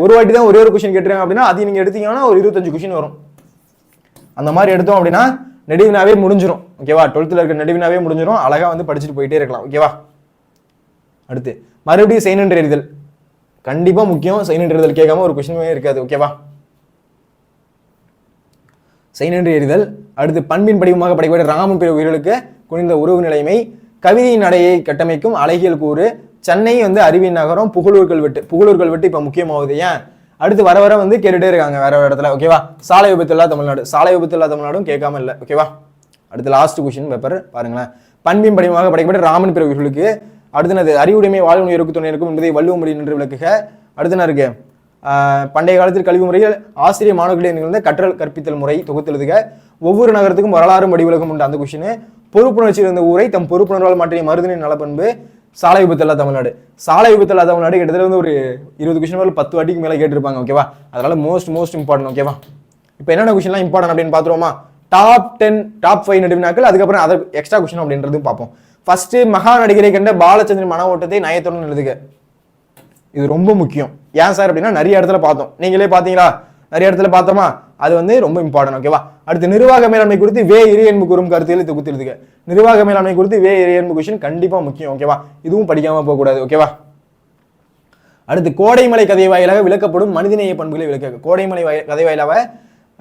ஒரு வாட்டி தான் ஒரே ஒரு கொஸ்டின் கேட்டுருக்காங்க அப்படின்னா அது நீங்க எடுத்தீங்கன்னா ஒரு 25 கொஸ்டின் வரும். அந்த மாதிரி எடுத்தோம் அப்படின்னா நெடுவினாவே முடிஞ்சிடும். ஓகேவா? 12th இருக்க நெடுவினாவே முடிஞ்சிடும். அழகா வந்து படிச்சுட்டு போயிட்டே இருக்கலாம். ஓகேவா? அடுத்து மறுபடியும் செய்நின்று எறிதல் கண்டிப்பா முக்கியம். செய்நின்று எறிதல் கேட்காம ஒரு கொஸ்டினே இருக்காது. ஓகேவா? செய்நின்று எறிதல். அடுத்து பண்பின் படிவமாக படைக்கப்பட்ட ராமன் பிற உயிர்களுக்கு குனிந்த உறவு நிலைமை. கவிதையின் நடையை கட்டமைக்கும் அழகியல் கூறு. சென்னை வந்து அறிவின் நகரம். புகழூர் கல்வெட்டு இப்ப முக்கியமாகுது. ஏன் அடுத்து வர வர வந்து கேட்டுட்டே இருக்காங்க வேற ஒரு இடத்துல. ஓகேவா? சாலை விபத்து இல்லா தமிழ்நாடும் கேட்காம இல்லை. ஓகேவா? அடுத்து லாஸ்ட் கொஸ்டின் பேப்பர் பாருங்களேன். பண்பின் படிவமாக படைக்கப்பட்ட ராமன் பிற உயிர்களுக்கு அடுத்தது அறிவுடைமை வாழ்வின் உயர்வுக்கு துணை இருக்கும் என்பதை வள்ளுவமொழி நின்று விளக்குக. அடுத்து இருக்கு பண்டைய காலத்தில் கல்வி முறையில் ஆசிரியர் மாணவர்களிடையே நிகழ்ந்த கற்றல் கற்பித்தல் முறை தொகுத்து எழுதுக. ஒவ்வொரு நகரத்துக்கும் வரலாறும் வடிவிலகம் உண்டு, அந்த கொஸ்டின். பொறுப்புணர்ச்சியில் இருந்த ஊரை தம் பொறுப்புணர்வால் மாற்றிய மருதனின் நலப்பண்பு. சாலை விபத்து இல்லா தமிழ்நாடு கிட்டத்தட்ட வந்து ஒரு 20 கொஸ்டின் 10 வாட்டிக்கு மேலே கேட்டிருப்பாங்க. ஓகேவா? அதனால மோஸ்ட் இம்பார்ட்டன்ட். ஓகேவா? இப்போ என்னென்ன கொஸ்டின்லாம் இம்பார்ட்டன்ட் அப்படின்னு பார்த்துருவோமா? டாப் 10 டாப் 5 நடுவினாக்கள், அதுக்கப்புறம் அதர் எக்ஸ்ட்ரா கொஸ்டின் அப்படின்றதும் பார்ப்போம். ஃபர்ஸ்ட் மகா நடிகரை கண்ட பாலச்சந்திரன் மன ஓட்டத்தை நயத்துடன் எழுதுக. இது ரொம்ப முக்கியம். ஏன் சார் அப்படின்னா நிறைய இடத்துல பார்த்தோம், நீங்களே பார்த்தீங்களா? நிறைய இடத்துல பார்த்தோமா? அது வந்து ரொம்ப இம்பார்ட்டன்ட். ஓகேவா? அடுத்து நிர்வாக மேலாண்மை குறித்து இறையன்பு கூறும் கருத்துக்களை தொகுத்து எழுதுக. நிர்வாக மேலாண்மை குறித்து இறையன்பு கொஸ்டின் கண்டிப்பா முக்கியம். ஓகேவா? இதுவும் படிக்காம போக கூடாது. ஓகேவா? அடுத்து கோடைமலை கதை வாயிலாக விளக்கப்படும் மனிதநேய பண்புகளை விளக்க. கோடைமலை கதை வாயிலாக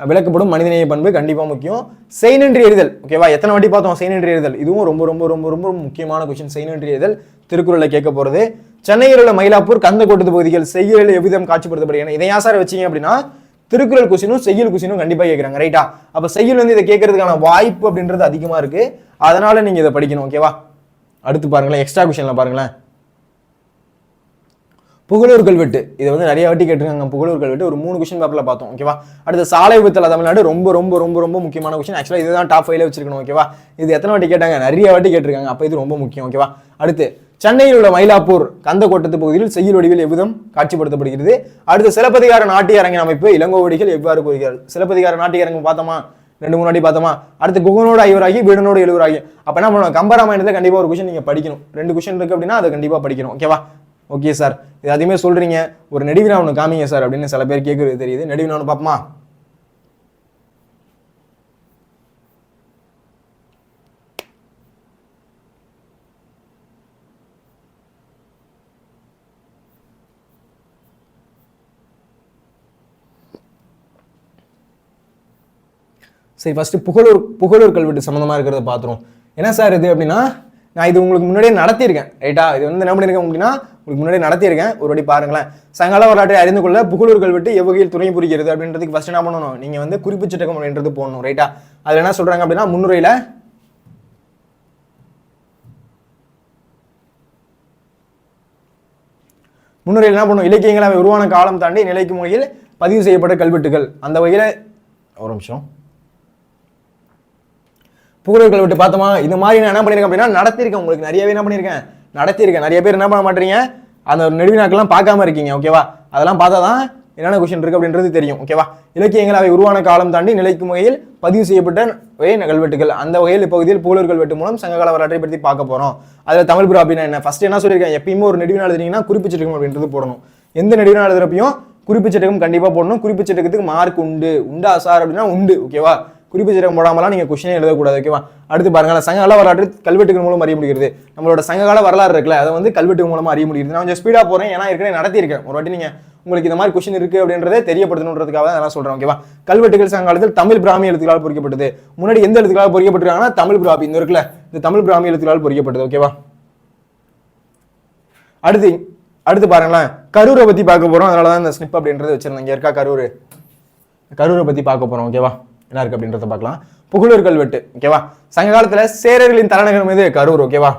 விளக்கப்படும் மனிதநேய பண்பு கண்டிப்பா முக்கியம். செய்நன்றி எறிதல், ஓகேவா? எத்தனை வாட்டி பார்த்தோம் செய்நன்றி எறிதல், இதுவும் ரொம்ப ரொம்ப ரொம்ப ரொம்ப முக்கியமான கொஸ்டின். செய்நன்றி எறிதல் திருக்குறள்ல கேட்க போறது. சென்னையில் உள்ள மயிலாப்பூர் கந்த கோட்டத்து பகுதிகள் செய்யுளில் எவ்விதம் காட்சிப்படுத்தப்படுகிறது, இதை ஏன் சார் வச்சீங்க அப்படின்னா திருக்குறள் கொஸ்டினும் செய்யுள் கொஸ்டினும் கண்டிப்பா கேட்கறாங்க, ரைட்டா? அப்ப செய்யுள் வந்து இதை கேட்கறதுக்கான வாய்ப்பு அப்படின்றது அதிகமா இருக்கு, அதனால நீங்க இதை படிக்கணும், ஓகேவா? அடுத்து பாருங்களேன், எக்ஸ்ட்ரா கொஸ்டின்ல பாருங்களேன், புகழூர் கல்வெட்டு. இதை வந்து நிறைய வாட்டி கேட்டிருக்காங்க. புகழூர் கல்வெட்டு ஒரு 3 கொஸ்டின் பேப்பர்ல பார்த்தோம், ஓகேவா? அடுத்து சாலை விபத்துல தமிழ்நாடு ரொம்ப ரொம்ப ரொம்ப ரொம்ப முக்கியமான கொஸ்டின். ஆக்சுவலா இதுதான் டாப் 5ல வச்சிருக்கணும், ஓகேவா? இது எத்தனை வாட்டி கேட்டாங்க, நிறைய வாட்டி கேட்டிருக்காங்க, அப்ப இது ரொம்ப முக்கியம், ஓகேவா? அடுத்து சென்னையில் உள்ள மயிலாப்பூர் கந்த கோட்டத்து பகுதியில் செய்யுள் வடிவில் எவ்விதம் காட்சிப்படுத்தப்படுகிறது. அடுத்து சிலப்பதிகார நாட்டிய அரங்கின் அமைப்பு இளங்கோவடிகள் எவ்வாறு கூறுகிறார். சிலப்பதிகார நாட்டிய அரங்கு பார்த்தோமா, 2 3 வாட்டி பார்த்தோமா? அடுத்து குகனோடு ஐவராகி வீடனோடு எழுவராகி. அப்ப என்ன பண்ணுவோம், கம்பராமாயணத்தை கண்டிப்பா ஒரு கொஸ்டின் நீங்க படிக்கணும். 2 கொஸ்டின் இருக்கு அப்படின்னா அதை கண்டிப்பா படிக்கணும், ஓகேவா? ஓகே சார், இது அதுவுமே சொல்றீங்க, ஒரு நெடுவினா ஒன்று காமிங்க சார் அப்படின்னு சில பேர் கேட்கறது தெரியுது. நெடுவினா ஒன்று பார்ப்போமா? சரி, ஃபர்ஸ்ட் புகழூர் கல்வெட்டு சம்மந்தமா இருக்கிறத பார்த்துரும். என்ன சார் இது அப்படின்னா, நான் இது உங்களுக்கு முன்னாடியே நடத்தியிருக்கேன், ரைட்டா? இது வந்து என்ன பண்ணியிருக்கேன் அப்படின்னா உங்களுக்கு முன்னாடியே நடத்தியிருக்கேன், ஒரு வாட்டி பாருங்களேன். சங்ககால வரலாற்றை அறிந்து கொள்ள புகழூர் கல்வெட்டு எவ்வகையில் துணை புரிகிறது அப்படின்றதுக்கு ஃபர்ஸ்ட் என்ன பண்ணணும், நீங்க வந்து குறிப்பு சட்டகம் அப்படின்றது போடணும், ரைட்டா? அதுல என்ன சொல்றாங்க அப்படின்னா, முன்னுரையில என்ன பண்ணும், இலக்கியங்கள் அவை உருவான காலம் தாண்டி நிலைக்கும் வகையில் பதிவு செய்யப்பட்ட கல்வெட்டுகள், அந்த வகையில ஒரு நிமிஷம் புகழூர் கல்வெட்டு பார்த்தோமா? இந்த மாதிரி நான் என்ன பண்ணிருக்கேன் அப்படின்னா நடத்திருக்கேன், உங்களுக்கு நிறையவே என்ன பண்ணிருக்கேன், நடத்திருக்கேன். நிறைய பேர் என்ன பண்ண மாட்டீங்க, அந்த நெடுவினாக்கெல்லாம் பார்க்காம இருக்கீங்க, ஓகேவா? அதெல்லாம் பார்த்தா தான் என்னென்ன கொஸ்டின் இருக்கு அப்படின்றது தெரியும், ஓகேவா? இலக்கியங்கள் அவை உருவான காலம் தாண்டி நிலைக்கும் வகையில் பதிவு செய்யப்பட்ட கல்வெட்டுகள், அந்த வகையில் இப்பகுதியில் புகழூர் கல்வெட்டு மூலம் சங்ககால வரலாற்றை பற்றி பார்க்க போறோம். அதுல தமிழ் புறா அப்படின்னா என்ன, ஃபர்ஸ்ட் என்ன சொல்லியிருக்கேன், எப்பயுமே ஒரு நெடுவினா எழுதுனீங்கன்னா குறிப்பிச்சிருக்கும் அப்படின்றது போடணும். எந்த நெடுவினா எழுதுறப்பையும் குறிப்பிச்சட்டகம் கண்டிப்பா போடணும். குறிப்பிச்சட்டகத்துக்கு மார்க் உண்டா சார் அப்படின்னா உண்டு, ஓகேவா? குறிப்பிச்சட்டகம் போடாமலாம் நீங்க கொஸ்டினே எழுதக்கூடாது, ஓகேவா? அடுத்து பாருங்க, சங்ககால வரலாற்று கல்வெட்டுகள் மூலம் அறிய முடிகிறது. நம்மளோட சங்ககால வரலாறு இருக்குல்ல, அதை வந்து கல்வெட்டு மூலமா அறிய முடியுது. நான் கொஞ்சம் ஸ்பீடா போறேன், ஏன்னா ஏற்கனவே நடத்தியிருக்கேன் ஒரு வாட்டி. நீங்க உங்களுக்கு இந்த மாதிரி கொஸ்டின் இருக்கு அப்படின்றதே தெரியப்படுத்தணுன்றதுக்காக தான் அதெல்லாம் சொல்றேன், ஓகேவா? கல்வெட்டுகள் சங்ககாலத்தில் தமிழ் பிராமி எழுத்துக்களால் பொறிக்கப்பட்டது. முன்னாடி எந்த எழுத்துக்களால் பொறிக்கப்பட்டிருக்காங்கன்னா தமிழ் பிராமி, இந்த இருக்குல்ல, இந்த தமிழ் பிராமி எழுத்துக்களால் பொறிக்கப்பட்டது, ஓகேவா? அடுத்து பாருங்களேன், கரூரை பத்தி பார்க்க போறோம், அதனாலதான் இந்த ஸ்னிப் அப்படின்றது வச்சிருந்தேன். இங்க இருக்கா கரூரை பத்தி பார்க்க போறோம், ஓகேவா? என்ன இருக்கு அப்படின்றத பார்க்கலாம். புகழூர் கல்வெட்டு, ஓகேவா? சங்க காலத்துல சேரர்களின் தலைநகரம் எது, கரூர், ஓகேவா?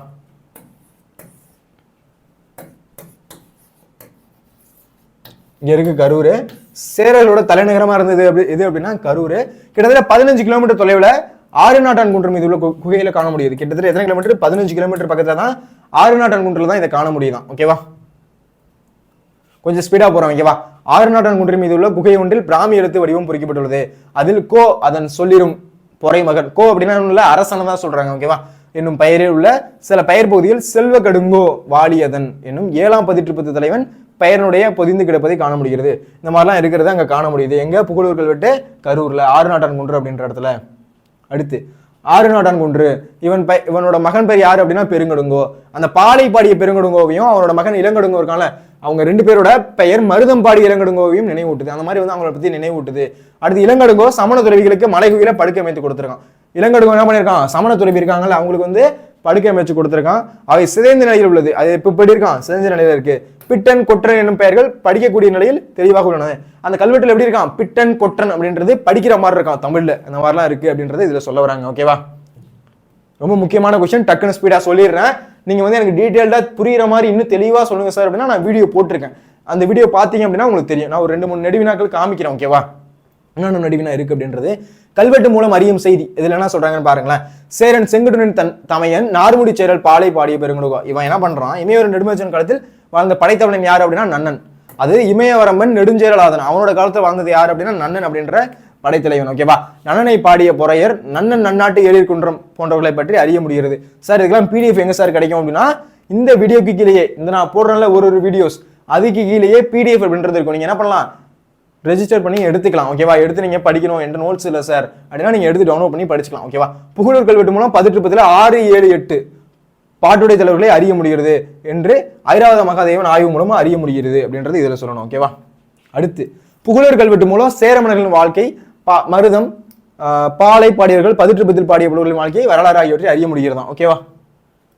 இங்க இருக்கு கரூர். சேரர்களோட தலைநகரமா இருந்தது எது அப்படின்னா கரூர். கிட்டத்தட்ட 15 கிலோமீட்டர் தொலைவில் ஆறுநாட்டான் குன்றம் இது உள்ள குகையில காண முடியுது. கிட்டத்தட்ட எத்தனை கிலோமீட்டர், 15 கிலோமீட்டர் பக்கத்துல தான் ஆறுநாட்டான் குன்றில் தான் இதை காண முடியுதான், ஓகேவா? கொஞ்சம் ஸ்பீடா போறோம், ஓகேவா? ஆறுநாட்டான் குன்றின் மீது உள்ள குகை ஒன்றில் பிராமி எழுத்து வடிவம் பொறிக்கப்பட்டுள்ளது. அதில் கோ அதன் சொல்லிரும் பொறை மகன், கோ அப்படின்னா அரசனை தான் சொல்றாங்க, ஓகேவா? என்னும் பெயரில் உள்ள சில பெயர் பகுதியில் செல்வ கடுங்கோ வாலியதன் என்னும் 7ஆம் பதிற்றுப்பத்து தலைவன் பெயருடைய பொதிந்து கிடப்பதை காண முடிகிறது. இந்த மாதிரிலாம் இருக்கிறத அங்க காண முடியுது. எங்க, புகழூர் கல்வெட்டு கரூர்ல, ஆறுநாட்டான் குன்று அப்படின்ற இடத்துல. அடுத்து ஆறுநாட்டான் குன்று, இவனோட மகன் பேர் யாரு அப்படின்னா பெருங்கடுங்கோ. அந்த பாலை பாடிய பெருங்கடுங்கோவையும் அவனோட மகன் இளங்கடுங்கோ இருக்கான்ல, அவங்க 2 பேரோட பெயர் மருதம்பாடி இளங்கடுங்கோவையும் நினைவூட்டுது. அந்த மாதிரி வந்து அவங்களை பத்தி நினைவூட்டுது. அடுத்து இளங்கடுங்கோ சமண துறவிகளுக்கு மலைகுயில படுக்கை அமைத்து கொடுத்துருக்கான். இளங்கடுங்கோ என்ன பண்ணிருக்கான், சமண துறவி இருக்காங்கல்ல, அவங்களுக்கு வந்து படுக்கை அமைச்சு கொடுத்துருக்கான். அவை சிதைந்த நிலையில் உள்ளது. அது இப்ப எப்படி இருக்கான், சிதைந்த நிலையில இருக்கு. பிட்டன் கொற்றன் என்னும் பெயர்கள் படிக்கக்கூடிய நிலையில் தெளிவாக உள்ளன. அந்த கல்வெட்டுல எப்படி இருக்கான், பிட்டன் கொற்றன் அப்படின்றது படிக்கிற மாதிரி இருக்கான் தமிழ்ல. அந்த மாதிரிலாம் இருக்கு அப்படின்றது இதுல சொல்ல வராங்க, ஓகேவா? ரொம்ப முக்கியமான கொஸ்டின், டக்குன்னு ஸ்பீடா சொல்லிடுறேன். நீங்க வந்து எனக்கு டீடைல்டா புரியுற மாதிரி இன்னும் தெளிவா சொல்லுங்க சார் அப்படின்னா நான் வீடியோ போட்டிருக்கேன். அந்த வீடியோ பாத்தீங்க அப்படின்னா உங்களுக்கு தெரியும். நான் ஒரு 2 3 நெடுவினாக்கள் காமிக்கிறேன், ஓகேவா? என்னென்ன நெடுவினா இருக்கு அப்படின்றது. கல்வெட்டு மூலம் அறியும் செய்தி, இதுல என்ன சொல்றாங்கன்னு பாருங்களேன். சேரன் செங்குட்டுனின் தமையன் நார்முடி சேரல் பாலை பாடிய பெருங்குடுகோ. இவன் என்ன பண்றான், இமையோர் நெடுமச்சன் காலத்தில் வாழ்ந்த படைத்தவன் யாரு அப்படின்னா நன்னன். அது இமயவரம்பன் நெடுஞ்சேரலாதன், அவனோட காலத்துல வாழ்ந்தது யாரு அப்படின்னா நன்னன் அப்படின்ற படைத்தலைவன், ஓகேவா? நன்னனை பாடிய பொறையர், நன்னன் நன்னாட்டு எழிற்குன்றம் போன்றவர்களை பற்றி அறிய முடிகிறது. சார் இதுக்கெல்லாம் பிடிஎஃப் எங்க சார் கிடைக்கும் அப்படின்னா இந்த வீடியோக்கு கீழேயே, இந்த நான் போடுறேன்ல ஒரு வீடியோஸ், அதுக்கு கீழேயே பிடிஎஃப் அப்படின்றது இருக்கும். நீங்க என்ன பண்ணலாம், ரெஜிஸ்டர் பண்ணி எடுத்துக்கலாம், ஓகேவா? எடுத்து நீங்க படிக்கணும் என்ற நோட்ஸ் இல்லை சார் அப்படின்னா நீங்க எடுத்து டவுன்லோட் பண்ணி படிச்சுக்கலாம், ஓகேவா? புகழூர் கல்வெட்டு மூலம் 1810 6, 7, 8 பாட்டுடை தலைவர்களை அறிய முடிகிறது என்று ஐராவத மகாதேவன் ஆய்வு மூலமா அறிய முடிகிறது அப்படின்றது இதுல சொல்லணும், ஓகேவா? அடுத்து புகழூர் கல்வெட்டு மூலம் சேர மன்னர்களின் வாழ்க்கை மருதம் பாலை பாடியவர்கள் பதிற்று பதில் பாடிய புலவர்களின் வாழ்க்கையை வரலாறு ஆகியவற்றை அறிய முடிகிறதான். ஓகேவா?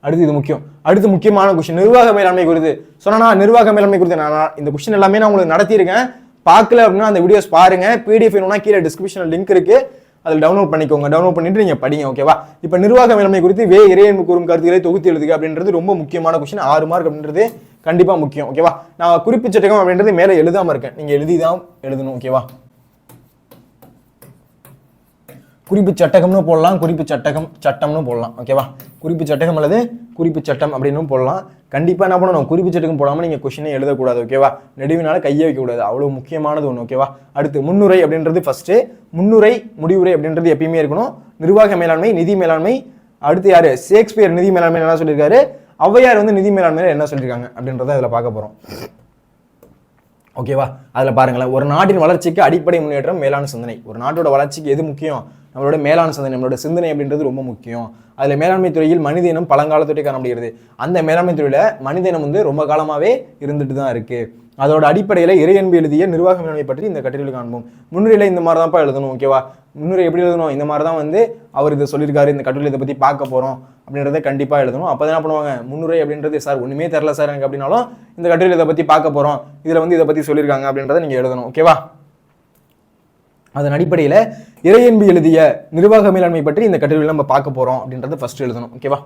அடுத்து இது முக்கியம். அடுத்து முக்கியமான கொஸ்டின் நிர்வாக மேலாண்மை குறித்து சொன்னா. நிர்வாக மேலாண்மை குறித்து நான் இந்த கொஸ்டின் எல்லாமே நான் உங்களுக்கு நடத்தியிருக்கேன். பார்க்கல அப்படின்னா அந்த வீடியோஸ் பாருங்க. பிடிஎஃப் வேணும்னா கீழே டிஸ்கிரிப்ஷனில் லிங்க் இருக்கு, அதில் டவுன்லோட் பண்ணிக்கோங்க. டவுன்லோட் பண்ணிட்டு நீங்க படிங்க. ஓகேவா? இப்போ நிர்வாக மேலாண்மை குறித்து இறையன்பு கூறும் கருத்துக்களை தொகுத்து எழுதுக அப்படின்றது ரொம்ப முக்கியமான கொஸ்டின். 6 மார்க் அப்படின்றது கண்டிப்பா முக்கியம். ஓகேவா? நான் குறிப்பிச்சட்டகம் அப்படின்றது மேலே எழுதாம இருக்கேன், நீங்க எழுதிதான் எழுதணும். ஓகேவா? குறிப்பு சட்டகம்னு போடலாம், குறிப்பு சட்டம்னு போடலாம். ஓகேவா? குறிப்பு சட்டகம் அல்லது குறிப்பு சட்டம் அப்படின்னு போடலாம். கண்டிப்பா என்ன பண்ணணும், குறிப்பு சட்டகம் போடாம நீங்க கொஸ்டினே எழுதக்கூடாது. ஓகேவா? நெடுவினால கையை வைக்க கூடாது, அவ்வளவு முக்கியமானது ஒன்று. ஓகேவா? அடுத்து முன்னுரை அப்படின்றது ஃபர்ஸ்ட். முன்னுரை முடிவுரை அப்படின்றது எப்பயுமே இருக்கணும். நிர்வாக மேலாண்மை, நிதி மேலாண்மை. அடுத்து யாரு? ஷேக்ஸ்பியர் நிதி மேலாண்மை என்ன சொல்லியிருக்காரு, ஔவையார் வந்து நிதி மேலாண்மையில என்ன சொல்லியிருக்காங்க அப்படின்றத இதுல பார்க்க போறோம். ஓகேவா? அதுல பாருங்களேன், ஒரு நாட்டின் வளர்ச்சிக்கு அடிப்படை முன்னேற்றம் மேலான சிந்தனை. ஒரு நாட்டோட வளர்ச்சிக்கு எது முக்கியம்? நம்மளோட மேலான சிந்தனை, நம்மளோட சிந்தனை அப்படின்றது ரொம்ப முக்கியம். அதுல மேலாண்மை துறையில் மனித இனம் பழங்காலத்தொட்டே காணப்படுகிறது. அந்த மேலாண்மை துறையில மனித இனம் வந்து ரொம்ப காலமாவே இருந்துட்டு தான் இருக்கு. அதோட அடிப்படையில இறையன்பு எழுதிய நிர்வாக மேலாண்மை பற்றி இந்த கட்டுரையில் காண்போம். முன்னுரையில இந்த மாதிரி தான்ப்பா எழுதணும். ஓகேவா? முன்னுரை எப்படி எழுதணும்? இந்த மாதிரி தான் வந்து அவர் இதை சொல்லியிருக்காரு, இந்த கட்டுரையில் இதை பத்தி பார்க்க போறோம் அப்படின்றத கண்டிப்பா எழுதணும். அப்பதான் என்ன பண்ணுவாங்க, முன்னுரை அப்படின்றது சார் ஒண்ணுமே தெரியல சார் எனக்கு அப்படின்னாலும் இந்த கட்டுரையில் இதை பத்தி பார்க்க போறோம், இதுல வந்து இதை பத்தி சொல்லியிருக்காங்க அப்படின்றத நீங்க எழுதணும். ஓகேவா? அதன் அடிப்படையில் இறையன்பு எழுதிய நிர்வாக மேலாண்மை பற்றி இந்த கட்டுரையில் நம்ம பார்க்க போறோம் அப்படின்றத ஃபர்ஸ்ட் எழுதணும். ஓகேவா?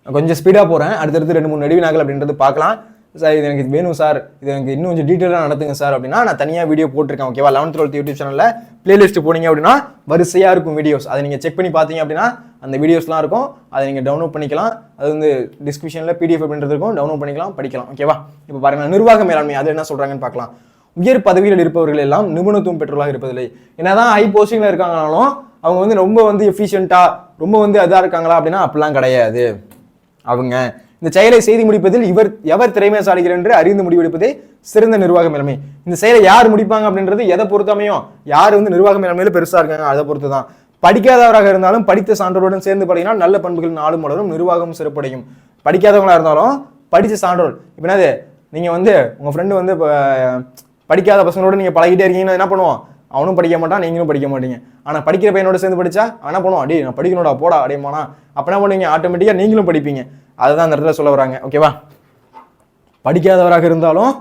கொஞ்சம் ஸ்பீடா போறேன், அடுத்தடுத்து 2-3 நெடுவினாக்கள் அப்படின்றது பார்க்கலாம். சார் இது எனக்கு வேணும் சார், இது எனக்கு இன்னும் கொஞ்சம் டீட்டெயிலாக நடத்துங்க சார் அப்படின்னா நான் தனியாக வீடியோ போட்டிருக்கேன். ஓகேவா? 11th 12th யூடியூப் சேனலில் பிளேலிஸ்ட் போனீங்க அப்படின்னா வரிசையாக இருக்கும் வீடியோஸ். அதை நீங்கள் செக் பண்ணி பார்த்தீங்க அப்படின்னா அந்த வீடியோஸ்லாம் இருக்கும், அதை நீங்கள் டவுன்லோட் பண்ணிக்கலாம். அது வந்து டிஸ்கிரிப்ஷனில் பிடிஎஃப் அப்படின்றது இருக்கும், டவுன்லோட் பண்ணிக்கலாம், படிக்கலாம். ஓகேவா? இப்போ பாருங்க, நிர்வாக மேலாண்மை அது என்ன சொல்றாங்கன்னு பார்க்கலாம். உயர் பதவியில் இருப்பவர்கள் எல்லாம் நிபுணத்துவம் பெற்றவர்களாக இருப்பதில்லை. என்னதான் ஹை போஸ்டிங்ல இருக்காங்கனாலும் அவங்க வந்து ரொம்ப வந்து எஃபிஷியண்டா ரொம்ப வந்து அதா இருக்காங்களா அப்படின்னா அப்படிலாம் கிடையாது. அவங்க இந்த செயலை செய்து முடிப்பதில் எவர் திறமைசாலிகள் என்று அறிந்து முடிவெடுப்பதே சிறந்த நிர்வாக மேலாண்மை. இந்த செயலை யார் முடிப்பாங்க அப்படின்றது எதை பொறுத்தமையும், யார் வந்து நிர்வாக மேலாண்மையில பெருசா இருக்காங்க அதை பொறுத்து தான். படிக்காதவராக இருந்தாலும் படித்த சான்றோருடன் சேர்ந்து பழகினால் நல்ல பண்புகள் நாளும் வளரும், நிர்வாகம் சிறப்படையும். படிக்காதவங்களா இருந்தாலும் படித்த சான்றோர், இப்போ என்னது, நீங்க வந்து உங்க ஃப்ரெண்டு வந்து படிக்காத பசங்களோட நீங்க பழகிட்டே இருக்கீங்கன்னா என்ன பண்ணுவோம், அவனும் படிக்க மாட்டான், நீங்களும் படிக்க மாட்டீங்க. ஆனா படிக்கிற பையனோட சேர்ந்து படிச்சா அவன் என்ன பண்ணுவான், அடி நான் படிக்கணும்டா போடா அப்படிமானா, அப்ப என்ன பண்ணுவீங்க, ஆட்டோமேட்டிக்கா நீங்களும் படிப்பீங்க. அதுதான் அந்த இடத்துல சொல்ல வராங்க. ஓகேவா? படிக்காதவராக இருந்தாலும்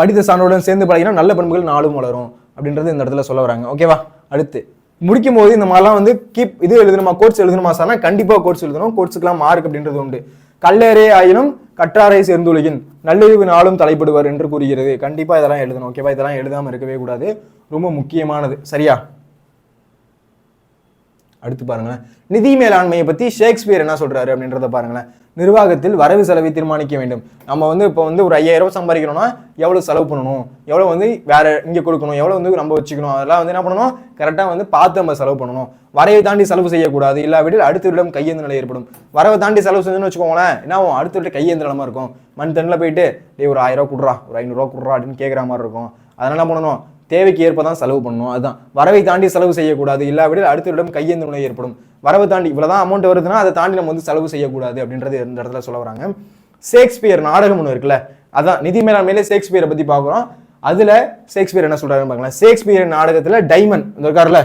படித்த சான்றோருடன் சேர்ந்து பழகினா நல்ல பண்புகள் நாளும் வளரும் அப்படின்றது இந்த இடத்துல சொல்ல வராங்க. ஓகேவா? அடுத்து முடிக்கும் போது இந்த மாதிரிலாம் வந்து இது எழுதணுமா, கோர்ஸ் எழுதணுமா சார்னா கண்டிப்பா கோர்ஸ் எழுதணும். கோர்ஸுக்கெல்லாம் மார்க் அப்படின்றது உண்டு. கல்லறே ஆயினும் கற்றாரை சேர்ந்துலகின் நல்லறிவு நாளும் தலைப்படுவார் என்று கூறுகிறது. கண்டிப்பா இதெல்லாம் எழுதணும். ஓகேவா? இதெல்லாம் எழுதாம இருக்கவே கூடாது, ரொம்ப முக்கியமானது. சரியா? அடுத்து பாருங்களேன், நிதி மேலாண்மையை பத்தி ஷேக்ஸ்பியர் என்ன சொல்றாரு அப்படின்றத பாருங்களேன். நிர்வாகத்தில் வரவு செலவை தீர்மானிக்க வேண்டும். நம்ம வந்து இப்போ வந்து ஒரு 5000 சம்பாதிக்கணும்னா எவ்வளவு செலவு பண்ணணும், எவ்வளவு வந்து வேற இங்க கொடுக்கணும், எவ்வளவு வந்து நம்ம வச்சுக்கணும், அதெல்லாம் வந்து என்ன பண்ணணும், கரெக்டா வந்து பார்த்து நம்ம செலவு பண்ணணும். வரவை தாண்டி செலவு செய்யக்கூடாது, இல்லாவிடில் அடுத்தவரிடம் கையேந்த நிலை ஏற்படும். வரவை தாண்டி செலவு செஞ்சுன்னு வச்சுக்கோங்களேன், என்ன ஆகும், அடுத்தவர்கிட்ட கையேந்த நிலமா இருக்கும். மண் தண்ணில் போயிட்டு ஒரு 1000 ரூபா கொடுறா, ஒரு 500 ரூபா கொடுறா அப்படின்னு கேட்குற மாதிரி இருக்கும். அதனால என்ன பண்ணணும், தேவைக்கு ஏற்பதான் செலவு பண்ணணும். அதுதான் வரவை தாண்டி செலவு செய்யக்கூடாது, இல்லாவிடில் அடுத்தவரிடம் கையேந்த நிலை ஏற்படும். வரவை தாண்டி இவ்வளவுதான் அமௌண்ட் வருதுன்னா அதை தாண்டி நம்ம வந்து செலவு செய்யக்கூடாது அப்படின்றது இந்த இடத்துல சொல்ல வராங்க. ஷேக்ஸ்பியர் நாடகம் ஒன்று இருக்குல்ல, அதான் நிதி மேலாண்மையிலே ஷேக்ஸ்பியரை பத்தி பார்க்குறோம். அதுல ஷேக்ஸ்பியர் என்ன சொல்றாருன்னு பார்க்கலாம். ஷேக்ஸ்பியர் நாடகத்துல டைமன் இருக்காருல்ல,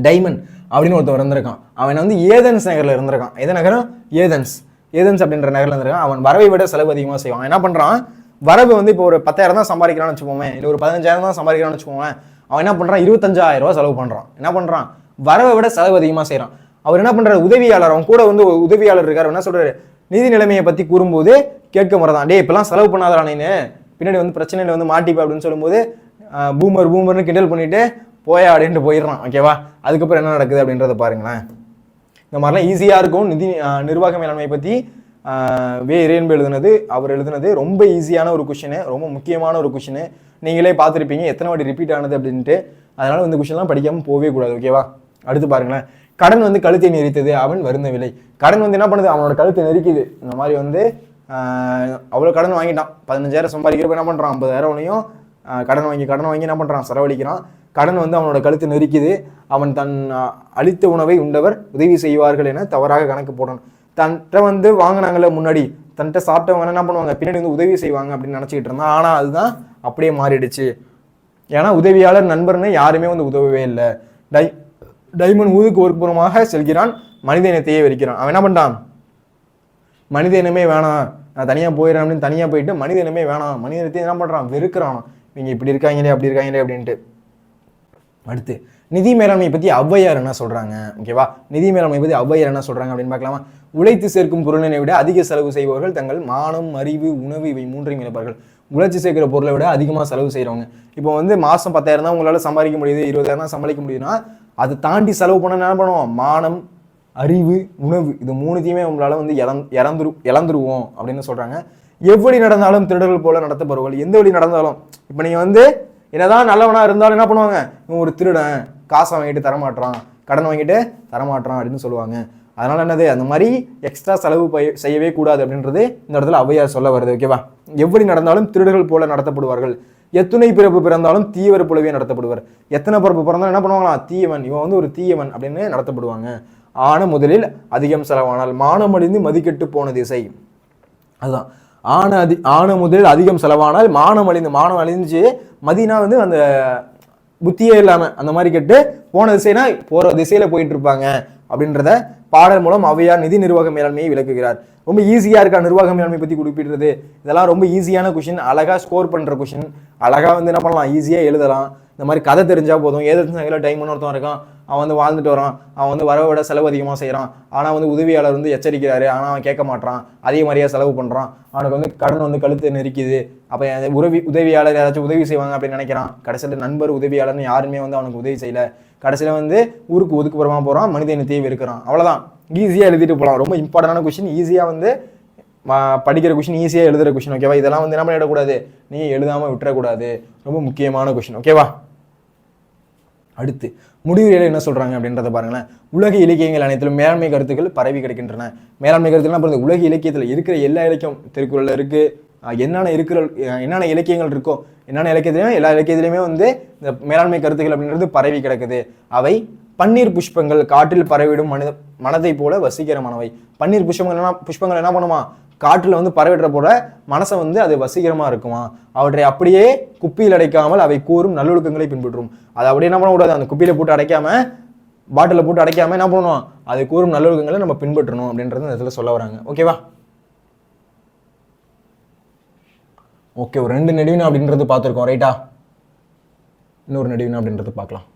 டைமன் அப்படின்னு ஒருத்தர் இருந்திருக்கான். அவன் வந்து ஏதென்ஸ் நகர்ல இருந்திருக்கான். எந்த நகரம்? ஏதென்ஸ் அப்படின்ற நகர்ல இருந்திருக்கான். அவன் வரவை விட செலவு அதிகமாக செய்வான். என்ன பண்றான், வரவு வந்து இப்போ ஒரு 10,000 தான் சம்பாதிக்கிறான்னு வச்சுக்கோமே, இல்லை ஒரு 15,000 தான் சம்பாதிக்கிறான்னு வச்சுக்கோங்க. அவன் என்ன பண்றான், 25,000 ரூபாய் செலவு பண்றான். என்ன பண்றான், வரவை விட செலவு அதிகமாக செய்யறான். அவர் என்ன பண்றாரு, உதவியாளர், அவன் கூட வந்து உதவியாளர் இருக்காரு, என்ன சொல்றாரு, நிதி நிலைமையை பத்தி கூறும்போது கேட்க முறைதான், டே இப்பெல்லாம் செலவு பண்ணாதானே, பின்னாடி வந்து பிரச்சனையில வந்து மாட்டிப்பா அப்படின்னு சொல்லும்போது பூமர்னு கிண்டல் பண்ணிட்டு போயா அப்படின்ட்டு போயிடுறான். ஓகேவா? அதுக்கப்புறம் என்ன நடக்குது அப்படின்றத பாருங்களேன். இந்த மாதிரிலாம் ஈஸியா இருக்கும். நிர்வாக மேலாண்மை பத்தி இறையன்பு எழுதுனது, அவர் எழுதுனது ரொம்ப ஈஸியான ஒரு கொஸ்டின், ரொம்ப முக்கியமான ஒரு கொஸ்டின். நீங்களே பார்த்துருப்பீங்க எத்தனை வாட்டி ரிப்பீட் ஆனது அப்படின்ட்டு. அதனால இந்த கொஸ்டின்லாம் படிக்காம போவே கூடாது. ஓகேவா? அடுத்து பாருங்களேன், கடன் வந்து கழுத்தை நெரித்தது அவன் வருந்தவில்லை. கடன் வந்து என்ன பண்ணுது, அவனோட கழுத்தை நெரிக்குது. இந்த மாதிரி வந்து அவ்வளோ கடன் வாங்கிட்டான், 15,000 சம்பாதிக்கிறப்ப என்ன பண்றான், 50,000 கடன் வாங்கி என்ன பண்றான், செலவழிக்கிறான். கடன் வந்து அவனோட கழுத்து நெருக்கிது. அவன் தன் அளித்த உணவை உண்டவர் உதவி செய்வார்கள் என தவறாக கணக்கு போடணும். தன்கிட்ட வந்து வாங்கினாங்களே முன்னாடி தன்கிட்ட சாப்பிட்டவங்க என்ன பண்ணுவாங்க, பின்னாடி வந்து உதவி செய்வாங்க அப்படின்னு நினச்சிக்கிட்டு இருந்தான். ஆனால் அதுதான் அப்படியே மாறிடுச்சு. ஏன்னா உதவியாளர் நண்பர்னு யாருமே வந்து உதவவே இல்லை. டைமண்ட் ஊதுக்கு ஒருபுறமாக செல்கிறான், மனித இனத்தையே வெறுக்கிறான். அவன் என்ன பண்ணிட்டான், மனித இனமே வேணாம், நான் தனியாக போயிடறேன் அப்படின்னு தனியாக போயிட்டு மனித இனமே வேணாம், மனித இனத்தை என்ன பண்ணுறான், வெறுக்கிறான். இவங்க இப்படி இருக்காங்களே அப்படி இருக்காங்களே அப்படின்ட்டு. அடுத்து நிதி மேலாண்மை பற்றி ஔவையார் என்ன சொல்கிறாங்க, ஓகேவா? நிதி மேலாண்மை பற்றி ஔவையார் என்ன சொல்கிறாங்க அப்படின்னு பார்க்கலாமா? உழைத்து சேர்க்கும் பொருளினை விட அதிக செலவு செய்பவர்கள் தங்கள் மானம், அறிவு, உணவு இவை மூன்றையும் இழப்பார்கள். உழைச்சி சேர்க்கிற பொருளை விட அதிகமாக செலவு செய்கிறவங்க. இப்போ வந்து மாதம் 10,000 தான் உங்களால் சம்பாதிக்க முடியுது, 20,000 தான் சமாளிக்க முடியுதுன்னா அதை தாண்டி செலவு பண்ண என்ன பண்ணுவோம், மானம், அறிவு, உணவு இது மூணுத்தையுமே உங்களால் வந்து இழந்துருவோம் அப்படின்னு சொல்கிறாங்க. எவ்வளி நடந்தாலும் திருடர்கள் போல நடத்தப்படுவார்கள். எந்த வழி நடந்தாலும், இப்போ நீங்கள் வந்து என்னதான் நல்லவனா இருந்தாலும் என்ன பண்ணுவாங்க, இவன் ஒரு திருடன், காசை வாங்கிட்டு தரமாட்டான், கடன் வாங்கிட்டு தரமாட்டான் அப்படின்னு சொல்லுவாங்க. அதனால என்னது, அந்த மாதிரி எக்ஸ்ட்ரா செலவு செய்யவே கூடாது அப்படின்றது இந்த இடத்துல ஔவையார் சொல்ல வருது, ஓகேவா? எவ்வளி நடந்தாலும் திருடர்கள் போல நடத்தப்படுவார்கள். எத்தனை பிறப்பு பிறந்தாலும் தீயவர் போலவே நடத்தப்படுவார். எத்தனை பிறப்பு பிறந்தாலும் என்ன பண்ணுவாங்களா, தீயவன், இவன் வந்து ஒரு தீயவன் அப்படின்னு நடத்தப்படுவாங்க. ஆன முதலில் அதிகம் செலவானால் மானம் அழிந்து மதிக்கெட்டு போன திசை. அதுதான் ஆன முதலில் அதிகம் செலவானால் மானம் அழிஞ்சு மதினா வந்து அந்த புத்தியே இல்லாம அந்த மாதிரி கெட்டு போன திசைனா போற திசையில போயிட்டு இருப்பாங்க அப்படின்றத பாடல் மூலம் ஔவையார் நிதி நிர்வாக மேலாண்மையை விளக்குகிறார். ரொம்ப ஈஸியா இருக்கா நிர்வாக மேலாண்மை பத்தி குறிப்பிடுறது? இதெல்லாம் ரொம்ப ஈஸியான கொஸ்டின், அழகா ஸ்கோர் பண்ற கொஸ்டின், அழகா வந்து என்ன பண்ணலாம், ஈஸியா எழுதலாம். இந்த மாதிரி கதை தெரிஞ்சா போதும். ஏதோ டைம்னு ஒருத்தன் இருக்கான், அவன் வந்து வாழ்ந்துட்டு வரான், அவன் வந்து வரவை விட செலவு அதிகமாக செய்கிறான், ஆனால் வந்து உதவியாளர் வந்து எச்சரிக்கிறாரு, ஆனால் அவன் கேட்க மாட்டான், அதே மாதிரியா செலவு பண்ணுறான், அவனுக்கு வந்து கடன் வந்து கழுத்து நெரிக்குது. அப்போ உதவியாளர் யாராச்சும் உதவி செய்வாங்க அப்படின்னு நினைக்கிறான். கடைசியில் நண்பர் உதவியாளர்னு யாருமே வந்து அவனுக்கு உதவி செய்யல. கடைசியில் வந்து ஊருக்கு ஒதுக்குப்புறமா போகிறான், மனித இனத்தையே வெறுக்கிறான். அவ்வளோதான், ஈஸியாக எழுதிட்டு போகலாம். ரொம்ப இம்பார்ட்டண்டான கொஸ்டின், ஈஸியாக வந்து படிக்கிற கொஸ்டின், ஈஸியாக எழுதுகிற கொஸ்டின், ஓகேவா? இதெல்லாம் வந்து என்ன பண்ணிடக்கூடாது, நீ எழுதாமல் விட்டுறக்கூடாது. ரொம்ப முக்கியமான கொஸ்டின், ஓகேவா? அடுத்து முடிவுரையில் என்ன சொல்றாங்க அப்படின்றத பாருங்களேன். உலக இலக்கியங்கள் அனைத்திலும் மேலாண்மை கருத்துக்கள் பரவி கிடக்கின்றன. மேலாண்மை கருத்துக்கள்னா உலக இலக்கியத்தில் இருக்கிற எல்லா இலக்கியம், திருக்குறள் இருக்கு, என்னென்ன இலக்கியங்கள் இருக்கோ, என்னென்ன இலக்கியத்திலையும் எல்லா இலக்கியத்திலையுமே வந்து இந்த மேலாண்மை கருத்துக்கள் அப்படின்றது பரவி கிடக்குது. அவை பன்னீர் புஷ்பங்கள் காற்றில் பரவிடும் மனதை போல வசீகரமானவை. பன்னீர் புஷ்பங்கள் என்ன பண்ணுமா, காற்றில் வந்து பரவிடுற போல மனசை வந்து அது வசீகரமா இருக்குமா. அவற்றை அப்படியே குப்பியில் அடைக்காமல் அவை கூறும் நல்லொழுக்கங்களை பின்பற்றும். அதை அப்படியே என்ன பண்ணக்கூடாது, அந்த குப்பியில போட்டு அடைக்காம, பாட்டில போட்டு அடைக்காம என்ன பண்ணணும், அதை கூறும் நல்லொழுக்கங்களை நம்ம பின்பற்றணும் அப்படின்றது இந்த இடத்துல சொல்ல வராங்க, ஓகேவா? ஓகே, ஒரு 2 நெடுவினா அப்படின்றது பார்த்துருக்கோம், ரைட்டா? இன்னொரு நெடுவினா அப்படின்றது பார்க்கலாம்.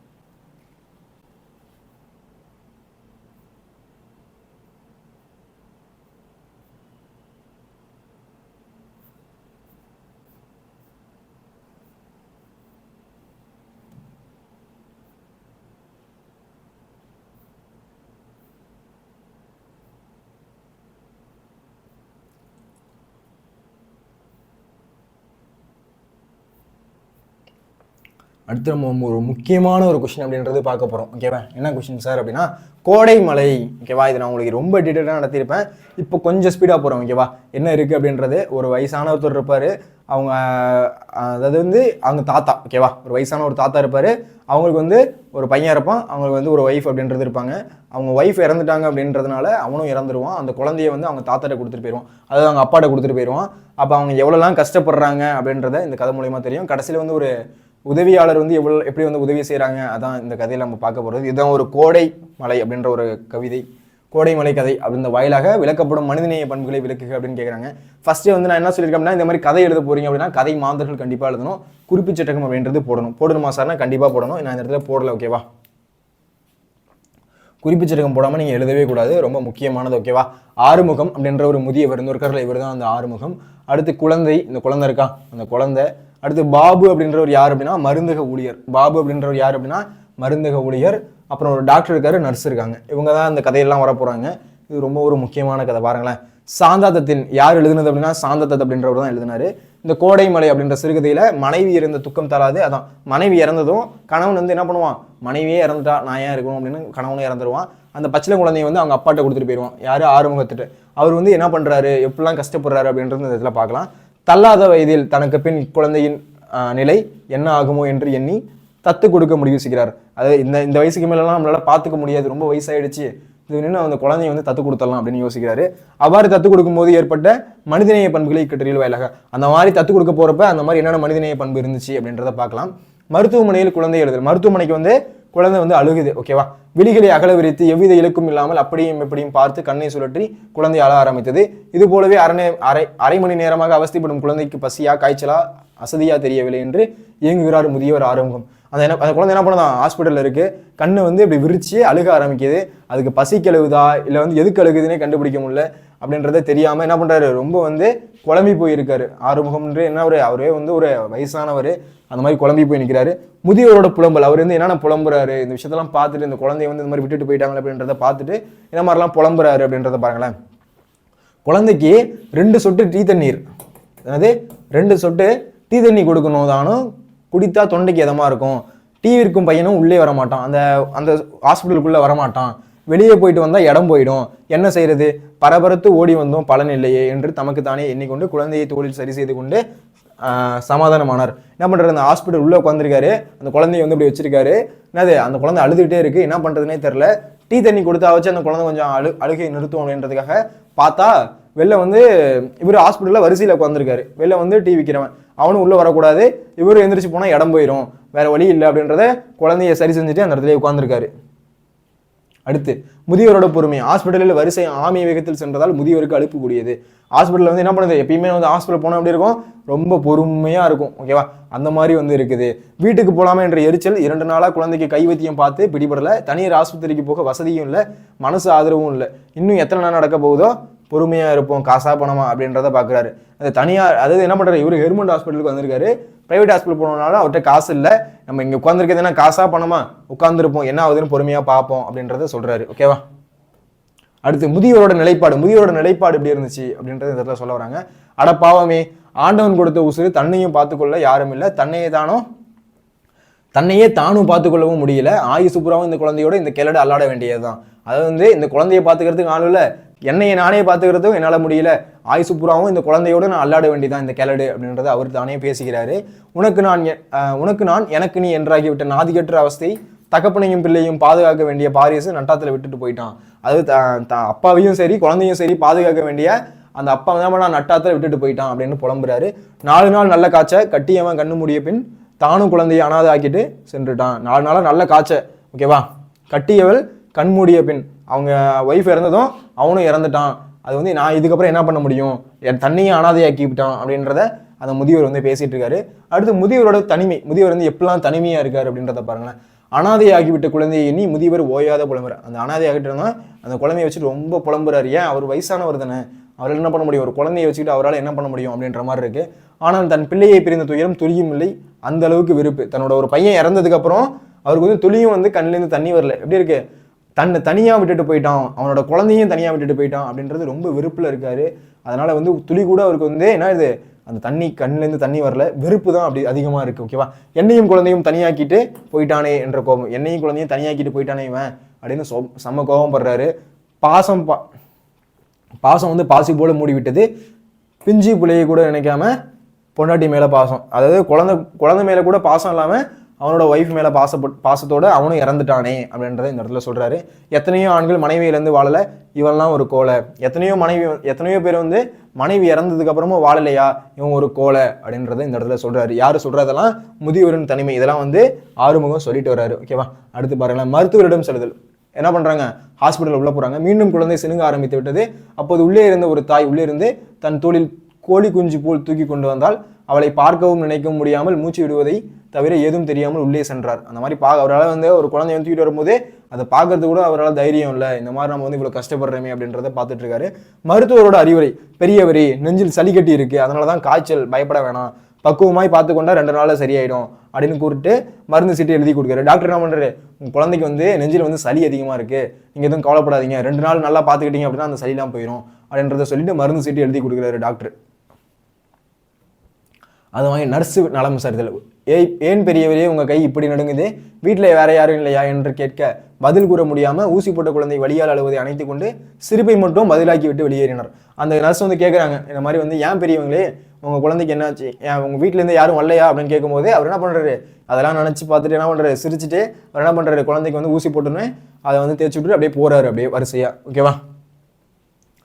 அடுத்து நம்ம ஒரு முக்கியமான ஒரு கொஸ்டின் அப்படின்றது பார்க்க போகிறோம், ஓகேவா? என்ன கொஸ்டின் சார் அப்படின்னா, கோடை மலை, ஓகேவா? இது நான் உங்களுக்கு ரொம்ப டீட்டெயிலாக நடத்தியிருப்பேன். இப்போ கொஞ்சம் ஸ்பீடாக போகிறோம், ஓகேவா? என்ன இருக்குது அப்படின்றது, ஒரு வயசான ஒருத்தர் இருப்பார், அவங்க அதாவது வந்து அவங்க தாத்தா, ஓகேவா? ஒரு வயசான ஒரு தாத்தா இருப்பார், அவங்களுக்கு வந்து ஒரு பையன் இருப்பான், அவங்களுக்கு வந்து ஒரு ஒய்ஃப் அப்படின்றது இருப்பாங்க. அவங்க ஒய்ஃப் இறந்துட்டாங்க அப்படின்றதுனால அவனும் இறந்துருவான். அந்த குழந்தைய வந்து அவங்க தாத்தாட்ட கொடுத்துட்டு போயிடுவான், அதாவது அவங்க அப்பாட்ட கொடுத்துட்டு போயிடுவான். அப்போ அவங்க எவ்வளோலாம் கஷ்டப்படுறாங்க அப்படின்றத இந்த கதை மூலியமாக தெரியும். கடைசியில் வந்து ஒரு உதவியாளர் வந்து எப்படி வந்து உதவி செய்கிறாங்க, அதான் இந்த கதையில் நம்ம பார்க்க போகிறது. இதுதான் ஒரு கோடை மலை அப்படின்ற ஒரு கவிதை, கோடை மலை கதை அப்படின்ற வாயிலாக விளக்கப்படும் மனிதநேய பண்புகளை விளக்குக அப்படின்னு கேட்குறாங்க. ஃபர்ஸ்ட்டு வந்து நான் என்ன சொல்லியிருக்கேன் அப்படின்னா, இந்த மாதிரி கதை எழுத போறீங்க அப்படின்னா கதை மாந்தர்கள் கண்டிப்பாக எழுதணும், குறிப்பிச்சட்டகம் அப்படின்றது போடணுமா சார்னா கண்டிப்பாக போடணும். நான் இந்த இடத்துல போடல, ஓகேவா? குறிப்பிச்சட்டகம் போடாமல் நீங்கள் எழுதவே கூடாது, ரொம்ப முக்கியமானது, ஓகேவா? ஆறுமுகம் அப்படின்ற ஒரு முதியவர், இந்த ஒரு கரில் இவர் தான் அந்த ஆறுமுகம். அடுத்து குழந்தை, இந்த குழந்தை இருக்கா, அந்த குழந்தை. அடுத்து பாபு அப்படின்றவர் யார் அப்படின்னா மருந்தக ஊழியர். பாபு அப்படின்றவர் யார் அப்படின்னா மருந்தக ஊழியர். அப்புறம் ஒரு டாக்டர் இருக்காரு, நர்ஸ் இருக்காங்க. இவங்க தான் இந்த கதையெல்லாம் வர போறாங்க. இது ரொம்ப ஒரு முக்கியமான கதை, பாருங்களேன். சாந்தாத்தத்தின் யார் எழுதுனது அப்படின்னா சாந்தாத்தத் அப்படின்றவர் தான் எழுதினாரு. இந்த கோடை மலை அப்படின்ற சிறுகதையில மனைவி இறந்த துக்கம் தராது, அதான் மனைவி இறந்ததும் கணவன் வந்து என்ன பண்ணுவான், மனைவியே இறந்துட்டா நான் ஏன் இருக்கணும் அப்படின்னு கணவனும் இறந்துருவான். அந்த பச்சிலை குழந்தைய வந்து அவங்க அப்பாட்ட கொடுத்துட்டு போயிடுவான், யாரு, ஆறுமுகத்திட்டு. அவர் வந்து என்ன பண்றாரு, எப்படிலாம் கஷ்டப்படுறாரு அப்படின்றது இந்த இதில் பார்க்கலாம். தள்ளாத வயதில் தனக்கு பின் குழந்தையின் நிலை என்ன ஆகுமோ என்று எண்ணி தத்து கொடுக்க முடிவு செய்கிறார். அதாவது இந்த வயசுக்கு மேலாம் நம்மளால பார்த்துக்க முடியாது, ரொம்ப வயசாயிடுச்சு, இது நின்று அந்த குழந்தையை வந்து தத்து கொடுத்துடலாம் அப்படின்னு யோசிக்கிறாரு. அவ்வாறு தத்து கொடுக்கும்போது ஏற்பட்ட மனிதநேய பண்புகளை இக்கட்டுரையில் வாயிலாக அந்த மாதிரி தத்து கொடுக்க போறப்ப அந்த மாதிரி என்னென்ன மனிதநேய பண்பு இருந்துச்சு அப்படின்றத பார்க்கலாம். மருத்துவமனையில் குழந்தை எழுதுறது, மருத்துவமனைக்கு வந்து குழந்தை வந்து அழுகுது, ஓகேவா. விழிகளை அகல விரித்து எவ்வித இலக்கும் இல்லாமல் அப்படியும் எப்படியும் பார்த்து கண்ணை சுழற்றி குழந்தை அழ ஆரம்பித்தது. இது போலவே அரை மணி நேரமாக அவஸ்தைப்படும் குழந்தைக்கு பசியா காய்ச்சலா அசதியா தெரியவில்லை என்று இயங்குகிறார் முதியவர் ஆறுமுகம். அந்த குழந்தை என்ன பண்ணுதான், ஹாஸ்பிட்டலில் இருக்கு, கண்ணு வந்து இப்படி விரிச்சு அழுக ஆரம்பிக்குது. அதுக்கு பசிக்கு அழுகுதா இல்லை வந்து எதுக்கு அழுகுதுன்னே கண்டுபிடிக்க முடியல அப்படின்றத தெரியாம என்ன பண்றாரு, ரொம்ப வந்து குழம்பி போயிருக்காரு. ஆறுமுகம்ன்ற என்ன அவரே வந்து ஒரு வயசானவர், அந்த மாதிரி குழம்பி போய் நிற்கிறாரு. முதியோரோட புலம்பல், அவர் வந்து என்னென்ன புலம்புறாரு இந்த விஷயத்தெல்லாம் பார்த்துட்டு, இந்த குழந்தைய வந்து இந்த மாதிரி விட்டுட்டு போயிட்டாங்க அப்படின்றத பார்த்துட்டு என்ன மாதிரிலாம் புலம்புறாரு அப்படின்றத பாருங்களேன். குழந்தைக்கு 2 சொட்டு டீ தண்ணீர், அதாவது 2 சொட்டு டீ தண்ணி கொடுக்கணும் தானும், குடித்தா தொண்டைக்கு எதமா இருக்கும். டீ விற்கும் பையனும் உள்ளே வரமாட்டான், அந்த ஹாஸ்பிட்டலுக்குள்ள வரமாட்டான், வெளியே போயிட்டு வந்தா இடம் போயிடும், என்ன செய்யறது, பரபரத்து ஓடி வந்தோம் பலன் இல்லையே என்று தமக்கு தானே எண்ணிக்கொண்டு குழந்தையை தோளில் சரி செய்து கொண்டு சமாதானமானார். என்ன பண்றாரு, அந்த ஹாஸ்பிட்டல் உள்ள உட்காந்துருக்காரு, அந்த குழந்தைய வந்து இப்படி வச்சிருக்காரு. என்னது, அந்த குழந்தை அழுதுகிட்டே இருக்கு, என்ன பண்றதுனே தெரியல. டீ தண்ணி கொடுத்தா வச்சு அந்த குழந்தை கொஞ்சம் அழுகை நிறுத்தும் அப்படின்றதுக்காக பார்த்தா வெளில வந்து இவர் ஹாஸ்பிட்டலில் வரிசையில் உட்காந்துருக்காரு. வெளில வந்து டீ விற்கிறவன், அவனும் உள்ளே வரக்கூடாது, இவரும் எந்திரிச்சு போனால் இடம் போயிடும், வேற வழி இல்லை அப்படின்றத குழந்தைய சரி செஞ்சுட்டு அந்த இடத்துல உட்காந்துருக்காரு. அடுத்து முதியோரோட பொறுமை. ஹாஸ்பிட்டலில் வரிசை ஆமை வேகத்தில் சென்றதால் முதியோருக்கு அலுப்பு கூடியது. ஹாஸ்பிட்டலில் வந்து என்ன பண்ணுது, எப்பயுமே வந்து ஹாஸ்பிட்டல் போனால் எப்படி இருக்கும், ரொம்ப பொறுமையாக இருக்கும், ஓகேவா. அந்த மாதிரி வந்து இருக்குது. வீட்டுக்கு போகலாமா என்ற எரிச்சல். 2 நாளாக குழந்தைக்கு கைவத்தியம் பார்த்து பிடிபடலை. தனியார் ஆஸ்பத்திரிக்கு போக வசதியும் இல்லை, மனசு ஆதரவும் இல்லை. இன்னும் எத்தனை நாள் நடக்க போகுதோ பொறுமையாக இருப்போம், காசா பணமா அப்படின்றத பார்க்குறாரு. அது தனியார், அதாவது என்ன பண்ணுறாரு, இவர் ஹெர்மண்ட் ஹாஸ்பிட்டலுக்கு வந்திருக்காரு. பிரைவேட் ஹாஸ்பிட்டல் போனதுனால அவர்கிட்ட காசு இல்லை, நம்ம இங்கே உட்காந்துருக்கிறது என்ன காசா பணமா, உட்காந்துருப்போம், என்ன ஆகுதுன்னு பொறுமையாக பார்ப்போம் அப்படின்றத சொல்கிறாரு, ஓகேவா. அடுத்து முதியோரோட நிலைப்பாடு. முதியோரோட நிலைப்பாடு எப்படி இருந்துச்சு அப்படின்றத இந்த இடத்துல சொல்ல வராங்க. அடப்பாவமே, ஆண்டவன் கொடுத்த உசுறு தன்னையும் பார்த்துக்கொள்ள யாரும் இல்லை, தன்னையே தானும் பார்த்துக்கொள்ளவும் முடியல. ஆயுசு புறாவும் இந்த குழந்தையோட இந்த கிளடு அல்லாட வேண்டியதுதான். அதாவது வந்து இந்த குழந்தைய பார்த்துக்கிறதுக்கு ஆள் இல்லை, என்னையை நானே பார்த்துக்கிறதும் என்னால் முடியல, ஆயுசு புறாவும் இந்த குழந்தையோடு நான் அல்லாட வேண்டியதான் இந்த கிளடு அப்படின்றத அவர் தானே பேசுகிறாரு. உனக்கு நான் எனக்கு நீ என்றாகிவிட்ட நாதிகற்ற அவஸ்தை, தகப்பனையும் பிள்ளையும் பாதுகாக்க வேண்டிய பாரிசு நட்டாத்துல விட்டுட்டு போயிட்டான். அது அப்பாவையும் சரி குழந்தையும் சரி பாதுகாக்க வேண்டிய அந்த அப்பா தான் நான் நட்டாத்துல விட்டுட்டு போயிட்டான் அப்படின்னு புலம்புறாரு. 4 நாள் நல்ல காய்ச்ச கட்டியவன் கண்ணு மூடிய பின் தானும் குழந்தையை அனாதை ஆக்கிட்டு சென்றுட்டான். 4 நாளாக நல்ல காய்ச்ச, ஓகேவா. கட்டியவள் கண் மூடிய பின், அவங்க ஒய்ஃப் இறந்ததும் அவனும் இறந்துட்டான். அது வந்து நான் இதுக்கப்புறம் என்ன பண்ண முடியும், என் தண்ணியை அனாதையாக்கிவிட்டான் அப்படின்றத அந்த முதியோர் வந்து பேசிட்டு இருக்காரு. அடுத்து முதியோரோட தனிமை. முதியோர் வந்து எப்பெல்லாம் தனிமையா இருக்காரு அப்படின்றத பாருங்களேன். அனாதையாகிவிட்ட குழந்தையை எண்ணி முதியவர் ஓயாத புலம்புறார். அந்த அனாதையாகிட்டோம்னா அந்த குழந்தைய வச்சுட்டு ரொம்ப புலம்புறாரு. ஏன், அவர் வயசானவர் தானே, அவரால் என்ன பண்ண முடியும், ஒரு குழந்தையை வச்சுக்கிட்டு அவரால் என்ன பண்ண முடியும் அப்படின்ற மாதிரி இருக்கு. ஆனால் தன் பிள்ளையை பிரிந்த துயரம் துளியும் இல்லை, அந்த அளவுக்கு வெறுப்பு. தன்னோட ஒரு பையன் இறந்ததுக்கு அப்புறம் அவருக்கு வந்து துளியும் வந்து கண்ணிலேருந்து தண்ணி வரல. எப்படி இருக்கு, தன்னை தனியாக விட்டுட்டு போயிட்டான், அவனோட குழந்தையும் தனியாக விட்டுட்டு போயிட்டான் அப்படின்றது ரொம்ப வெறுப்பில் இருக்காரு. அதனால வந்து துளி கூட அவருக்கு வந்து என்ன இது, அந்த தண்ணி கண்ணிலேருந்து தண்ணி வரல, வெறுப்பு தான் அப்படி அதிகமாக இருக்குது, ஓகேவா. என்னையும் குழந்தையும் தனியாக்கிட்டு போயிட்டானே என்ற கோபம், என்னையும் குழந்தையும் தனியாக்கிட்டு போயிட்டானே இவன் அப்படின்னு செம்ம கோபம் படுறாரு. பாசம் வந்து பாசி போல மூடி விட்டது. பிஞ்சி பிள்ளையை கூட நினைக்காம பொண்டாட்டி மேலே பாசம், அதாவது குழந்தை மேலே கூட பாசம் இல்லாமல் அவனோட ஒய்ஃப் மேலே பாசத்தோடு அவனும் இறந்துட்டானே அப்படின்றத இந்த இடத்துல சொல்கிறாரு. எத்தனையோ ஆண்கள் மனைவியிலேருந்து வாழலை, இவெல்லாம் ஒரு கோலை. எத்தனையோ பேர் வந்து மனைவி இறந்ததுக்கு அப்புறமும் வாழலையா, இவன் ஒரு கோலை அப்படின்றத இந்த இடத்துல சொல்கிறாரு. யார் சொல்கிறதெல்லாம் முதியோரின் தனிமை, இதெல்லாம் வந்து ஆறுமுகம் சொல்லிட்டு வர்றாரு, ஓகேவா. அடுத்து பாருங்களேன், மருத்துவரிடம் செல்லுதல். என்ன பண்ணுறாங்க, ஹாஸ்பிட்டல் உள்ள போகிறாங்க. மீண்டும் குழந்தை சினுங்க ஆரம்பித்து விட்டது. அப்போது உள்ளே இருந்த ஒரு தாய் உள்ளே இருந்து தன் தோளில் கோழி குஞ்சு போல் தூக்கி கொண்டு வந்தால் அவளை பார்க்கவும் நினைக்கவும் முடியாமல் மூச்சு விடுவதை தவிர ஏதும் தெரியாமல் உள்ளே சென்றார். அந்த மாதிரி அவரால் வந்து ஒரு குழந்தைய வந்து தூக்கிட்டு வரும்போது அதை பார்க்கறது கூட அவரால் தைரியம் இல்லை, இந்த மாதிரி நம்ம வந்து இவ்வளோ கஷ்டப்படுறோமே அப்படின்றத பார்த்துட்டு இருக்காரு. மருத்துவரோட அறிவுரை, பெரியவரே நெஞ்சில் சளி கட்டி இருக்கு, அதனால தான் காய்ச்சல், பயப்பட வேணாம், பக்குவமாய் பார்த்து கொண்டா 2 நாள்ல சரியாயிடும் அப்படின்னு கூப்பிட்டு மருந்து சீட்டு எழுதி கொடுக்குறாரு. டாக்டர் என்ன பண்ணுறாரு, உங்கள் குழந்தைக்கு வந்து நெஞ்சில் வந்து சளி அதிகமாக இருக்குது, நீங்கள் எதுவும் கவலைப்படாதீங்க, 2 நாள் நல்லா பார்த்துக்கிட்டீங்க அப்படின்னா அந்த சளிலாம் போயிடும் அப்படின்றத சொல்லிட்டு மருந்து சீட்டு எழுதி கொடுக்குறாரு டாக்டர். அது வாங்கி நர்ஸு நலம் விசாரித்தல். ஏன் பெரியவரே உங்கள் கை இப்படி நடுங்குது, வீட்டில் வேற யாரும் இல்லையா என்று கேட்க பதில் கூற முடியாமல் ஊசி போட்ட குழந்தை வழியால் அழுவதை அணைத்து கொண்டு சிரிப்பை மட்டும் பதிலாக்கி விட்டு வெளியேறினார். அந்த நர்ஸ் வந்து கேட்குறாங்க, இந்த மாதிரி வந்து ஏன் பெரியவங்களே உங்கள் குழந்தைக்கு என்னாச்சு, ஏன் உங்கள் வீட்டிலேருந்து யாரும் வரலையா அப்படின்னு கேட்கும்போது அவர் என்ன பண்ணுறாரு, அதெல்லாம் நினச்சி பார்த்துட்டு என்ன பண்ணுறாரு, சிரிச்சுட்டு அவர் என்ன பண்ணுறாரு, குழந்தைக்கு வந்து ஊசி போட்டுன்னு அதை வந்து தேய்ச்சி விட்டுட்டு அப்படியே போகிறாரு அப்படியே வரிசையாக. ஓகேவா.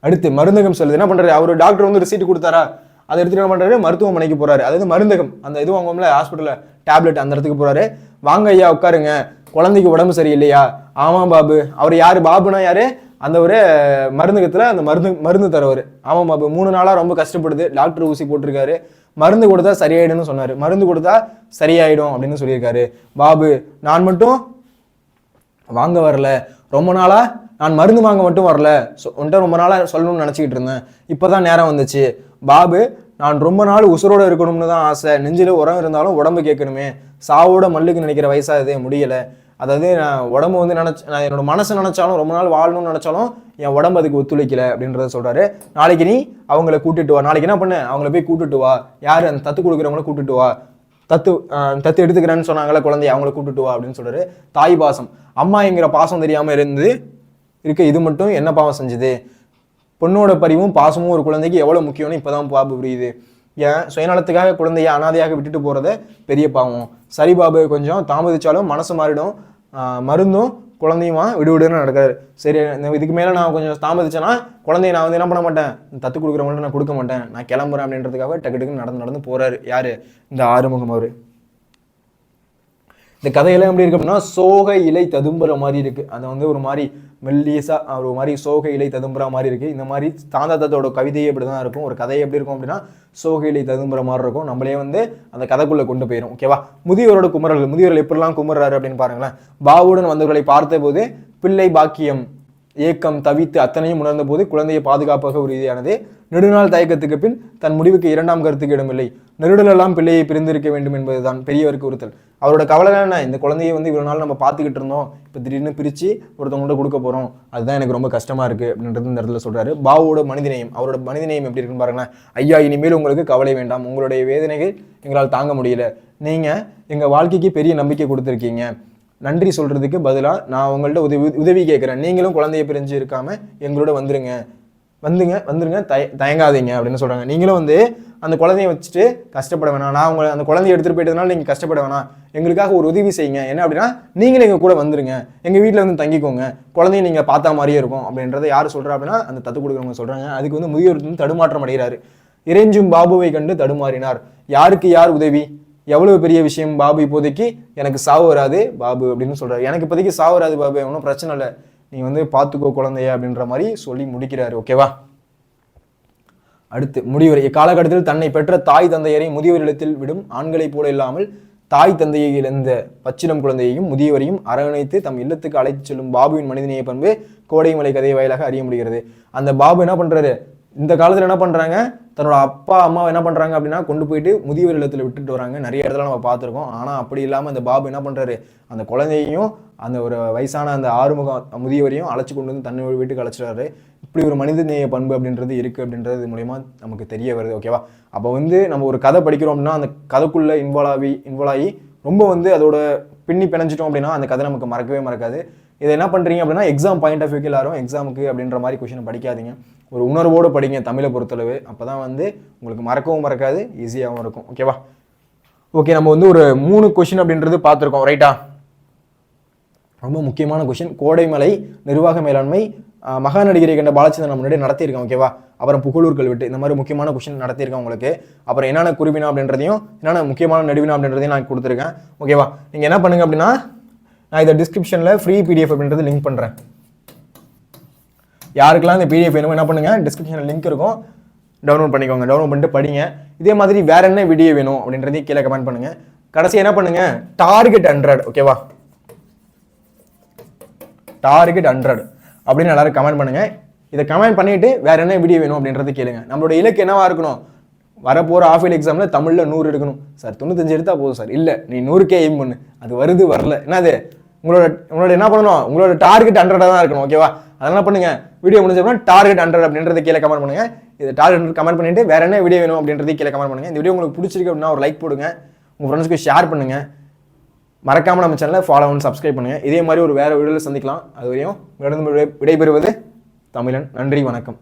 அடுத்து மருந்தகம் செல்லுது. என்ன பண்ணுறாரு, அவர் டாக்டர் வந்து ரிசீட் கொடுத்தாரா, அதை எடுத்துட்டு என்ன பண்ணுறாரு, மருத்துவமனைக்கு போகிறாரு. அதாவது மருந்தகம், அந்த இது வாங்குவோம்ல ஹாஸ்பிட்டலில் டேப்லெட், அந்த இடத்துக்கு போகிறாரு. வாங்க ஐயா உட்காருங்க, குழந்தைக்கு உடம்பு சரியில்லையா? ஆமாம் பாபு. அவர் யார், பாபுனா யாரு, அந்த ஒரு மருந்தகத்தில் அந்த மருந்து தரவர். ஆமாம் பாபு, 3 நாளாக ரொம்ப கஷ்டப்படுது, டாக்டர் ஊசி போட்டிருக்காரு, மருந்து கொடுத்தா சரியாயிடும்னு சொன்னார், மருந்து கொடுத்தா சரியாயிடும் அப்படின்னு சொல்லியிருக்காரு. பாபு, நான் மட்டும் வாங்க வரல, ரொம்ப நாளா நான் மருந்து வாங்க மட்டும் வரல, உன்ட்ட ரொம்ப நாளா சொல்லணும்னு நினச்சிக்கிட்டு இருந்தேன், இப்போதான் நேரம் வந்துச்சு. பாபு, நான் ரொம்ப நாள் உசுரோட இருக்கணும்னு தான் ஆசை, நெஞ்சில் உரம் இருந்தாலும் உடம்பு கேட்கணுமே, சாவோட மல்லுக்கு நினைக்கிற வயசா இது, முடியலை. அதாவது நான் உடம்பு வந்து நான் என்னோட மனசு நினைச்சாலும் ரொம்ப நாள் வாழணும்னு நினைச்சாலும் என் உடம்பு அதுக்கு ஒத்துழைக்கல அப்படின்றத சொல்றாரு. நாளைக்கு நீ அவங்கள கூட்டிட்டு வா, நாளைக்கு என்ன பண்ணு, அவங்கள போய் கூட்டிட்டு வா, யாரு அந்த தத்து கொடுக்குறவங்கள கூட்டிட்டு வா, தத்து எடுத்துக்கிறேன்னு சொன்னாங்களே குழந்தைய, அவங்கள கூட்டிட்டு வா அப்படின்னு சொல்றாரு. தாய் பாசம், அம்மாங்கிற பாசம் தெரியாம இருக்க இது மட்டும் என்ன பாவம் செஞ்சுது, பொண்ணோட பரிவும் பாசமும் ஒரு குழந்தைக்கு எவ்வளவு முக்கியம்னு இப்பதான் பாபு புரியுது. ஏன் சுயநலத்துக்காக குழந்தைய அனாதையாக விட்டுட்டு போறத பெரிய பாவம். சரி பாபு, கொஞ்சம் தாமதிச்சாலும் மனசு மாறிடும், மருந்தும் குழந்தையுமா விடுவிடுன்னு நடக்காரு. சரி, இதுக்கு மேல நான் கொஞ்சம் தாமதிச்சேன்னா குழந்தைய நான் வந்து என்ன பண்ண மாட்டேன், தத்து கொடுக்குறவங்கள்ட்ட நான் கொடுக்க மாட்டேன், நான் கிளம்புறேன் அப்படின்றதுக்காக டக்கு டக்குன்னு நடந்து போறாரு. யாரு, இந்த ஆறுமுகம் அவரு. இந்த கதையெல்லாம் எப்படி இருக்கு அப்படின்னா, சோக இலை ததும்புற மாதிரி இருக்கு. அது வந்து ஒரு மாதிரி மெல்லியசா ஒரு மாதிரி சோக இலை ததும்புற மாதிரி இருக்கு. இந்த மாதிரி தாந்தாத்தோட கவிதையே இப்படிதான் இருக்கும். ஒரு கதையை எப்படி இருக்கும் அப்படின்னா, சோக இலை ததும்புற மாதிரி இருக்கும். நம்மளே வந்து அந்த கதைக்குள்ள கொண்டு போயிடும். ஓகேவா. முதியோரோட குமரர்கள், முதியோர்கள் எப்படிலாம் குமர்றாரு அப்படின்னு பாருங்களேன். பாபுடன் வந்தவர்களை பார்த்த போது பிள்ளை பாக்கியம் ஏக்கம் தவித்து அத்தனையும் உணர்ந்த போது குழந்தையை பாதுகாப்பாக உறுதியானது. நெடுநாள் தயக்கத்துக்கு பின் தன் முடிவுக்கு 2ஆம் கருத்துக்கு இடமில்லை. நெருடலெல்லாம் பிள்ளையை பிரிந்திருக்க வேண்டும் என்பதுதான் பெரியவருக்கு உறுத்தல். அவரோட கவலை என்ன, இந்த குழந்தையை வந்து இவ்வளவு நாள் நம்ம பார்த்துக்கிட்டு இருந்தோம், இப்போ திடீர்னு பிரிச்சு ஒருத்தவங்கள்ட்ட கொடுக்க போறோம், அதுதான் எனக்கு ரொம்ப கஷ்டமா இருக்கு அப்படின்றது இந்த இடத்துல சொல்றாரு. பாபுவோட மனிதநேயம், அவரோட மனிதநேயம் எப்படி இருக்குன்னு பாருங்களேன். ஐயா, இனிமேல் உங்களுக்கு கவலை வேண்டாம், உங்களுடைய வேதனைகள் எங்களால் தாங்க முடியல, நீங்க எங்க வாழ்க்கைக்கு பெரிய நம்பிக்கை கொடுத்துருக்கீங்க, நன்றி சொல்றதுக்கு பதிலாக நான் உங்கள்ட்ட உதவி கேட்குறேன், நீங்களும் குழந்தைய பிரிஞ்சு இருக்காம எங்களோட வந்துருங்க தயங்காதீங்க அப்படின்னு சொல்றாங்க. நீங்களும் வந்து அந்த குழந்தைய வச்சுட்டு கஷ்டப்பட வேணாம், நான் உங்களை அந்த குழந்தைய எடுத்துட்டு போயிட்டதுனால நீங்க கஷ்டப்பட வேணாம், எங்களுக்காக ஒரு உதவி செய்யுங்க. என்ன அப்படின்னா, நீங்களும் எங்க கூட வந்துருங்க, எங்க வீட்டில் வந்து தங்கிக்கோங்க, குழந்தைய நீங்க பார்த்தா மாதிரியே இருக்கும் அப்படின்றத யார் சொல்றா அப்படின்னா, அந்த தத்து கொடுக்குறவங்க சொல்றாங்க. அதுக்கு வந்து முதியோர் வந்து தடுமாற்றம் அடைகிறாரு. இறைஞ்சும் பாபுவை கண்டு தடுமாறினார். யாருக்கு யார் உதவி, எவ்வளவு பெரிய விஷயம். பாபு, இப்போதைக்கு எனக்கு சாவு வராது பாபு அப்படின்னு சொல்றாரு. எனக்கு இப்போதைக்கு சாவு வராது பாபு, ஒன்றும் பிரச்சனை இல்லை, நீ வந்து பார்த்துக்கோ குழந்தைய அப்படின்ற மாதிரி சொல்லி முடிக்கிறாரு. ஓகேவா. அடுத்து முதியோர். இக்காலகட்டத்தில் தன்னை பெற்ற தாய் தந்தையரை முதியோர் இல்லத்தில் விடும் ஆண்களை போல இல்லாமல் தாய் தந்தையை இழந்த பச்சிலம் குழந்தையையும் முதியவரையும் அரவணைத்து தம் இல்லத்துக்கு அழைத்து செல்லும் பாபுவின் மனிதநேய பண்பு கோடைமலை கதை வாயிலாக அறிய முடிகிறது. அந்த பாபு என்ன பண்றாரு, இந்த காலத்துல என்ன பண்றாங்க, தன்னோட அப்பா அம்மாவை என்ன பண்றாங்க அப்படின்னா கொண்டு போயிட்டு முதியோர் இல்லத்துல விட்டுட்டு வராங்க. நிறைய இடத்துல நம்ம பார்த்துருக்கோம். ஆனா அப்படி இல்லாம அந்த பாபு என்ன பண்றாரு, அந்த குழந்தையையும் அந்த ஒரு வயசான அந்த ஆறுமுகம் முதியவரையும் அழைச்சி கொண்டு வந்து தன்னோட வீட்டுக்கு அழைச்சிடாரு. இப்படி ஒரு மனிதநேய பண்பு அப்படின்றது இருக்கு அப்படின்றது மூலயமா நமக்கு தெரிய வருது. ஓகேவா. அப்போ வந்து நம்ம ஒரு கதை படிக்கிறோம் அப்படின்னா அந்த கதைக்குள்ள இன்வால்வ் ஆகி ரொம்ப வந்து அதோட பின்னி பிணைஞ்சிட்டோம் அப்படின்னா அந்த கதை நமக்கு மறக்கவே மறக்காது. இதை என்ன பண்றீங்க அப்படின்னா, எக்ஸாம் பாயிண்ட் ஆஃப் வியூக்கு எல்லாரும் எக்ஸாமுக்கு அப்படின்ற மாதிரி கொஸ்டின் படிக்காதீங்க, ஒரு உணர்வோடு படிங்க தமிழை பொறுத்தளவு. அப்போதான் வந்து உங்களுக்கு மறக்கவும் மறக்காது, ஈஸியாகவும் இருக்கும். ஓகேவா. ஓகே, நம்ம வந்து ஒரு 3 கொஸ்டின் அப்படின்றது பார்த்துருக்கோம். ரைட்டா. ரொம்ப முக்கியமான கொஸ்டின். கோடைமலை நிர்வாக மேலாண்மை மகாநடிகரை கண்ட பாலச்சந்திரன் முன்னாடி நடத்தியிருக்கேன். ஓகேவா. அப்புறம் புகழூர் கல்வெட்டு, இந்த மாதிரி முக்கியமான கொஸ்டின் நடத்தியிருக்கேன் உங்களுக்கு. அப்புறம் என்னென்ன குருவினா அப்படின்றதையும் என்னென்ன முக்கியமான நடுவினா அப்படின்றதையும் நான் கொடுத்துருக்கேன். ஓகேவா. நீங்கள் என்ன பண்ணுங்க அப்படின்னா, நான் இதை டிஸ்கிரிப்ஷனில் ஃப்ரீ பிடிஎஃப் அப்படின்றது லிங்க் பண்ணுறேன். யாருக்கெல்லாம் இந்த பிடிஎஃப் வேணுமோ என்ன பண்ணுங்க, டிஸ்கிரிப்ஷனில் லிங்க் இருக்கும், டவுன்லோட் பண்ணிக்கோங்க. டவுன்லோட் பண்ணிட்டு படிங்க. இதே மாதிரி வேற என்ன வீடியோ வேணும் அப்படின்றதையும் கீழே கமெண்ட் பண்ணுங்க. கடைசி என்ன பண்ணுங்க, டார்கெட் 100. ஓகேவா. டார்கெட் 100 அப்படின்னு எல்லாரும் கமெண்ட் பண்ணுங்க. இதை கமெண்ட் பண்ணிட்டு வேற என்ன வீடியோ வேணும் அப்படின்றது கேளுங்க. நம்மளோட இலக்கு என்னவா இருக்கணும், வரப்போற ஆஃபீல் எக்ஸாம்ல தமிழ்ல 100 எடுக்கணும் சார். 95 எடுத்தா போதும் சார். இல்ல, நீ 100K எய்ம் பண்ணு. அது வருது வரல என்னது, உங்களோட என்ன பண்ணணும், உங்களோட டார்கெட் 100 தான் இருக்கணும். ஓகேவா. அதனால பண்ணுங்க, வீடியோ முடிஞ்சப்போ டார்கெட் 100 அப்படின்றத கீழே கமெண்ட் பண்ணுங்க. இது டார்கெட் கமெண்ட் பண்ணிட்டு வேற என்ன வீடியோ வேணும் அப்படின்றத கீழே கமெண்ட் பண்ணுங்க. இந்த வீடியோ உங்களுக்கு பிடிச்சிருக்கு அப்படின்னா ஒரு லைக் போடுங்க, உங்க ஃப்ரெண்ட்ஸ்க்கு ஷேர் பண்ணுங்க. மறக்காம நம்ம சேனலை ஃபாலோ பண்ணி சப்ஸ்கிரைப் பண்ணுங்க. இதே மாதிரி ஒரு வேற வீடியோவில் சந்திக்கலாம். அது வரையும் விடைபெறுவது தமிழன். நன்றி, வணக்கம்.